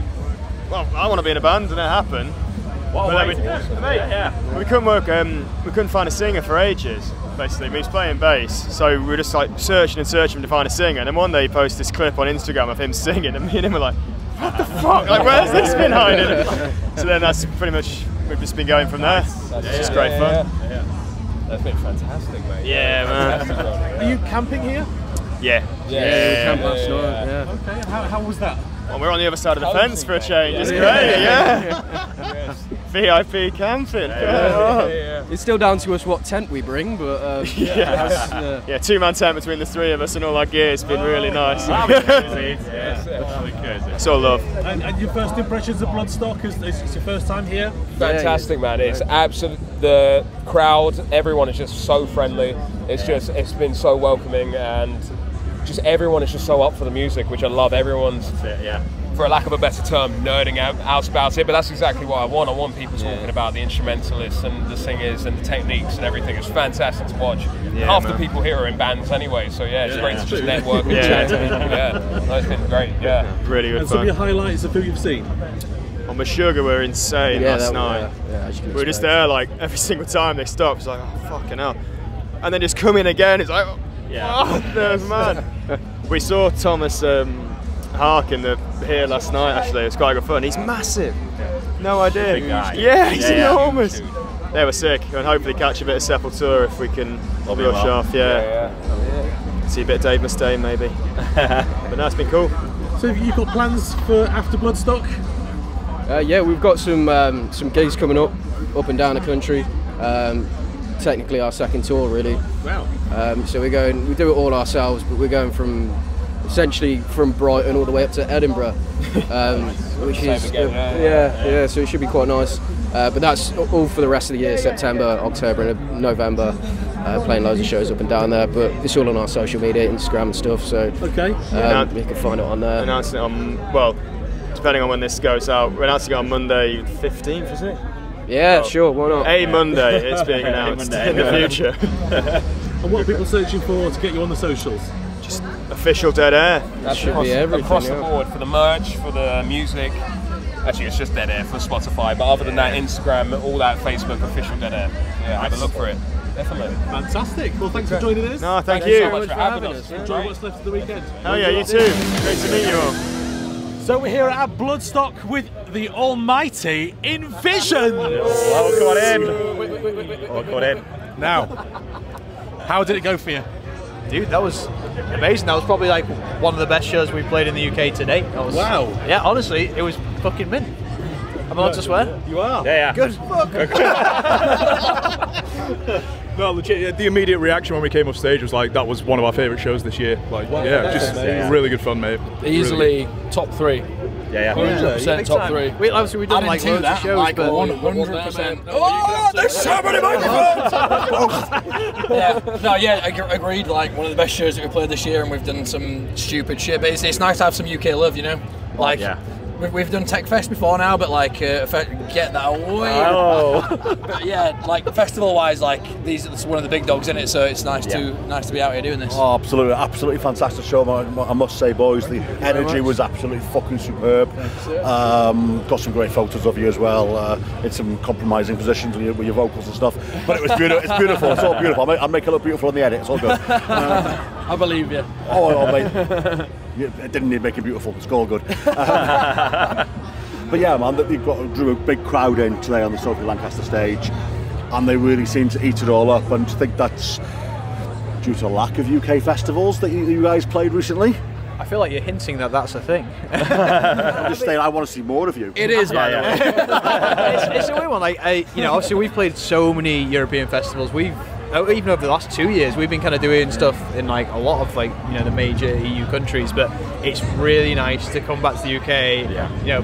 Well, I want to be in a band, and it happened. We couldn't find a singer for ages. Basically, we was playing bass, so we were just like searching to find a singer. And then one day he posted this clip on Instagram of him singing, and me and him were like, "What the fuck? Like, where's this been hiding?" So then that's pretty much we've just been going from there. It's just great fun. Yeah. That's been fantastic, mate. Yeah, man. Are you camping here? Yeah. We camped last night. Yeah. Okay. How was that? Well, we're on the other side of the fence for a change. It's great, VIP camping. It's still down to us what tent we bring, but 2-man tent between the three of us and all our gear has been really nice. It's all love. And your first impressions of Bloodstock? It's your first time here? Fantastic, man. It's absolute. The crowd, everyone is just so friendly. It's been so welcoming, and just everyone is just so up for the music, which I love. Everyone's, for a lack of a better term, nerding out about it, but that's exactly what I want. I want people talking about the instrumentalists and the singers and the techniques and everything. It's fantastic to watch. Half the people here are in bands anyway, so it's great to just network and chat to people. No, it's been great. Really good and fun. some of your highlights of who you've seen? On Meshuggah were insane last night. We were just there like every single time they stopped. It's like, oh fucking hell, and then just come in again. It's like, there's man. We saw Thomas Hark here last night. Actually, it was quite good fun. He's massive. No idea. Big guy. Yeah, he's enormous. They were sick, and hopefully catch a bit of Sepultura if we can brush off. See a bit of Dave Mustaine maybe. But no, it's been cool. So have you got plans for after Bloodstock? We've got some gigs coming up and down the country. Technically our second tour, really. Wow. So we do it all ourselves, but we're going from essentially from Brighton all the way up to Edinburgh, which is so it should be quite nice. But that's all for the rest of the year, September, October and November, playing loads of shows up and down there, but it's all on our social media, Instagram and stuff, so you can find it on there. Announcing it on, well, depending on when this goes out, we're announcing it on Monday 15th, isn't it? Yeah, sure, why not? A Monday, it's being announced in the future. And what are people searching for to get you on the socials? Just official Dead Air. That should be everything. Across the board, for the merch, for the music. Actually, it's just Dead Air for Spotify, but other than that, Instagram, all that, Facebook, official Dead Air. Yeah, have a look for it. Definitely. Fantastic. Well, thanks for joining us. No, thank you you. so much for having us. Enjoy what's left of the weekend. Oh yeah, you too. Great to meet you all. So we're here at Bloodstock with the almighty InVisions. Oh, come on in. Oh, come on in. Now, how did it go for you? Dude, that was amazing. That was probably like one of the best shows we've played in the UK to date. That was, wow. Yeah, honestly, it was fucking mint. Am I allowed to swear? You are. Yeah. Good. Fuck. No, legit, the immediate reaction when we came off stage was like, that was one of our favourite shows this year. Like, just really good fun, mate. Easily top 3. Yeah. 100% top 3. We obviously we've done like loads of shows, like but 100%. Oh, there's so many microphones! Agreed. Like one of the best shows that we played this year, and we've done some stupid shit. But it's nice to have some UK love, you know. Like we've done Tech Fest before now, but like get that away. Oh. But yeah, like festival wise, like it's one of the big dogs in it, so it's nice to be out here doing this. Oh, absolutely fantastic show. I must say, boys, the energy was absolutely fucking superb. Got some great photos of you as well. In some compromising positions with your vocals and stuff, but it was beautiful. It's beautiful. It's all beautiful. I'll make it look beautiful on the edit. It's all good. I believe you. Oh, mate. It didn't need making beautiful. It's all good. But yeah, man, they've drew a big crowd in today on the Sophie Lancaster stage, and they really seem to eat it all up. And I think that's due to a lack of UK festivals that you guys played recently. I feel like you're hinting that that's a thing. I'm just saying, I want to see more of you. It is, by the way. It's a weird one. Like, obviously we've played so many European festivals. Even over the last 2 years, we've been kind of doing stuff in like a lot of like the major EU countries. But it's really nice to come back to the UK.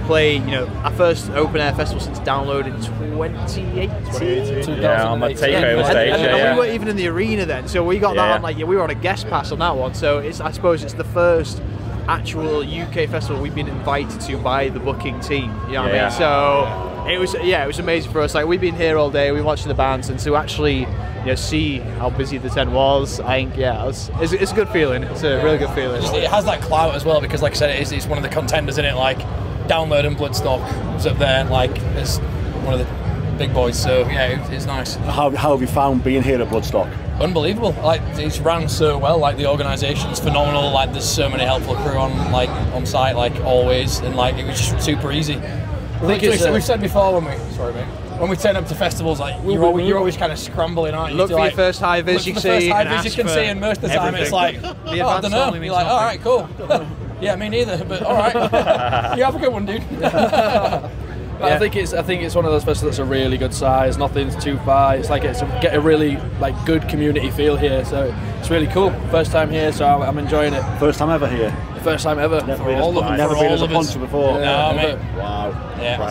Play our first open air festival since Download in 2018. Yeah, on my takeover stage. And we weren't even in the arena then, so we got that on we were on a guest pass on that one. So I suppose it's the first actual UK festival we've been invited to by the booking team. You know what I mean? So it was amazing for us. Like we've been here all day, we've been watching the bands, and to actually see how busy the tent was, I think it's a good feeling. It's a really good feeling. It has that clout as well, because like I said, it's one of the contenders in it. Like Download and Bloodstock was up there, like as one of the big boys. So yeah, it's nice. How have you found being here at Bloodstock? Unbelievable. Like it's ran so well. Like the organisation's phenomenal. Like there's so many helpful crew on site, like always, and like it was just super easy. We've said before when we turn up to festivals, like you're always kind of scrambling, aren't you? Look for your first high vis you see, and most of the time it's like, I don't know. You're like, all right, cool. Yeah, me neither, but all right. You have a good one, dude. I think it's one of those festivals that's a really good size. Nothing's too far. It's like get a really like good community feel here. So it's really cool. First time here, so I'm enjoying it. First time ever here. First time ever. Never been as a puncher before. Yeah, no, mate. Wow. Yeah.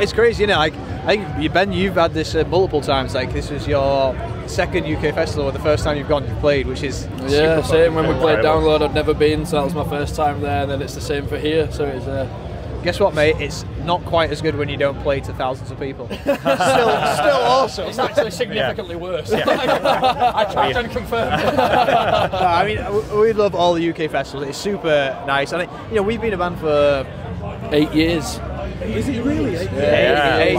It's crazy, I think Ben, you've had this multiple times. Like this was your second UK festival, or the first time you've played, which is super same. When we played Download, I'd never been, so that was my first time there. And then it's the same for here. So it's. Guess what, mate? It's not quite as good when you don't play to thousands of people. still awesome. It's actually significantly worse. I tried and confirmed. I mean, we love all the UK festivals. It's super nice. And we've been a band for 8 years. Is it really? 8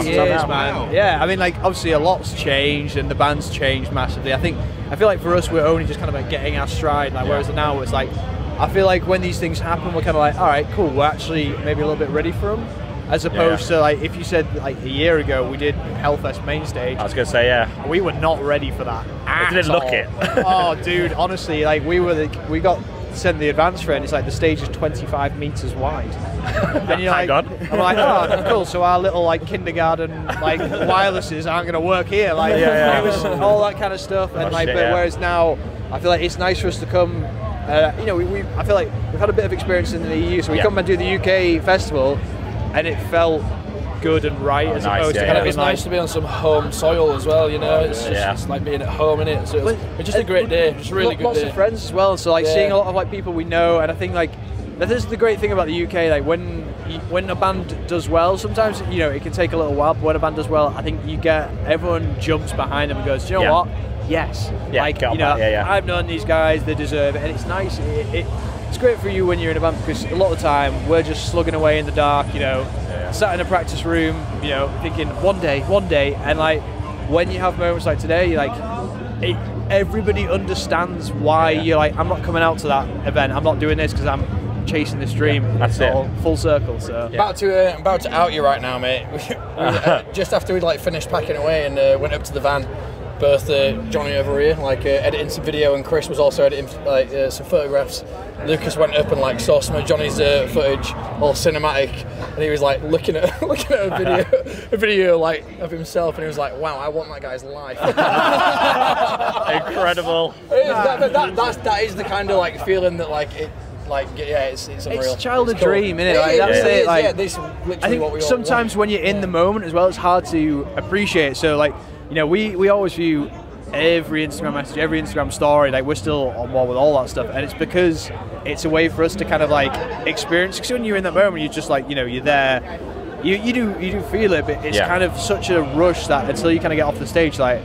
years, man. Yeah, I mean, like obviously a lot's changed and the band's changed massively. I feel like for us we're only just kind of like getting our stride. Like whereas now it's like. I feel like when these things happen, we're kind of like, all right, cool. We're actually maybe a little bit ready for them, as opposed to like if you said like a year ago we did Hellfest main stage. I was gonna say we were not ready for that. It didn't look it. Oh, dude, honestly, like we got sent the advance for it, and it's like the stage is 25 meters wide. And you're like, I'm like, oh, cool. So our little like kindergarten like wirelesses aren't gonna work here. Like it was all that kind of stuff, and but whereas now I feel like it's nice for us to come. You know, I feel like we've had a bit of experience in the EU, so we come and do the UK festival, and it felt good and right as opposed to kind of it's nice to be on some home soil as well, you know. It's just it's like being at home, innit? So it's just a great day. It's a really good day. Lots of friends as well, so like seeing a lot of like people we know, and I think like this is the great thing about the UK. Like when a band does well, sometimes you know it can take a little while, but when a band does well, I think you get everyone jumps behind them and goes, do you know what? Yes, like you know, I've known these guys, they deserve it, and it's nice. It's great for you when you're in a band because a lot of the time we're just slugging away in the dark, you know, sat in a practice room, you know, thinking one day, and like when you have moments like today, like everybody understands why you're like, I'm not coming out to that event, I'm not doing this because I'm chasing this dream. That's it. All full circle. So I'm about to out you right now, mate. Just after we'd like finished packing away and went up to the van, birthed Johnny over here, like editing some video, and Chris was also editing like some photographs. Lucas went up and like saw some of Johnny's footage, all cinematic, and he was like looking at a video like of himself, and he was like, "Wow, I want that guy's life." Incredible. That is the kind of like feeling that like it. Like it's unreal. It's a childhood dream, isn't it? Like, that's it. Like, this is literally I think what we all sometimes want. when you're in the moment as well, it's hard to appreciate. So like, you know, we always view every Instagram message, every Instagram story, like we're still on board with all that stuff, and it's because it's a way for us to kind of like experience. Because when you're in that moment, you're just like, you know, you're there. You do feel it, but it's kind of such a rush that until you kind of get off the stage, like,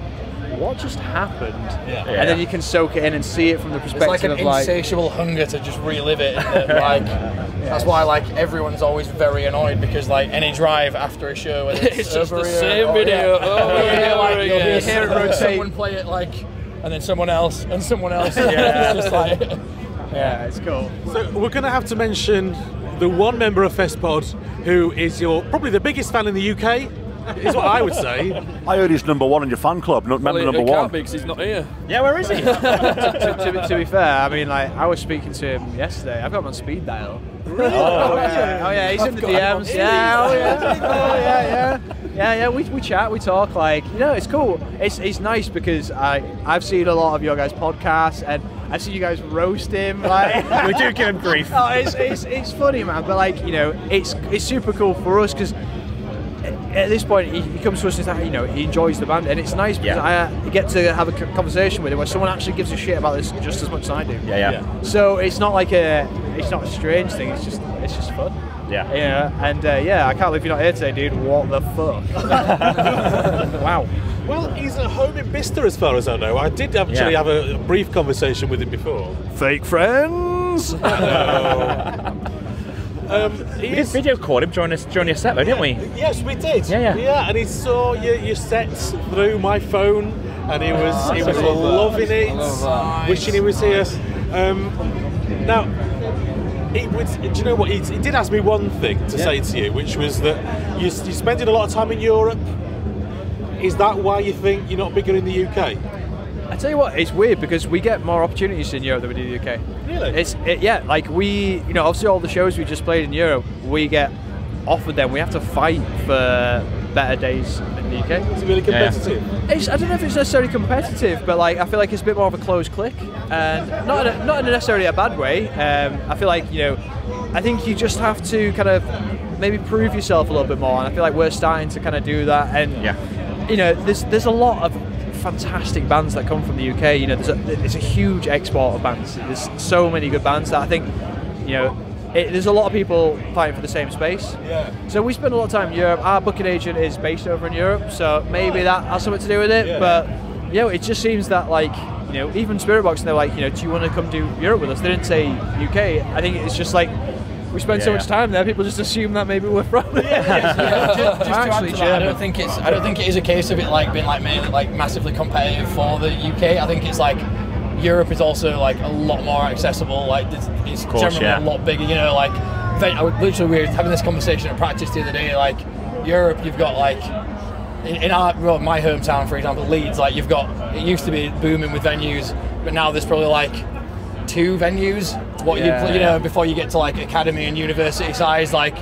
what just happened? And then you can soak it in and see it from the perspective it's like an of like insatiable hunger to just relive it. Like that's why like everyone's always very annoyed because like any drive after a show, whether it's just the over same video. You'll hear it rotate. Someone play it like, and then someone else and someone else. It's just like it's cool. So we're going to have to mention the one member of Festpod who is probably the biggest fan in the UK. Is what I would say. I heard he's #1 in your fan club, member number one. Can't be because he's not here. Yeah, where is he? to be fair, I mean, like I was speaking to him yesterday. I've got him on speed dial. Really? Oh yeah, he's in the DMs. Yeah. We chat, we talk. Like, you know, it's cool. It's nice because I've seen a lot of your guys' podcasts and I've seen you guys roast him. Like, we do give him grief. Oh, it's funny, man. But like, you know, it's super cool for us because at this point he comes to us and says, you know, he enjoys the band, and it's nice because I get to have a conversation with him where someone actually gives a shit about this just as much as I do. So it's not like it's not a strange thing. It's just fun. And I can't believe you're not here today, dude. What the fuck? Wow. Well, he's at home in Bicester as far as I know. I did actually have a brief conversation with him before. Fake friends. We did video call him during your set though, didn't we? Yes, we did. Yeah, and he saw your sets through my phone, and he was loving it, wishing he was here. Now, do you know what? He did ask me one thing to say to you, which was that you're spending a lot of time in Europe. Is that why you think you're not bigger in the UK? I tell you what, it's weird because we get more opportunities in Europe than we do in the UK. Really? Like we, you know, obviously all the shows we just played in Europe, we get offered them. We have to fight for better days in the UK. Is it really competitive? I don't know if it's necessarily competitive, but like I feel like it's a bit more of a closed clique, and not in necessarily a bad way. I feel like, you know, I think you just have to kind of maybe prove yourself a little bit more, and I feel like we're starting to kind of do that. And you know, there's a lot of fantastic bands that come from the UK. You know, there's a huge export of bands. There's so many good bands that I think, you know, there's a lot of people fighting for the same space. So we spend a lot of time in Europe. Our booking agent is based over in Europe, so maybe that has something to do with it. But you know, it just seems that like, you know, even Spirit Box, they're like, you know, do you want to come do Europe with us? They didn't say UK. I think it's just like, we spend so much time there, people just assume that maybe we're from Just to add to that, I don't think it is a case of it like being like mainly like massively competitive for the UK. I think it's like Europe is also like a lot more accessible. Like it's generally a lot bigger. You know, like we were having this conversation at practice the other day. Like Europe, you've got like in my hometown, for example, Leeds. Like you've got, it used to be booming with venues, but now there's probably like 2 venues. You know, before you get to like academy and university size, like,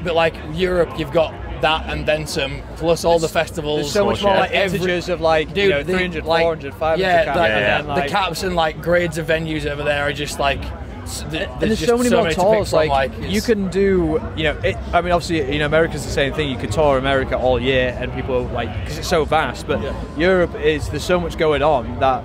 but like Europe, you've got that and then some, plus all the festivals. There's so much more like integers of like, you know, 300, 400, 500 caps. The caps and like grades of venues over there are just like. There's so many more tours. Like you can do, you know, I mean, obviously, you know, America's the same thing. You could tour America all year, and people like, because it's so vast. But Europe there's so much going on that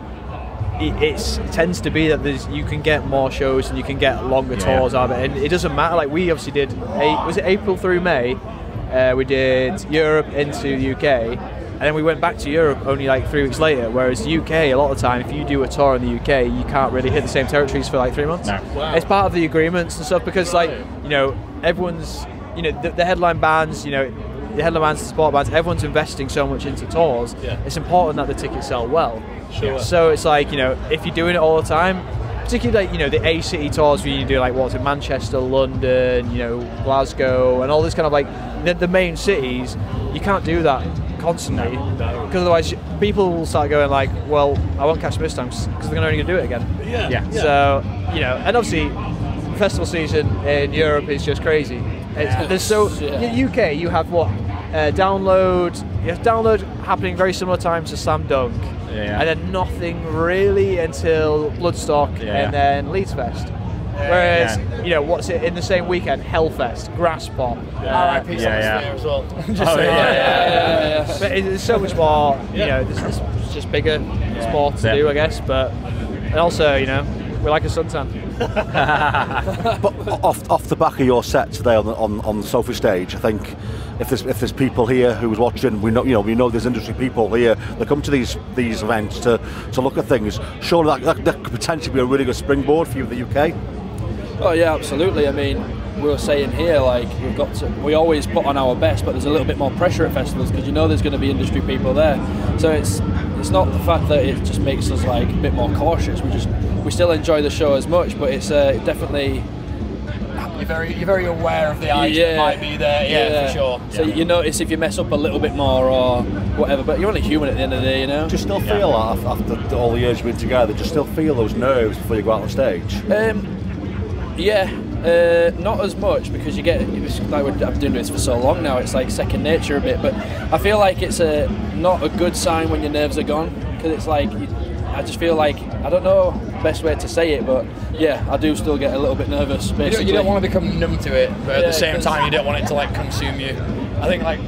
it tends to be that you can get more shows and you can get longer tours out of it, and it doesn't matter. Like we obviously did, was it April through May? We did Europe into the UK. And then we went back to Europe only like 3 weeks later, whereas the UK, a lot of the time, if you do a tour in the UK, you can't really hit the same territories for like 3 months. No. Wow. It's part of the agreements and stuff, because like, you know, everyone's, you know, the headline bands, you know, the headline bands, the support bands, everyone's investing so much into tours. It's important that the tickets sell well. Sure. So it's like, you know, if you're doing it all the time, particularly like, you know, the A-city tours where you do like, what's it, Manchester, London, you know, Glasgow, and all this kind of like, the main cities, you can't do that constantly, because otherwise people will start going like, well, I won't catch them this time because they're only going to do it again. So, you know, and obviously festival season in Europe is just crazy. There's so in UK you have what download happening very similar times to Slam Dunk, and then nothing really until Bloodstock and then Leeds Fest. Whereas, you know, what's it in the same weekend? Hellfest, Grasspop, RIP as well. But there's so much more, you know, there's just bigger sport to do, I guess. But and also, you know, we like a suntan. But off the back of your set today on the Sophie stage, I think if there's people here who's watching, we know there's industry people here that come to these events to look at things. Surely that could potentially be a really good springboard for you in the UK. Oh yeah, absolutely. I mean, we were saying here, like, we always put on our best, but there's a little bit more pressure at festivals because you know there's going to be industry people there. So it's not the fact that it just makes us like a bit more cautious. We still enjoy the show as much, but it's definitely you're very aware of the eyes that might be there. For sure. So you notice if you mess up a little bit more or whatever, but you're only human at the end of the day, you know. Do you still feel that after all the years you've been together? Do you still feel those nerves before you go out on stage? Not as much, because you get, I've been doing this for so long now, it's like second nature a bit, but I feel like it's not a good sign when your nerves are gone, because it's like, I just feel like, I don't know the best way to say it, but yeah, I do still get a little bit nervous, basically. You don't want to become numb to it, but at the same time you don't want it to like consume you. I think like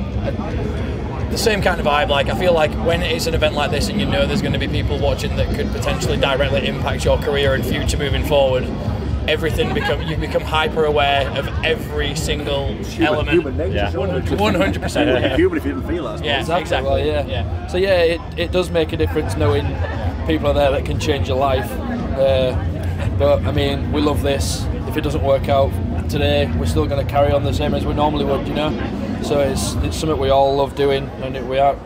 the same kind of vibe, like I feel like when it's an event like this and you know there's going to be people watching that could potentially directly impact your career and future moving forward, you become hyper aware of every single element. Human nature. 100%. Human if you didn't feel that. Exactly. Well, yeah. So yeah, it does make a difference knowing people are there that can change your life. But I mean, we love this. If it doesn't work out today, we're still going to carry on the same as we normally would, you know. So it's something we all love doing, and we are.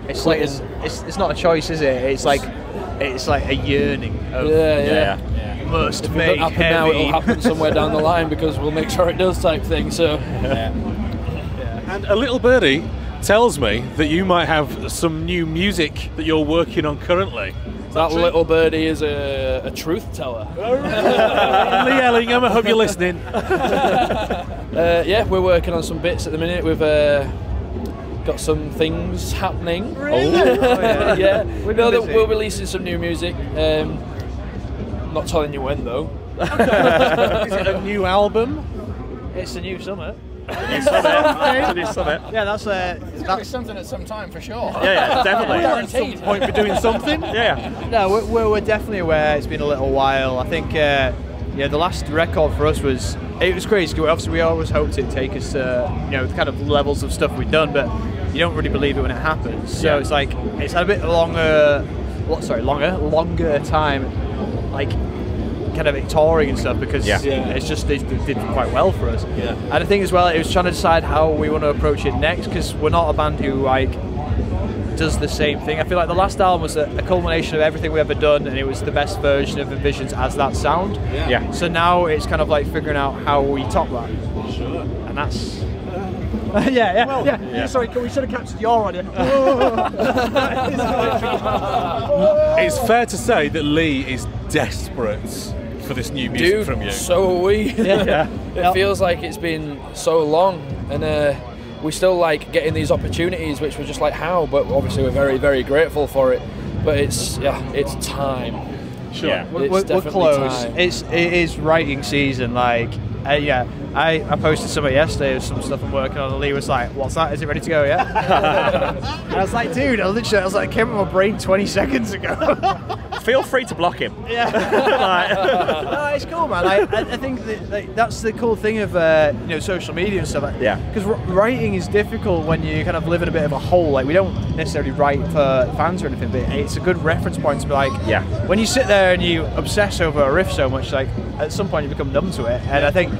It's like it's not a choice, is it? It's like a yearning. Of, must make happen now, it'll happen somewhere down the line because we'll make sure it does, type thing. So And a little birdie tells me that you might have some new music that you're working on currently. That little birdie is a truth teller. Lee Ellingham, I hope you're listening. Yeah, we're working on some bits at the minute. We've got some things happening. Really? We're releasing some new music. Not telling you when though. Is it a new album? It's a new summer. It's a new summit. Yeah, that's something at some time for sure. Yeah, definitely. At some point we're doing something. No, we're definitely aware. It's been a little while. I think the last record for us was crazy. Obviously, we always hoped it'd take us to the kind of levels of stuff we've done, but you don't really believe it when it happens. So it's like it's had a bit longer time, like kind of touring and stuff, because it's just they did quite well for us. And I think as well it was trying to decide how we want to approach it next, because we're not a band who like does the same thing. I feel like the last album was a culmination of everything we've ever done, and it was the best version of InVisions as that sound. So now it's kind of like figuring out how we top that. Sure. And that's Sorry, we should have captured your on it. It's fair to say that Lee is desperate for this new music from you. So are we. It feels like it's been so long, and we still like getting these opportunities, which we're just like, how? But obviously we're very, very grateful for it. But it's time. Sure, Yeah, we're close. Time. It is writing season. Like, yeah, I posted something yesterday of some stuff I'm working on, and Lee was like, "What's that? Is it ready to go yet?" And I was like, "Dude, I was like, it came in my brain 20 seconds ago." Feel free to block him. Yeah. No, it's cool, man. I think that's the cool thing of social media and stuff. Yeah. Because writing is difficult when you kind of live in a bit of a hole. Like, we don't necessarily write for fans or anything, but it's a good reference point to be like, when you sit there and you obsess over a riff so much, like at some point you become numb to it. And I think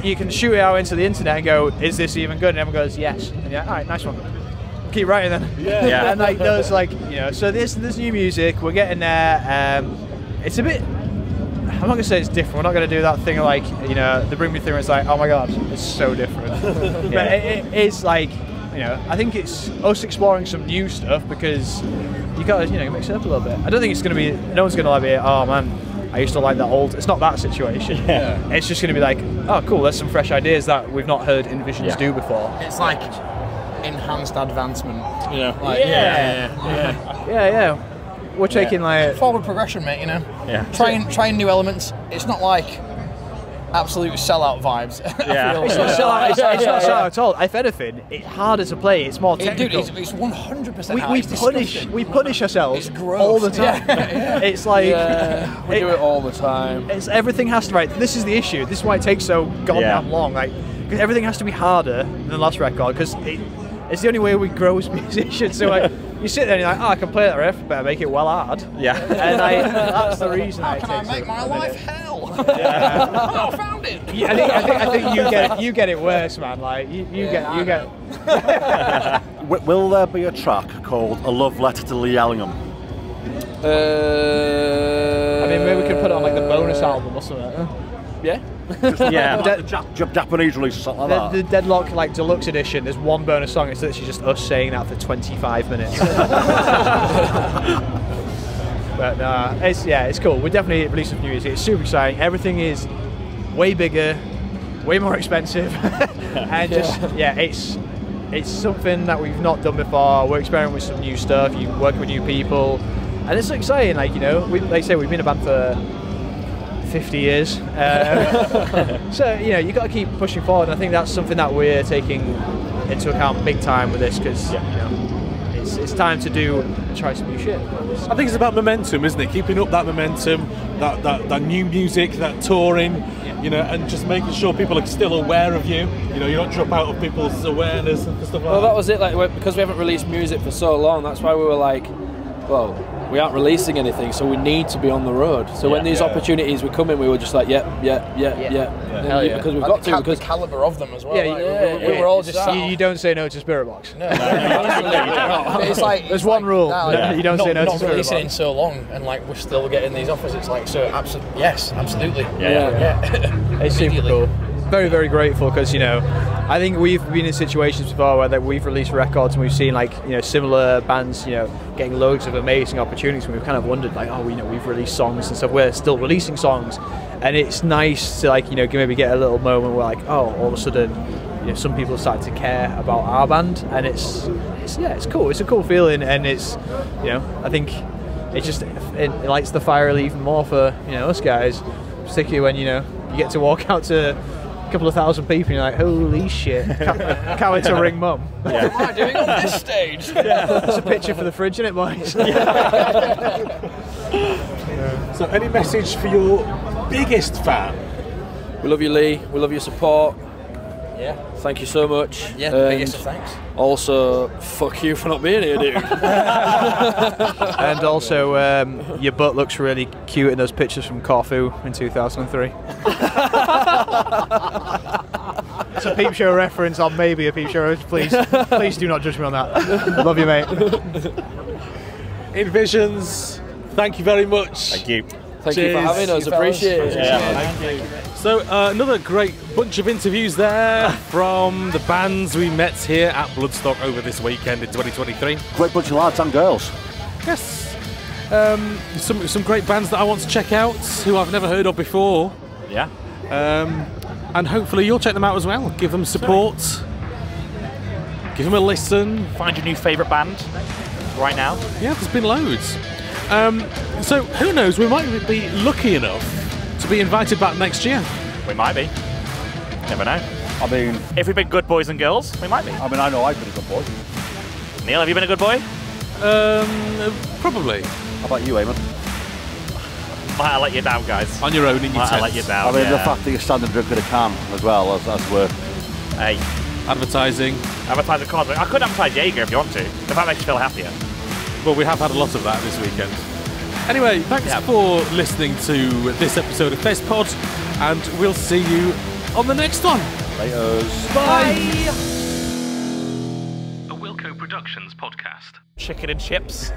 you can shoot it out into the internet and go, "Is this even good?" And everyone goes, "Yes." And you're like, "All right, nice one. Keep writing then." Yeah. And like those, like, so there's new music. We're getting there. It's a bit. I'm not gonna say it's different. We're not gonna do that thing like the Bring Me Through. It's like, oh my god, it's so different. But it is like, I think it's us exploring some new stuff because you gotta mix it up a little bit. I don't think it's gonna be. No one's gonna be, oh man, I used to like that old. It's not that situation. Yeah. It's just gonna be like, oh cool, there's some fresh ideas that we've not heard InVisions do before. It's like enhanced advancement. Like, yeah. We're taking like forward progression, mate. Yeah. Trying new elements. It's not like absolute sellout vibes. Yeah. It's not sellout. It's not sellout at all. If anything, it's harder to play. It's more technical. Dude, it's 100%. We punish ourselves all the time. It's like we do it all the time. It's everything has to This is the issue. This is why it takes so goddamn long. Like, because everything has to be harder than the last record. Because it's the only way we grow as musicians. So like, you sit there and you're like, I can play that riff, but I make it well hard. Yeah. And that's the reason. How can I make my life hell? Yeah. I found it. I think you get it worse, man. Like you get. Will there be a track called "A Love Letter to Lee Allingham"? I mean, maybe we could put it on like the bonus album or something. Huh? Yeah. Japanese release or something like that. The Deadlock like deluxe edition. There's one bonus song. It's literally just us saying that for 25 minutes. But it's cool. We're definitely releasing some new music. It's super exciting. Everything is way bigger, way more expensive, and it's something that we've not done before. We're experimenting with some new stuff. You working with new people, and it's exciting. Like like I say, we've been a band for 50 years. So you got to keep pushing forward. And I think that's something that we're taking into account big time with this because it's time to try some new shit. I think it's about momentum, isn't it? Keeping up that momentum, that new music, that touring, and just making sure people are still aware of you. You don't drop out of people's awareness and stuff like that. Well, that was it. Like, because we haven't released music for so long, that's why we were like, well, we aren't releasing anything, so we need to be on the road. So when these opportunities were coming, we were just like, yeah. Because we've got to. Because the caliber of them as well. We were all just. You don't say no to Spirit Box. No. It's like there's one rule. You don't say no to Spirit Box. Not releasing in so long, and like we're still getting these offers. It's like yes, absolutely. Yeah. It's super cool. Very, very grateful because I think we've been in situations before where we've released records and we've seen like similar bands getting loads of amazing opportunities, and we've kind of wondered like, oh, we've released songs and stuff. We're still releasing songs, and it's nice to like maybe get a little moment where like, oh, all of a sudden some people start to care about our band, and it's cool. It's a cool feeling, and it's I think it just it lights the fire even more for us guys, particularly when you get to walk out to a couple of thousand people and you're like, holy shit, can't wait to ring mum. What am I doing on this stage? It's a picture for the fridge, isn't it, boys? So any message for your biggest fan? We love you, Lee. We love your support. Yeah. Thank you so much. Yeah, biggest of thanks. Also, fuck you for not being here, dude. And also, your butt looks really cute in those pictures from Corfu in 2003. It's a Peep Show reference on maybe a Peep Show. Please do not judge me on that. Love you, mate. InVisions, thank you very much. Thank you. Thank you for having us. Appreciate it. Thank you. So another great bunch of interviews there from the bands we met here at Bloodstock over this weekend in 2023. Great bunch of lads and girls. Yes. Some great bands that I want to check out who I've never heard of before. Yeah. And hopefully you'll check them out as well. Give them support. Give them a listen. Find your new favourite band right now. Yeah, there's been loads. So who knows? We might be lucky enough to be invited back next year. We might be. Never know. I mean, if we've been good boys and girls, we might be. I mean, I know I've been a good boy. Neil, have you been a good boy? Probably. How about you, Eamon? Might I let you down, guys? On your own in your Might tent. I let you down? I mean, the fact that you're standing drinking a can as well as work. Hey. Advertising. Advertising cause. I could advertise Jaeger if you want to. If that makes you feel happier. Well, we have had a lot of that this weekend. Anyway, thanks for listening to this episode of Festpod, and we'll see you on the next one. Laters. Bye. A Wilco Productions podcast. Chicken and chips.